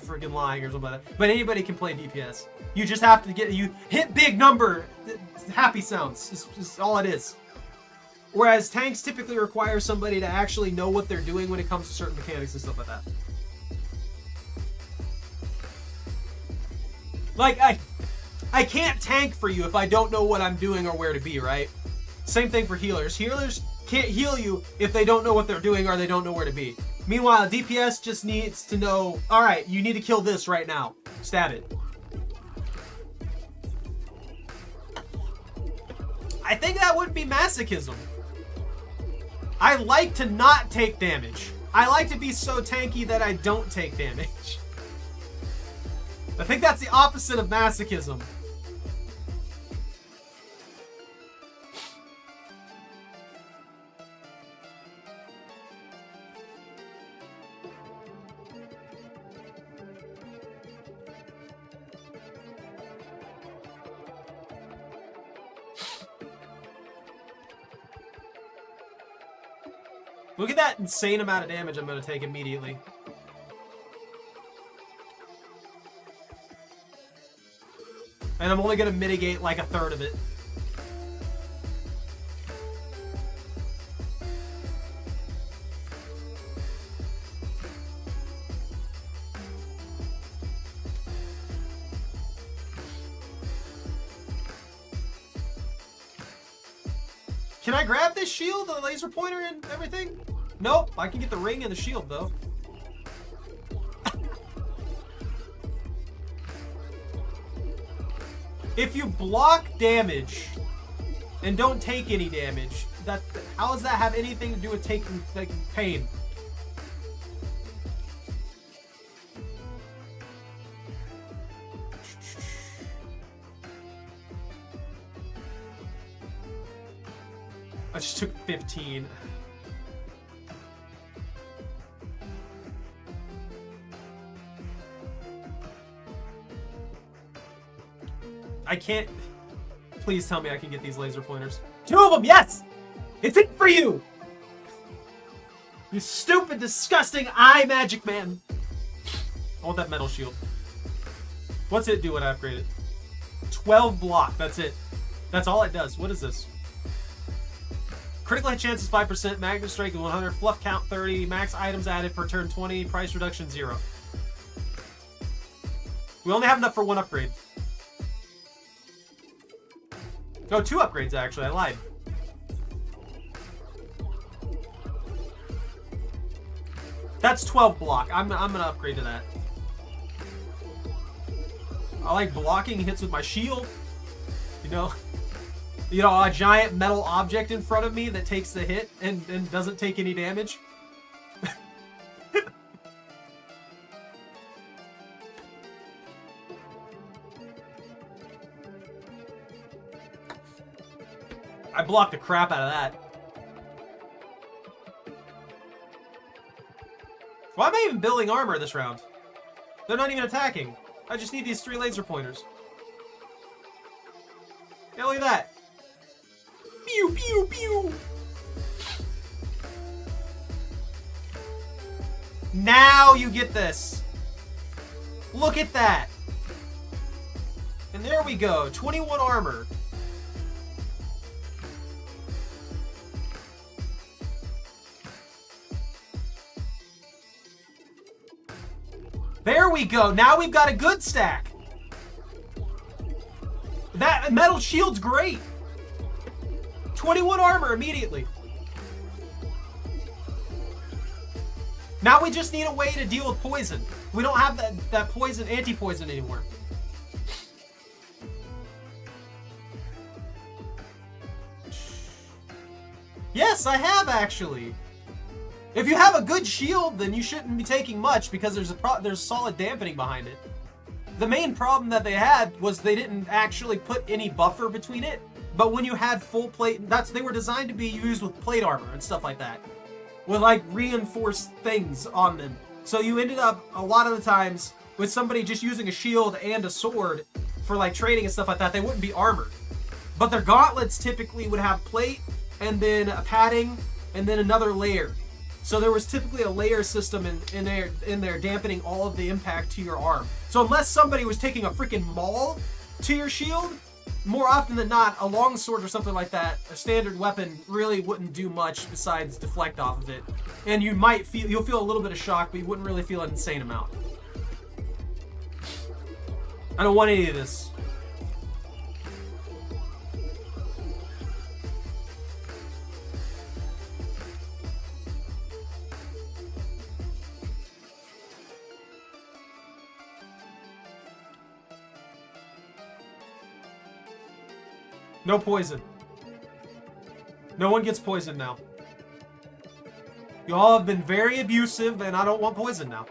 freaking lying or something like that. But anybody can play DPS. You just have to hit big number, happy sounds, is all it is. Whereas tanks typically require somebody to actually know what they're doing when it comes to certain mechanics and stuff like that. Like, I can't tank for you if I don't know what I'm doing or where to be, right? Same thing for healers. Healers can't heal you if they don't know what they're doing or they don't know where to be. Meanwhile, DPS just needs to know, alright, you need to kill this right now. Stab it. I think that would be masochism. I like to not take damage. I like to be so tanky that I don't take damage. I think that's the opposite of masochism. Look at that insane amount of damage I'm going to take immediately. And I'm only going to mitigate like 1/3 of it. Can I grab this shield, the laser pointer and everything? Nope, I can get the ring and the shield though. If you block damage and don't take any damage, how does that have anything to do with taking like pain? I just took 15. I can't. Please tell me I can get these laser pointers. 2 of them, yes! It's it for you! You stupid, disgusting eye magic man! I want that metal shield. What's it do when I upgrade it? 12 block, that's it. That's all it does. What is this? Critical hit chance is 5%, magnet strike is 100, fluff count 30, max items added per turn 20, price reduction 0. We only have enough for 1 upgrade. No, 2 upgrades actually, I lied. That's 12 block. I'm gonna upgrade to that. I like blocking hits with my shield. You know, a giant metal object in front of me that takes the hit and doesn't take any damage. I blocked the crap out of that. Why am I even building armor this round? They're not even attacking. I just need these 3 laser pointers. Yeah, look at that. Pew, pew, pew. Now you get this. Look at that. And there we go. 21 armor. There we go. Now we've got a good stack. That metal shield's great. 21 armor immediately. Now we just need a way to deal with poison. We don't have that poison, anti-poison anymore. Yes, I have actually. If you have a good shield, then you shouldn't be taking much because there's solid dampening behind it. The main problem that they had was they didn't actually put any buffer between it. But when you had full plate, they were designed to be used with plate armor and stuff like that, with like reinforced things on them. So you ended up a lot of the times with somebody just using a shield and a sword for like trading and stuff like that. They wouldn't be armored, but their gauntlets typically would have plate and then a padding and then another layer. So there was typically a layer system in there dampening all of the impact to your arm. So unless somebody was taking a freaking maul to your shield, more often than not, a longsword or something like that, a standard weapon, really wouldn't do much besides deflect off of it. And you'll feel a little bit of shock, but you wouldn't really feel an insane amount. I don't want any of this. No poison. No one gets poisoned now. You all have been very abusive, and I don't want poison now.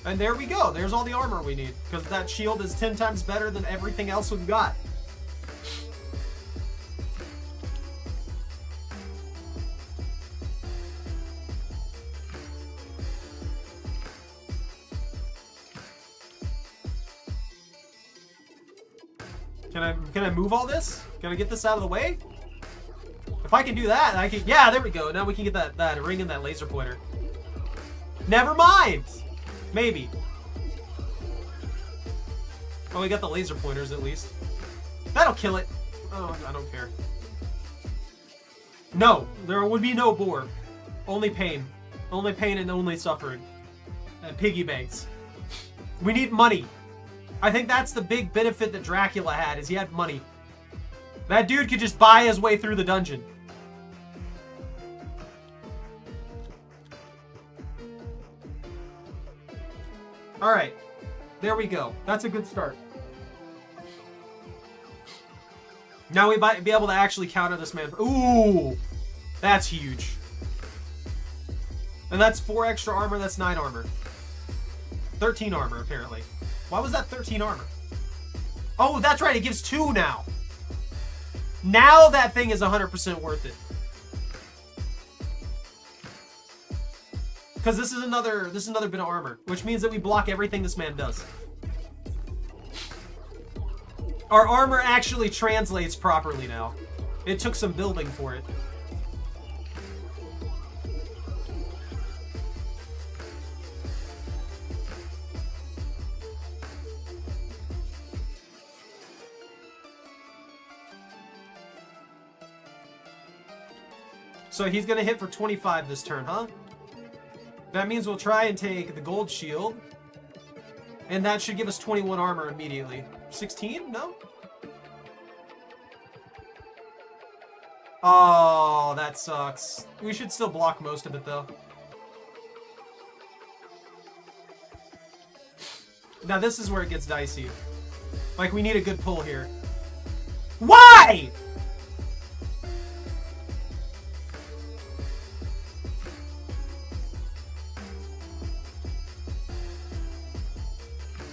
And there we go. There's all the armor we need, because that shield is 10 times better than everything else we've got. Can I move all this? Can I get this out of the way? If I can do that, I can. Yeah, there we go. Now we can get that ring and that laser pointer. Never mind. Maybe. Oh, we got the laser pointers at least. That'll kill it. Oh, I don't care. No, there would be no bore. Only pain. Only pain and only suffering. And piggy banks. We need money. I think that's the big benefit that Dracula had, is he had money. That dude could just buy his way through the dungeon. Alright. There we go. That's a good start. Now we might be able to actually counter this man. Ooh! That's huge. And that's 4 extra armor, that's 9 armor. 13 armor, apparently. Why was that 13 armor? Oh, that's right, it gives 2 now. Now that thing is 100% worth it. Because this is another bit of armor, which means that we block everything this man does. Our armor actually translates properly now. It took some building for it. So he's gonna hit for 25 this turn, huh? That means we'll try and take the gold shield. And that should give us 21 armor immediately. 16? No? Oh, that sucks. We should still block most of it, though. Now, this is where it gets dicey. Like, we need a good pull here. Why?!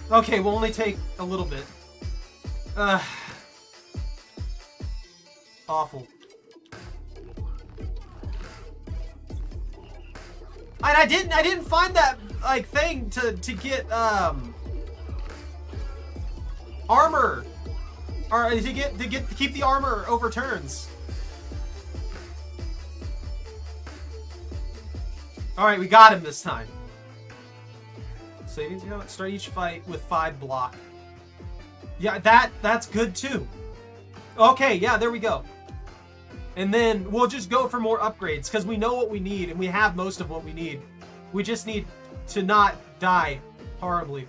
Okay, we'll only take a little bit. Awful. And I didn't find that like thing to get armor, or to keep the armor over turns. All right, we got him this time. Savings, start each fight with 5 block. Yeah, that's good too. Okay, yeah, there we go. And then we'll just go for more upgrades because we know what we need and we have most of what we need. We just need to not die horribly.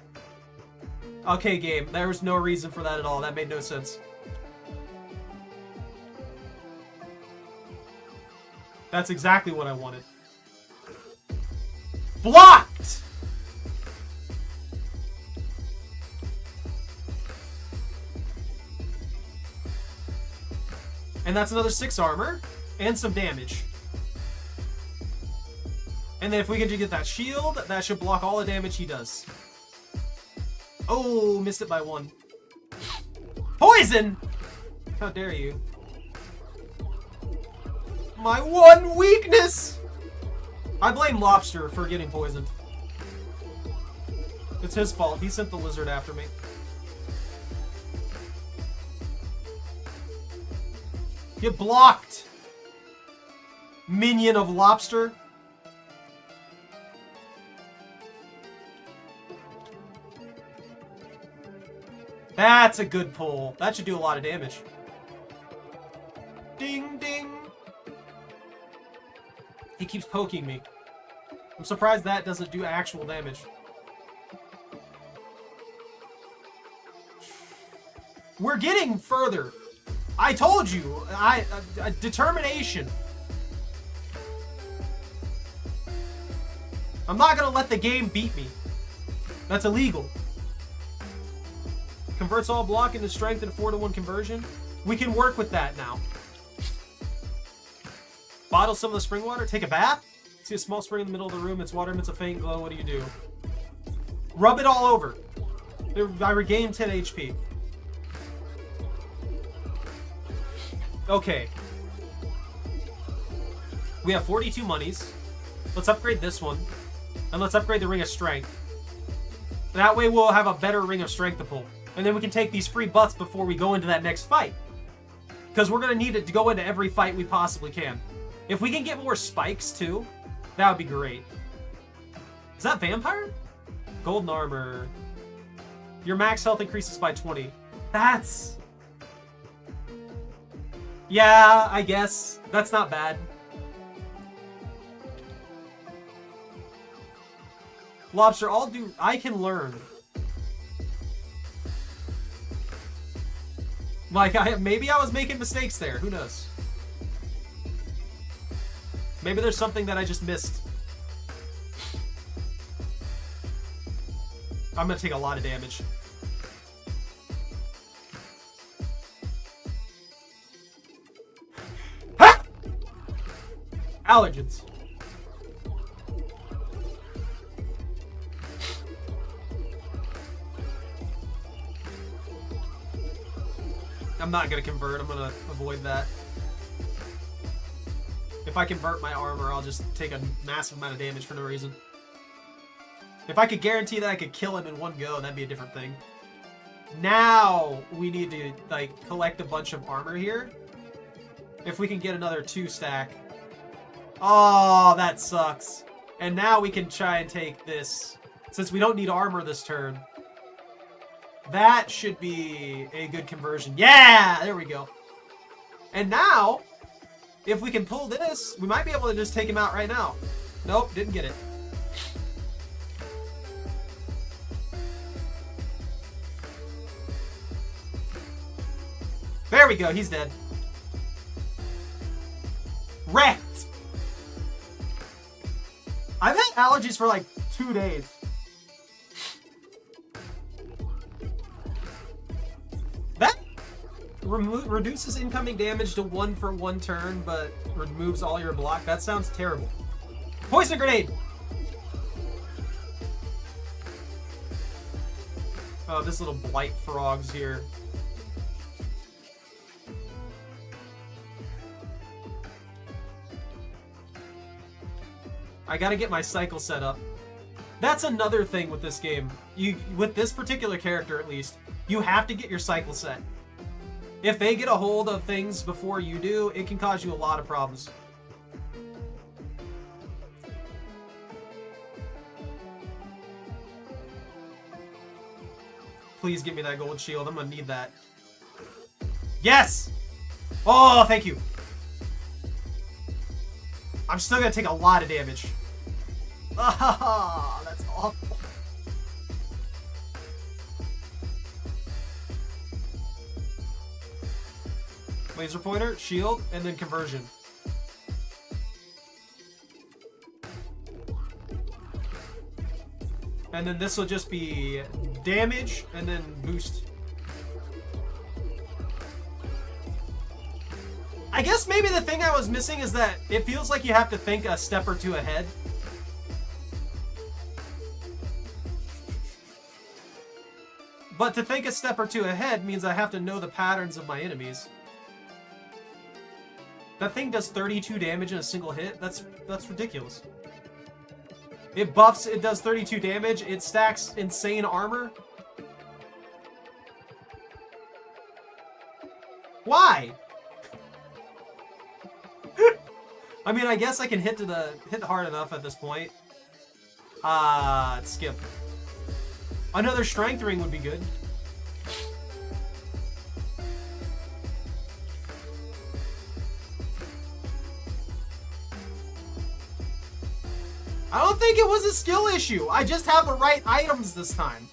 Okay, game. There was no reason for that at all. That made no sense. That's exactly what I wanted. Blocked! And that's another 6 armor and some damage. And then if we can just get that shield, that should block all the damage he does. Oh, missed it by 1. Poison! How dare you? My one weakness! I blame Lobster for getting poisoned. It's his fault. He sent the lizard after me. Get blocked! Minion of Lobster. That's a good pull. That should do a lot of damage. Ding, ding. He keeps poking me. I'm surprised that doesn't do actual damage. We're getting further. I told you. Determination. I'm not gonna let the game beat me. That's illegal. Converts all block into strength and a 4-to-1 conversion. We can work with that now. Bottle some of the spring water. Take a bath. See a small spring in the middle of the room. Its water emits a faint glow. What do? Rub it all over. I regained 10 HP. Okay. We have 42 monies. Let's upgrade this one. And let's upgrade the Ring of Strength. That way we'll have a better Ring of Strength to pull. And then we can take these free buffs before we go into that next fight. Because we're going to need it to go into every fight we possibly can. If we can get more spikes too, that would be great. Is that Vampire? Golden Armor. Your max health increases by 20. That's... Yeah, I guess. That's not bad. Lobster, I can learn. Like, maybe I was making mistakes there. Who knows? Maybe there's something that I just missed. I'm gonna take a lot of damage. Ha! Allergens. I'm not gonna convert. I'm gonna avoid that. If I convert my armor, I'll just take a massive amount of damage for no reason. If I could guarantee that I could kill him in one go, that'd be a different thing. Now we need to like collect a bunch of armor here. If we can get another 2 stack. Oh, that sucks. And now we can try and take this. Since we don't need armor this turn. That should be a good conversion. Yeah! There we go. And now, if we can pull this, we might be able to just take him out right now. Nope, didn't get it. There we go, he's dead. Wrecked! I've had allergies for like 2 days. That reduces incoming damage to 1 for 1 turn, but removes all your block. That sounds terrible. Poison grenade! Oh, this little blight frog's here. I gotta get my cycle set up. That's another thing with this game. With this particular character, at least, you have to get your cycle set. If they get a hold of things before you do, it can cause you a lot of problems. Please give me that gold shield. I'm gonna need that. Yes! Oh, thank you. I'm still gonna take a lot of damage. Ah, that's awful. Laser pointer, shield, and then conversion. And then this will just be damage and then boost. I guess maybe the thing I was missing is that it feels like you have to think a step or 2 ahead. But to think a step or 2 ahead means I have to know the patterns of my enemies. That thing does 32 damage in a single hit? That's ridiculous. It buffs, it does 32 damage, it stacks insane armor. Why? I mean, I guess I can hit hard enough at this point. Skip. Another strength ring would be good. I don't think it was a skill issue. I just have the right items this time.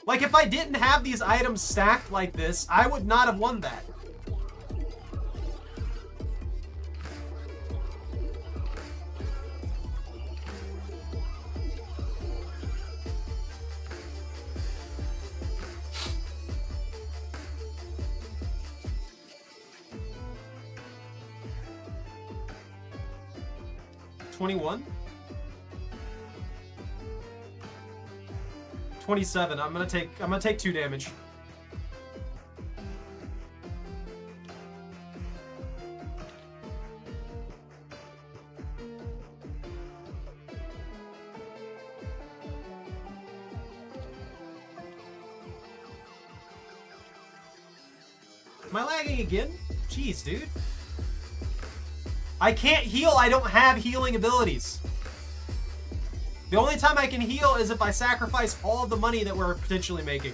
Like, if I didn't have these items stacked like this, I would not have won that. $21? 27. I'm gonna take 2 damage. Am I lagging again? Jeez, dude. I can't heal, I don't have healing abilities. The only time I can heal is if I sacrifice all of the money that we're potentially making.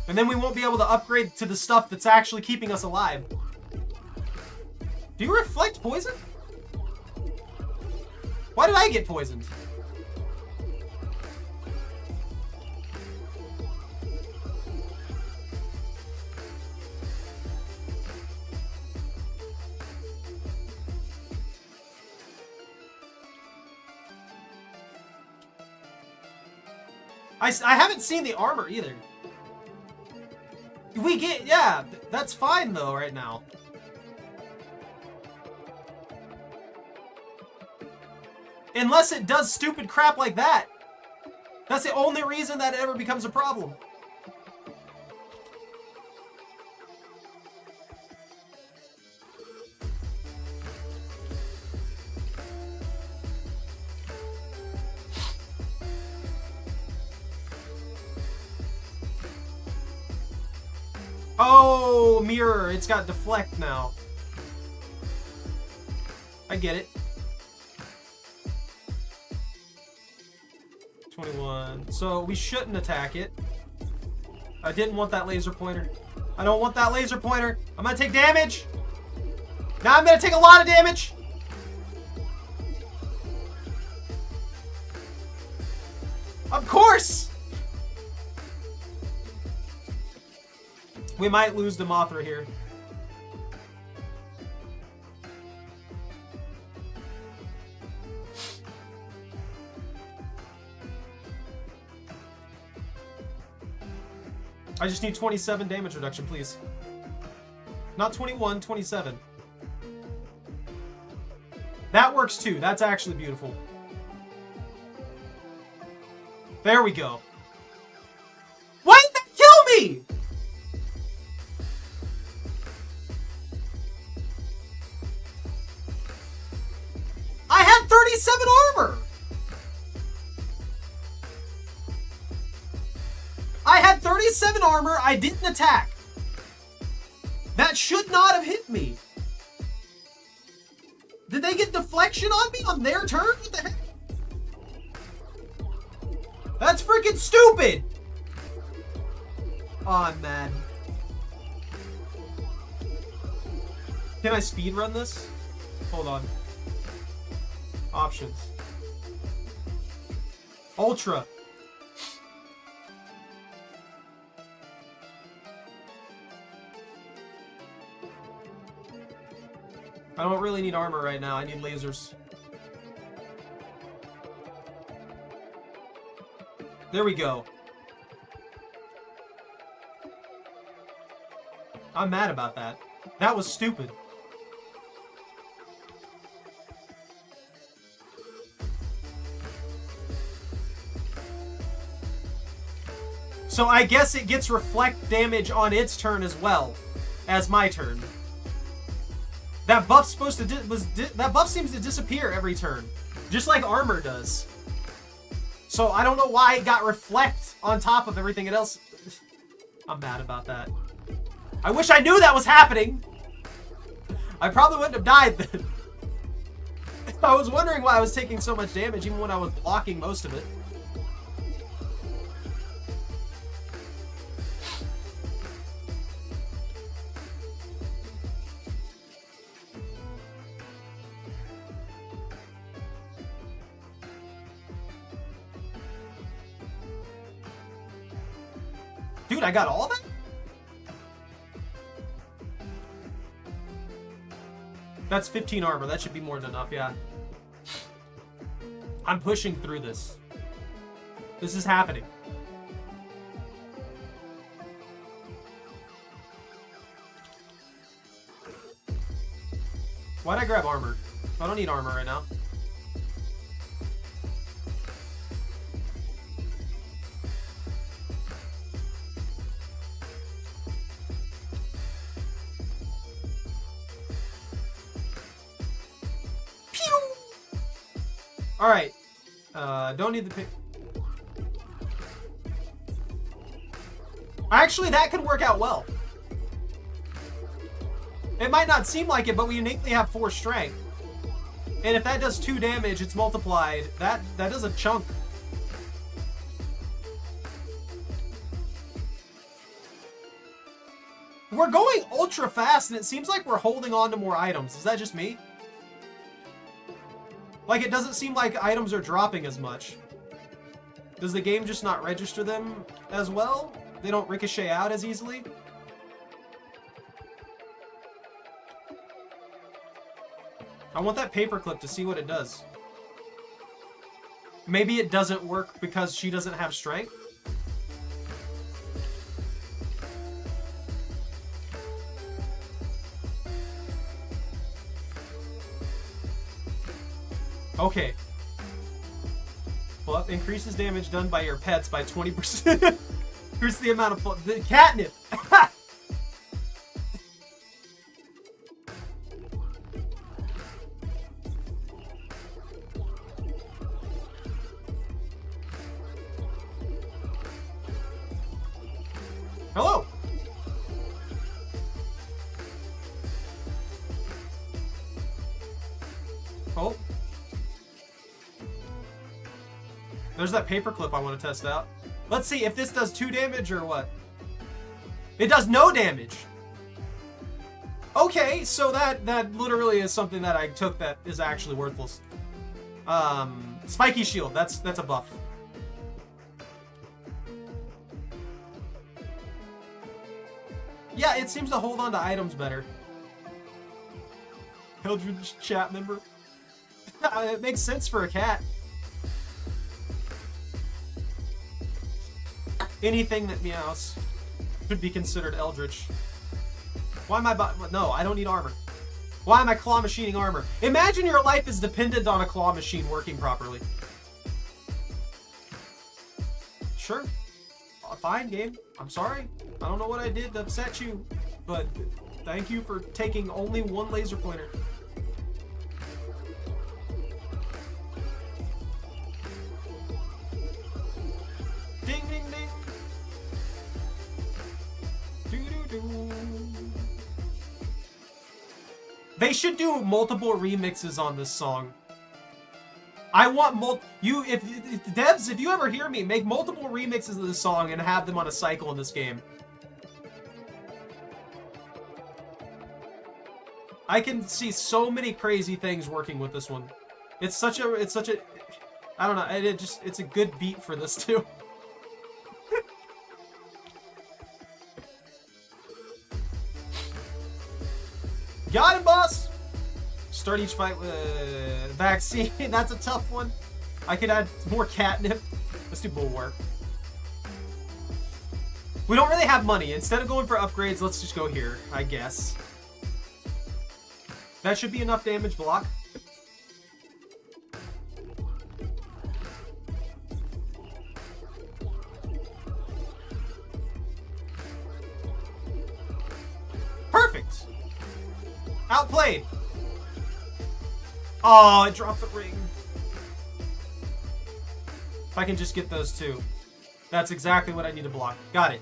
And then we won't be able to upgrade to the stuff that's actually keeping us alive. Do you reflect poison? Why did I get poisoned? I haven't seen the armor either. We get, yeah, that's fine though right now. Unless it does stupid crap like that. That's the only reason that it ever becomes a problem. Oh, mirror. It's got deflect now. I get it. 21. So we shouldn't attack it. I didn't want that laser pointer. I don't want that laser pointer. I'm gonna take damage. Now I'm gonna take a lot of damage. Of course! We might lose the Mothra here. I just need 27 damage reduction, please. Not 21, 27. That works too. That's actually beautiful. There we go. Why did that kill me? I had 37 armor. I had 37 armor. I didn't attack. That should not have hit me. Did they get deflection on me on their turn? What the heck? That's freaking stupid. Oh, I'm mad. Can I speedrun this? Hold on. Options. Ultra. I don't really need armor right now. I need lasers. There we go. I'm mad about that. That was stupid. So I guess it gets reflect damage on its turn as well as my turn. That buff's supposed to that buff seems to disappear every turn, just like armor does. So I don't know why it got reflect on top of everything else. I'm mad about that. I wish I knew that was happening. I probably wouldn't have died then. I was wondering why I was taking so much damage even when I was blocking most of it. Dude, I got all that? That's 15 armor. That should be more than enough, yeah. I'm pushing through this. This is happening. Why'd I grab armor? I don't need armor right now. Alright. Don't need the pick. Actually, that could work out well. It might not seem like it, but we uniquely have 4 strength. And if that does 2 damage, it's multiplied. That does a chunk. We're going ultra fast, and it seems like we're holding on to more items. Is that just me? Like, it doesn't seem like items are dropping as much. Does the game just not register them as well? They don't ricochet out as easily? I want that paperclip to see what it does. Maybe it doesn't work because she doesn't have strength? Okay. Well, increases damage done by your pets by 20%. Here's the amount of the catnip. Hello. Oh. There's that paperclip I want to test out. Let's see if this does 2 damage or what. It does no damage. Okay, so that literally is something that I took that is actually worthless. Spiky shield, that's a buff. Yeah, it seems to hold on to items better. Eldridge chat member. It makes sense for a cat. Anything that meows should be considered eldritch. Why am I no, I don't need armor. Why am I claw machining armor? Imagine your life is dependent on a claw machine working properly. Sure. Fine, game. I'm sorry. I don't know what I did to upset you, but thank you for taking only 1 laser pointer. Ding, ding, ding. Doo-doo-doo. They should do multiple remixes on this song. I want if devs, if you ever hear me, make multiple remixes of this song and have them on a cycle in this game. I can see so many crazy things working with this one. It's such a I don't know, it's a good beat for this too. Got him, boss! Start each fight with a vaccine. That's a tough one. I could add more catnip. Let's do bulwark. We don't really have money. Instead of going for upgrades, let's just go here, I guess. That should be enough damage block. Perfect! Outplayed! Oh, it dropped the ring. If I can just get those 2. That's exactly what I need to block. Got it.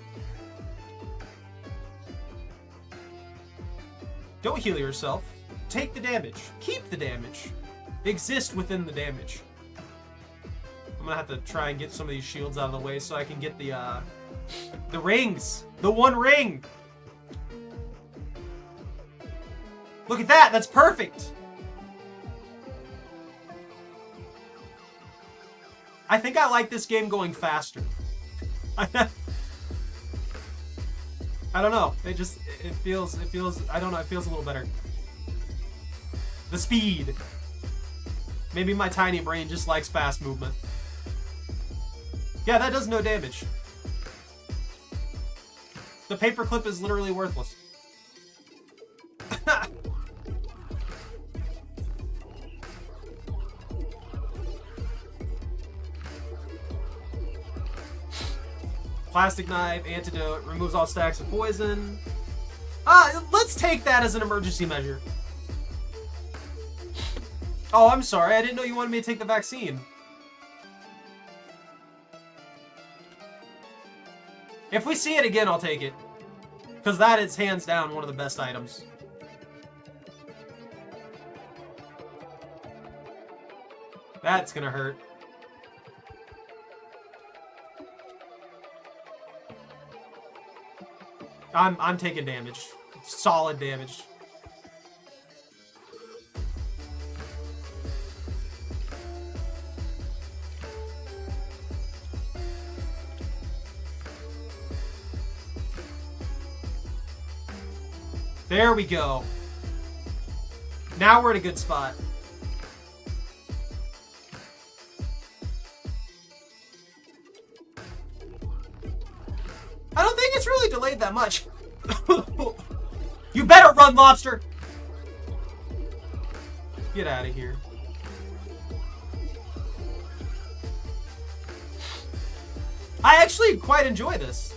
Don't heal yourself. Take the damage. Keep the damage. Exist within the damage. I'm gonna have to try and get some of these shields out of the way so I can get the rings. The 1 ring! Look at that! That's perfect! I think I like this game going faster. I don't know. It feels, I don't know, it feels a little better. The speed. Maybe my tiny brain just likes fast movement. Yeah, that does no damage. The paperclip is literally worthless. Plastic knife, antidote, removes all stacks of poison. Let's take that as an emergency measure. Oh, I'm sorry. I didn't know you wanted me to take the vaccine. If we see it again, I'll take it. Because that is hands down one of the best items. That's gonna hurt. I'm taking damage. Solid damage. There we go. Now we're in a good spot. I don't think it's really delayed that much. You better run, lobster! Get out of here. I actually quite enjoy this.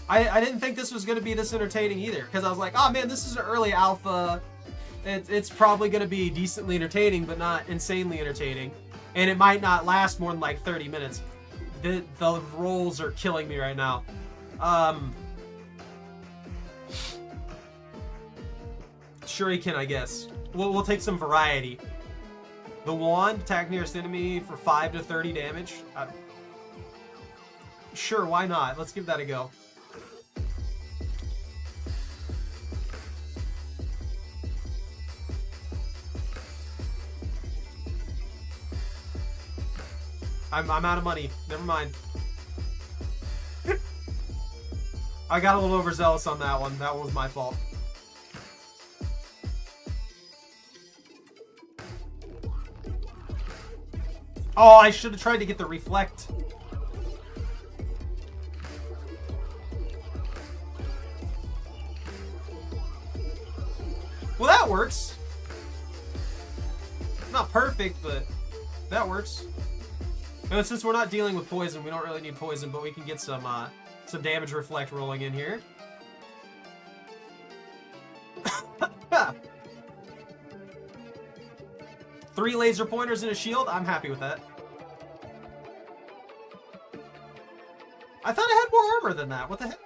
I didn't think this was going to be this entertaining either, because I was like, oh man, this is an early alpha. It's probably going to be decently entertaining, but not insanely entertaining. And it might not last more than like 30 minutes. The rolls are killing me right now. Shuriken, I guess. We'll take some variety. The wand, attack nearest enemy for 5 to 30 damage. Sure, why not? Let's give that a go. I'm out of money. Never mind. I got a little overzealous on that one. That one was my fault. Oh, I should have tried to get the reflect. Well, that works. Not perfect, but that works. And since we're not dealing with poison, we don't really need poison, but we can get some damage reflect rolling in here. 3 laser pointers and a shield. I'm happy with that. I thought I had more armor than that. What the heck?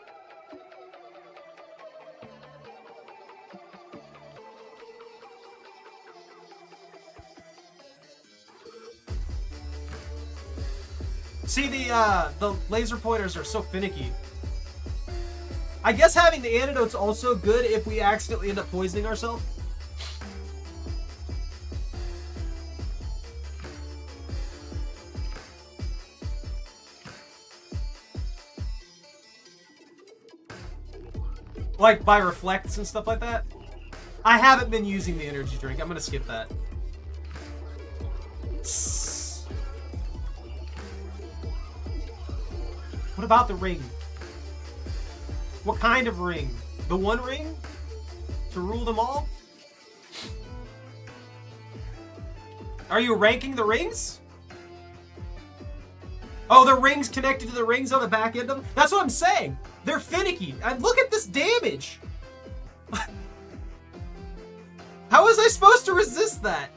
See, the laser pointers are so finicky. I guess having the antidote's also good if we accidentally end up poisoning ourselves. Like by reflects and stuff like that. I haven't been using the energy drink. I'm gonna skip that. What about the ring? What kind of ring? The one ring? To rule them all? Are you ranking the rings? Oh, the rings connected to the rings on the back end of them? That's what I'm saying! They're finicky! And look at this damage! How was I supposed to resist that?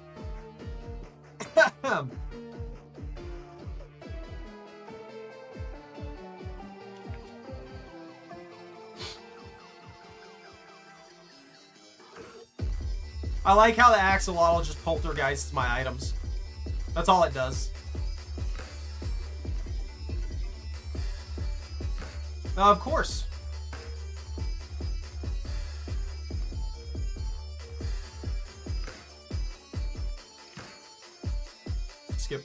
I like how the axolotl just poltergeists my items. That's all it does. Of course. Skip.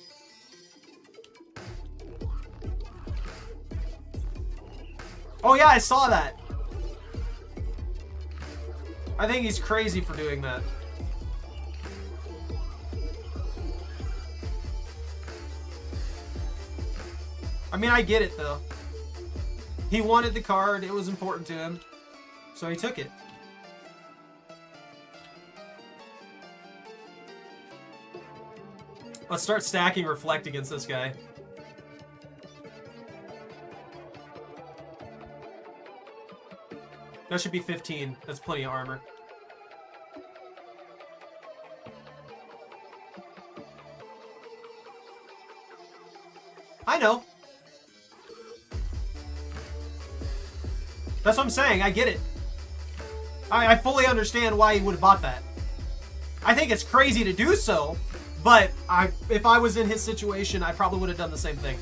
Oh yeah, I saw that. I think he's crazy for doing that. I mean, I get it though. He wanted the card, it was important to him, so he took it. Let's start stacking Reflect against this guy. That should be 15. That's plenty of armor. I know. That's what I'm saying. I get it. I fully understand why he would have bought that. I think it's crazy to do so, but if I was in his situation, I probably would have done the same thing.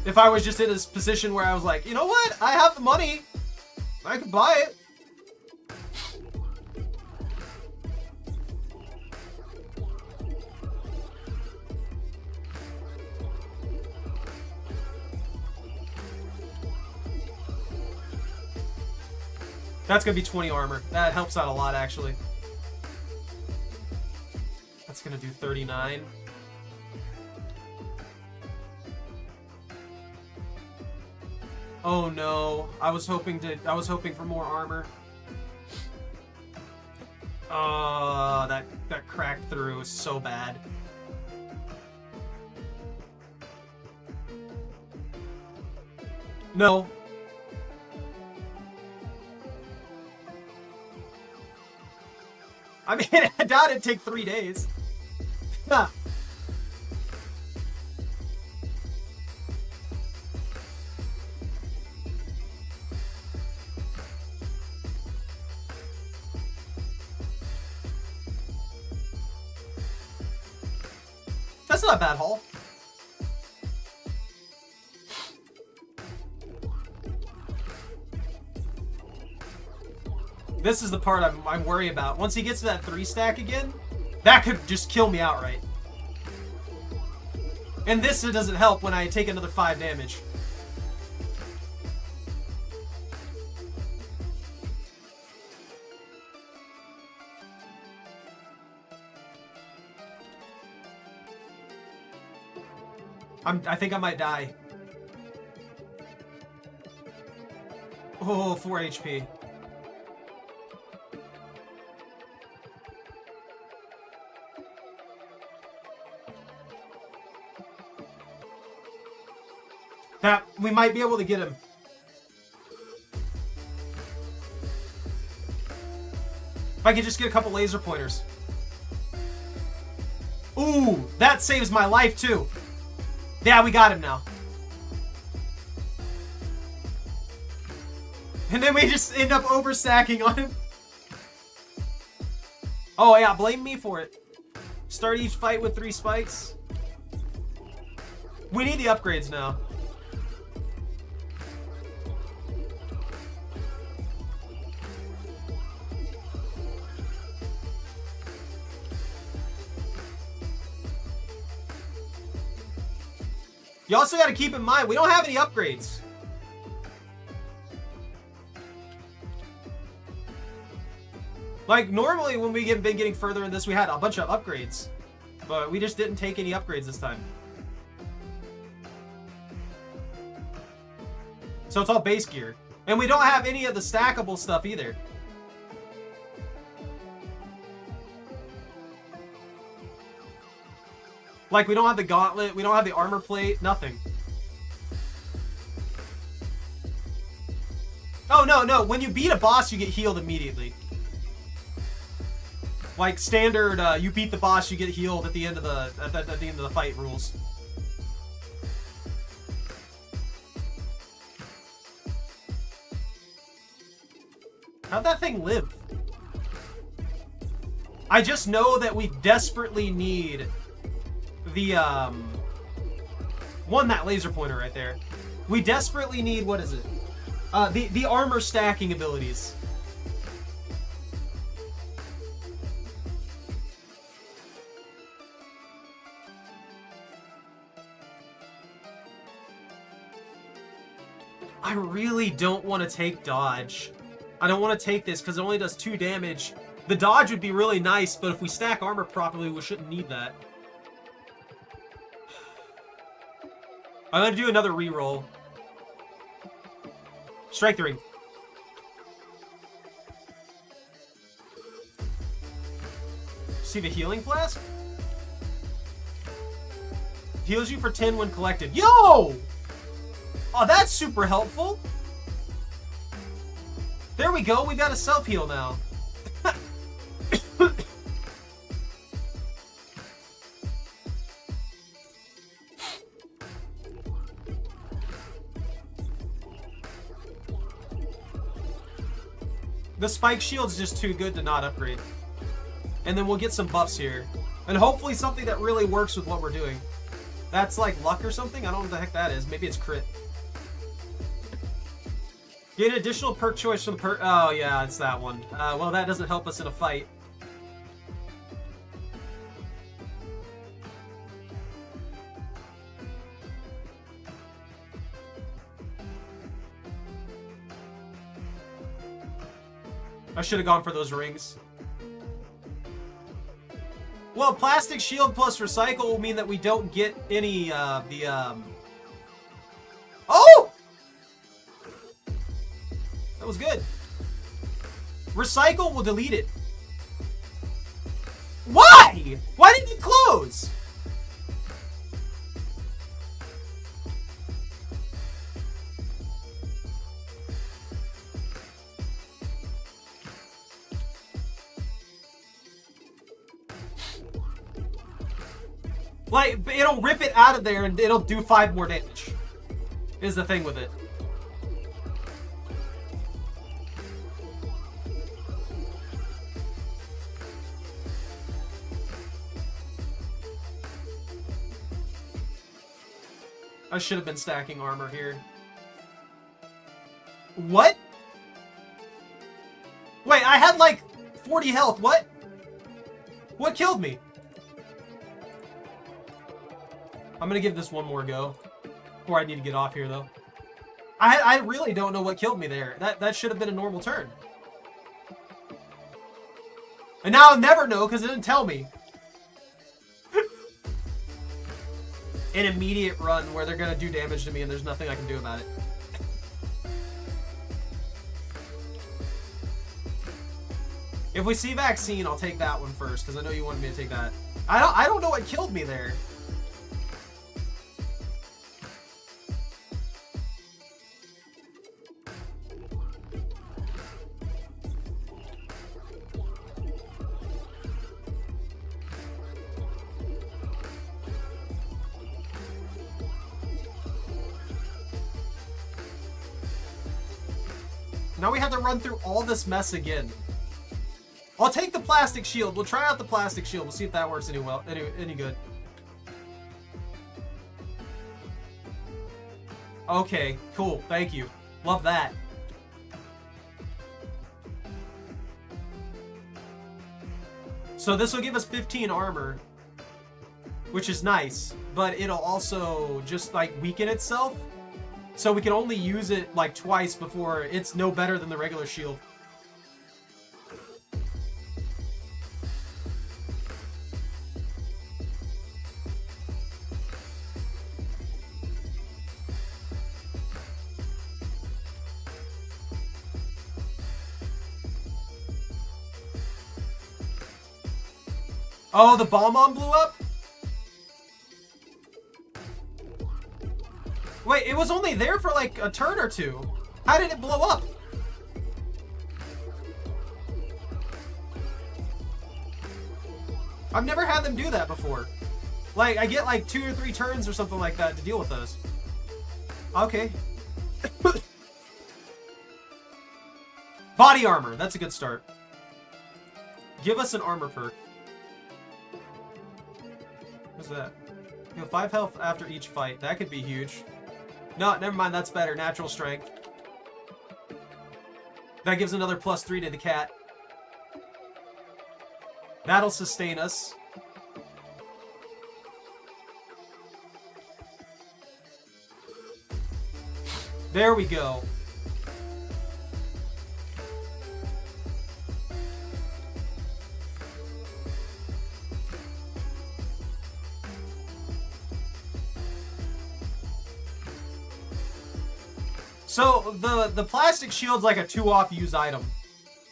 If I was just in this position where I was like, you know what? I have the money. I could buy it. That's gonna be 20 armor. That helps out a lot, actually. That's gonna do 39. Oh no. I was hoping for more armor. That cracked through is so bad. No. I mean, I doubt it'd take 3 days. Huh. That's not a bad haul. This is the part I'm worried about. Once he gets to that 3 stack again, that could just kill me outright. And this doesn't help when I take another 5 damage. I think I might die. Oh, 4 HP. That we might be able to get him. If I could just get a couple laser pointers. Ooh, that saves my life too. Yeah, we got him now. And then we just end up overstacking on him. Oh yeah, blame me for it. Start each fight with 3 spikes. We need the upgrades now. You also got to keep in mind, we don't have any upgrades. Like, normally when we been getting further in this, we had a bunch of upgrades. But we just didn't take any upgrades this time. So it's all base gear. And we don't have any of the stackable stuff either. Like, we don't have the gauntlet, we don't have the armor plate, nothing. Oh, no. When you beat a boss, you get healed immediately. Like, standard, you beat the boss, you get healed at the end of the fight rules. How'd that thing live? I just know that we desperately need the, that laser pointer right there. We desperately need, what is it? The armor stacking abilities. I really don't want to take dodge. I don't want to take this because it only does 2 damage. The dodge would be really nice, but if we stack armor properly, we shouldn't need that. I'm going to do another reroll. Strike 3. See the healing flask? Heals you for 10 when collected. Yo! Oh, that's super helpful. There we go. We got a self-heal now. The spike shield's just too good to not upgrade. And then we'll get some buffs here. And hopefully something that really works with what we're doing. That's like luck or something? I don't know what the heck that is. Maybe it's crit. Get an additional perk choice from perk. Oh, yeah, it's that one. Well, that doesn't help us in a fight. I should have gone for those rings. Well, plastic shield plus recycle will mean that we don't get any, Oh! That was good. Recycle will delete it. Why? Why didn't it close? Like, it'll rip it out of there and it'll do 5 more damage. Is the thing with it. I should have been stacking armor here. What? Wait, I had like 40 health. What? What killed me? I'm gonna give this one more go. Before I need to get off here, though. I really don't know what killed me there. That should have been a normal turn. And now I'll never know because it didn't tell me. An immediate run where they're gonna do damage to me and there's nothing I can do about it. If we see vaccine, I'll take that one first because I know you wanted me to take that. I don't know what killed me there. Now we have to run through all this mess again. I'll take the plastic shield. We'll try out the plastic shield. We'll see if that works any good. Okay, cool. Thank you. Love that. So this will give us 15 armor, which is nice, but it'll also just like weaken itself. So we can only use it like twice before it's no better than the regular shield. Oh, the bomb blew up? Wait, it was only there for like a turn or two. How did it blow up? I've never had them do that before. Like, I get like 2 or 3 turns or something like that to deal with those. Okay. Body armor. That's a good start. Give us an armor perk. What's that? You know, 5 health after each fight. That could be huge. No, never mind. That's better. Natural strength. That gives another +3 to the cat. That'll sustain us. There we go. So the plastic shield's like a 2-off use item,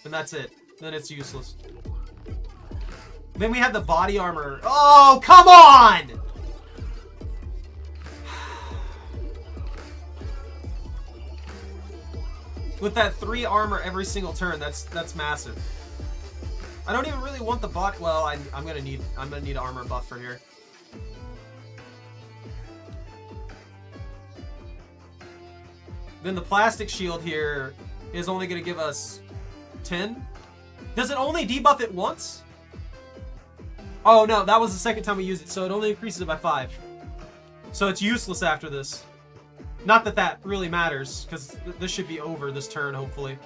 and that's it. Then it's useless. Then we have the body armor. Oh, come on! With that 3 armor every single turn, that's massive. I don't even really want the bot. Well, I'm gonna need armor buff for here. Then the plastic shield here is only going to give us 10. Does it only debuff it once? Oh no, that was the second time we used it, so it only increases it by 5. So it's useless after this. Not that that really matters, because this should be over this turn, hopefully.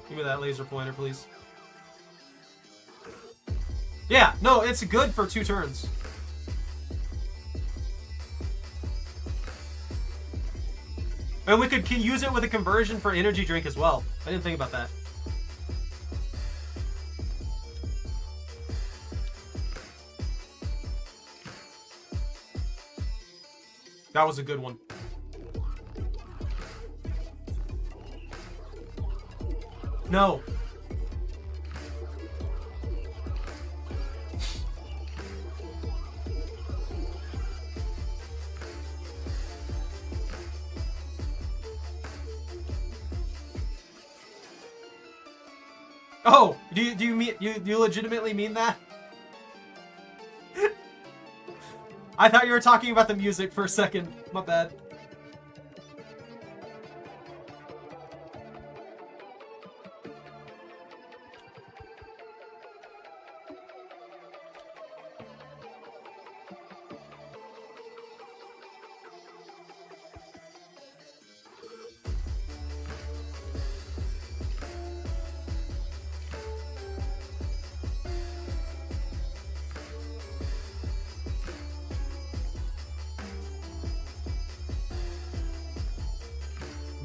Give me that laser pointer, please. Yeah, no, it's good for 2 turns. And we could use it with a conversion for energy drink as well. I didn't think about that. That was a good one. No. Oh, do you legitimately mean that? I thought you were talking about the music for a second. My bad.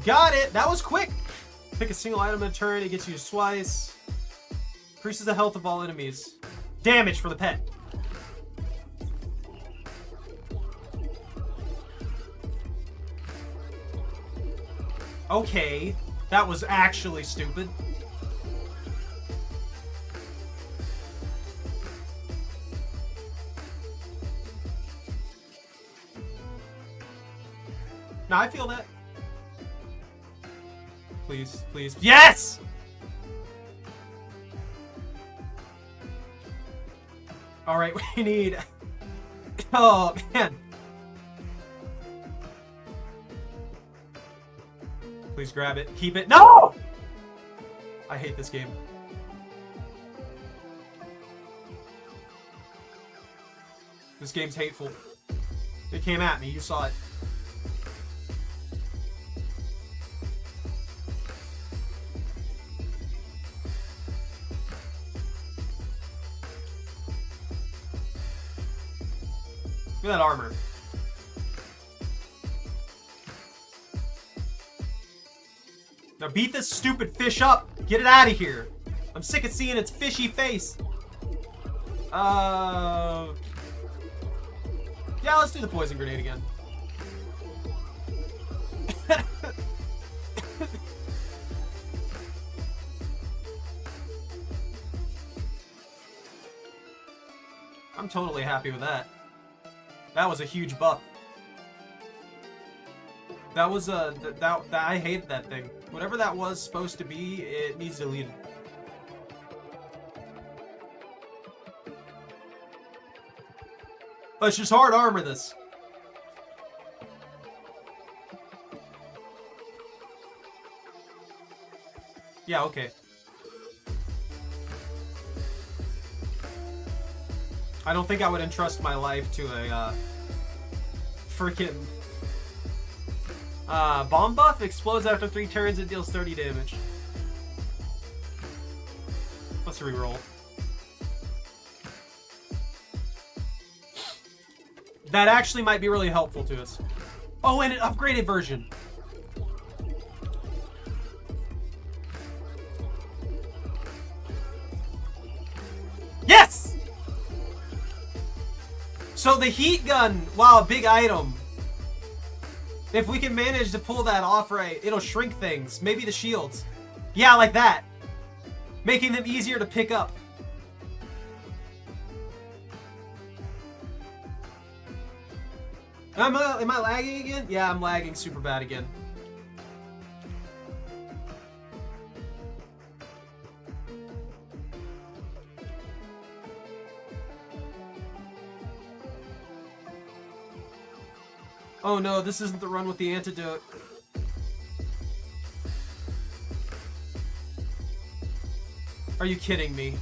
Got it! That was quick! Pick a single item in a turn, it gets used twice. Increases the health of all enemies. Damage for the pet. Okay, that was actually stupid. Now I feel that. Please, please. Yes! Alright, we need... Oh, man. Please grab it. Keep it. No! I hate this game. This game's hateful. It came at me. You saw it. Look at that armor. Now beat this stupid fish up. Get it out of here. I'm sick of seeing its fishy face. Yeah, let's do the poison grenade again. I'm totally happy with that. That was a huge buff. That was a... I hate that thing. Whatever that was supposed to be, it needs deleted. Let's just hard armor this. Yeah, okay. I don't think I would entrust my life to a, freaking... bomb buff explodes after 3 turns and deals 30 damage. Let's reroll. That actually might be really helpful to us. Oh, and an upgraded version. Yes! So the heat gun, wow, a big item. If we can manage to pull that off right, it'll shrink things. Maybe the shields. Yeah, like that. Making them easier to pick up. Am I lagging again? Yeah, I'm lagging super bad again. Oh no, this isn't the run with the antidote. Are you kidding me?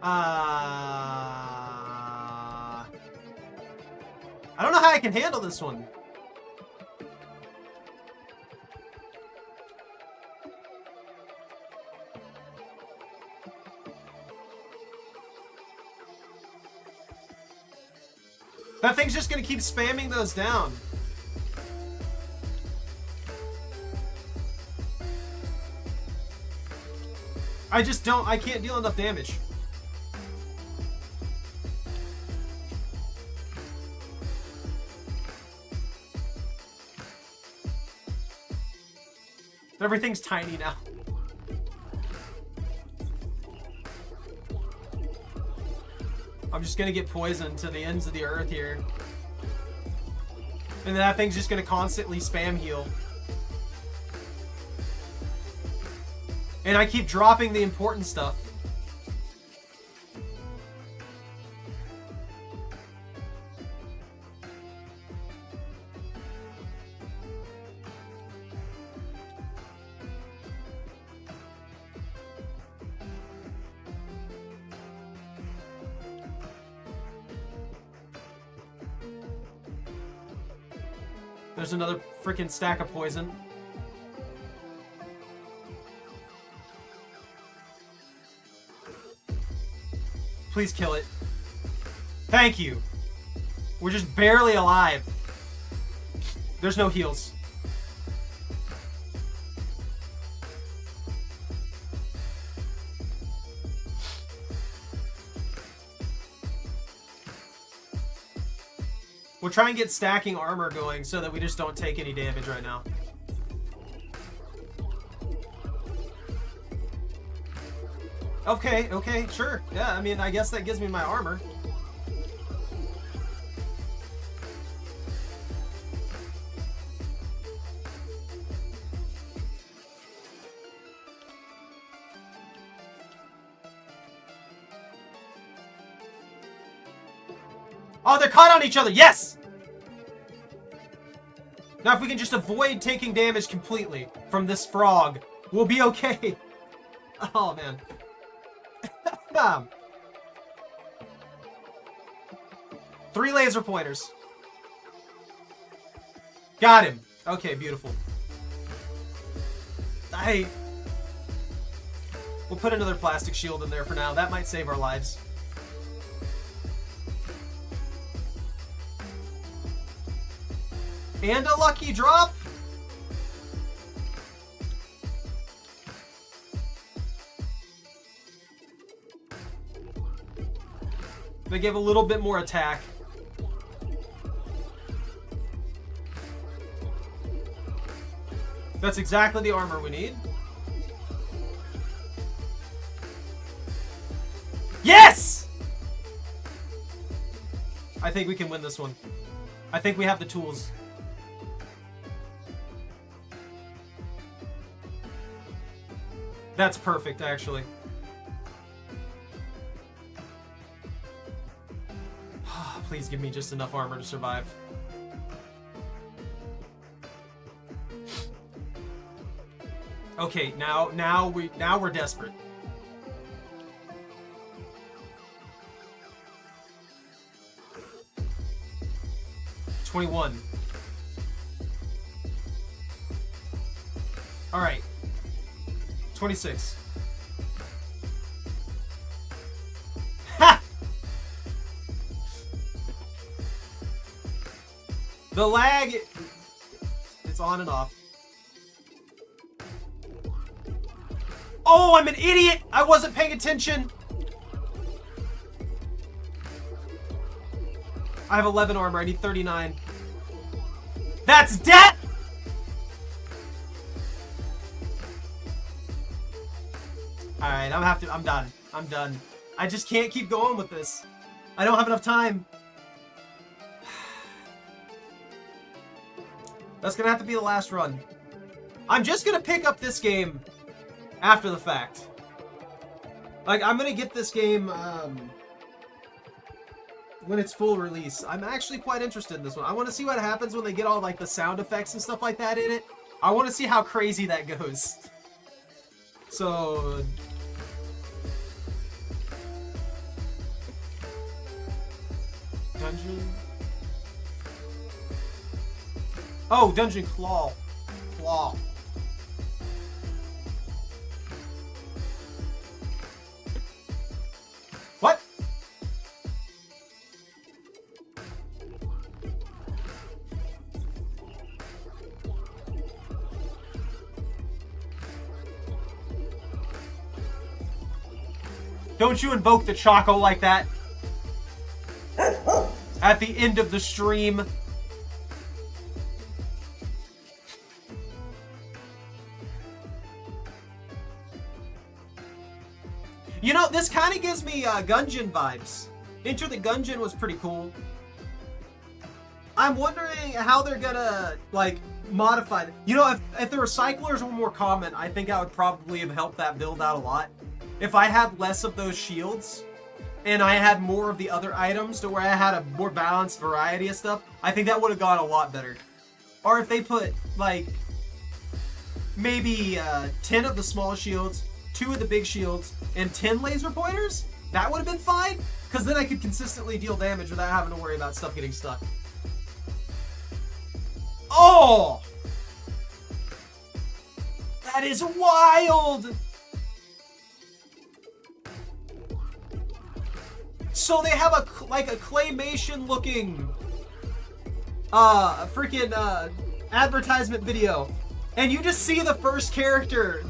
I don't know how I can handle this one. That thing's just gonna keep spamming those down. I can't deal enough damage. Everything's tiny now. I'm just gonna get poisoned to the ends of the earth here. And that thing's just gonna constantly spam heal. And I keep dropping the important stuff. There's another freaking stack of poison. Please kill it. Thank you. We're just barely alive. There's no heals. We'll try and get stacking armor going so that we just don't take any damage right now. Okay, okay, sure. Yeah, I mean, I guess that gives me my armor. Oh, they're caught on each other. Yes! Now, if we can just avoid taking damage completely from this frog, we'll be okay. Oh, man. Three laser pointers. Got him. Okay, beautiful. We'll put another plastic shield in there for now. That might save our lives. And a lucky drop? They give a little bit more attack. That's exactly the armor we need. Yes! I think we can win this one. I think we have the tools. That's perfect, actually. Please give me just enough armor to survive. Okay, now we're desperate. $21. All right. 26. Ha! The lag, it's on and off. Oh, I'm an idiot! I wasn't paying attention! I have 11 armor, I need 39. That's death! Alright, I'm done. I'm done. I just can't keep going with this. I don't have enough time. That's gonna have to be the last run. I'm just gonna pick up this game after the fact. Like, I'm gonna get this game, when it's full release. I'm actually quite interested in this one. I want to see what happens when they get all, like, the sound effects and stuff like that in it. I want to see how crazy that goes. So... Dungeon. Oh, Dungeon Claw. Claw. What? Don't you invoke the Choco like that? At the end of the stream. You know, this kind of gives me Gungeon vibes. Enter the Gungeon was pretty cool. I'm wondering how they're gonna, like, modify it. You know, if the recyclers were more common, I think I would probably have helped that build out a lot. If I had less of those shields, and I had more of the other items to where I had a more balanced variety of stuff, I think that would have gone a lot better. Or if they put, like, maybe 10 of the small shields, 2 of the big shields, and 10 laser pointers, that would have been fine, because then I could consistently deal damage without having to worry about stuff getting stuck. Oh! That is wild! So they have a claymation looking freaking advertisement video, and you just see the first character,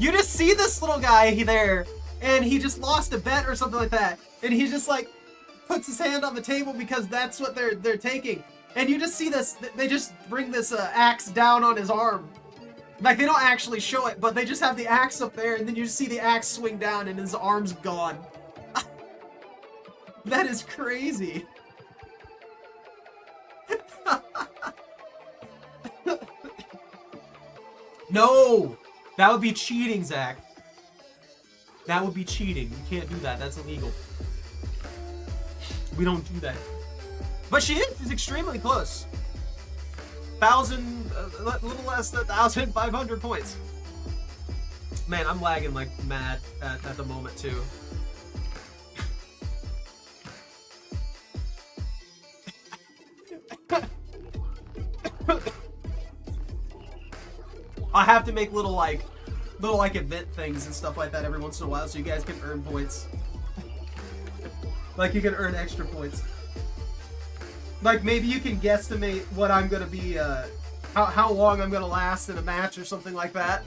you just see this little guy there, and he just lost a bet or something like that, and he just like puts his hand on the table because that's what they're taking, and you just see this, they just bring this axe down on his arm. Like, they don't actually show it, but they just have the axe up there, and then you just see the axe swing down, and his arm's gone. That is crazy. No! That would be cheating, Zach. That would be cheating. You can't do that. That's illegal. We don't do that. But she hit. She's extremely close. A little less than 1,500 points. Man, I'm lagging like mad at the moment too. I have to make little event things and stuff like that every once in a while so you guys can earn points. Like, you can earn extra points. Like, maybe you can guesstimate what I'm gonna be, how long I'm gonna last in a match or something like that.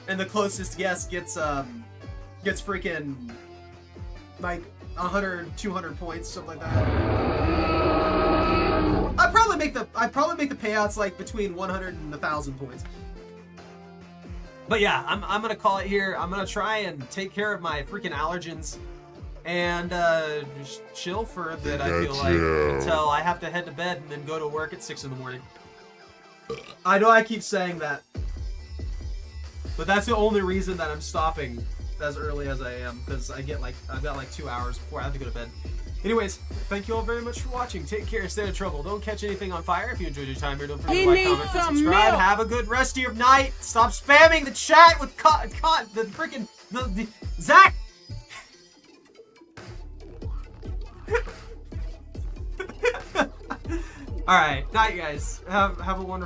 And the closest guess gets freaking, like, 100, 200 points, something like that. I'd probably make the payouts, like, between 100 and 1,000 points. But yeah, I'm gonna call it here. I'm gonna try and take care of my freaking allergens. And just chill for a bit, I feel like, until I have to head to bed and then go to work at 6 in the morning. I know I keep saying that, but that's the only reason that I'm stopping as early as I am, because I've got like 2 hours before I have to go to bed. Anyways, thank you all very much for watching. Take care, stay out of trouble, don't catch anything on fire. If you enjoyed your time here, don't forget to like, comment, and subscribe. Milk. Have a good rest of your night. Stop spamming the chat with the freaking Zach. Alright, night guys. Have a wonderful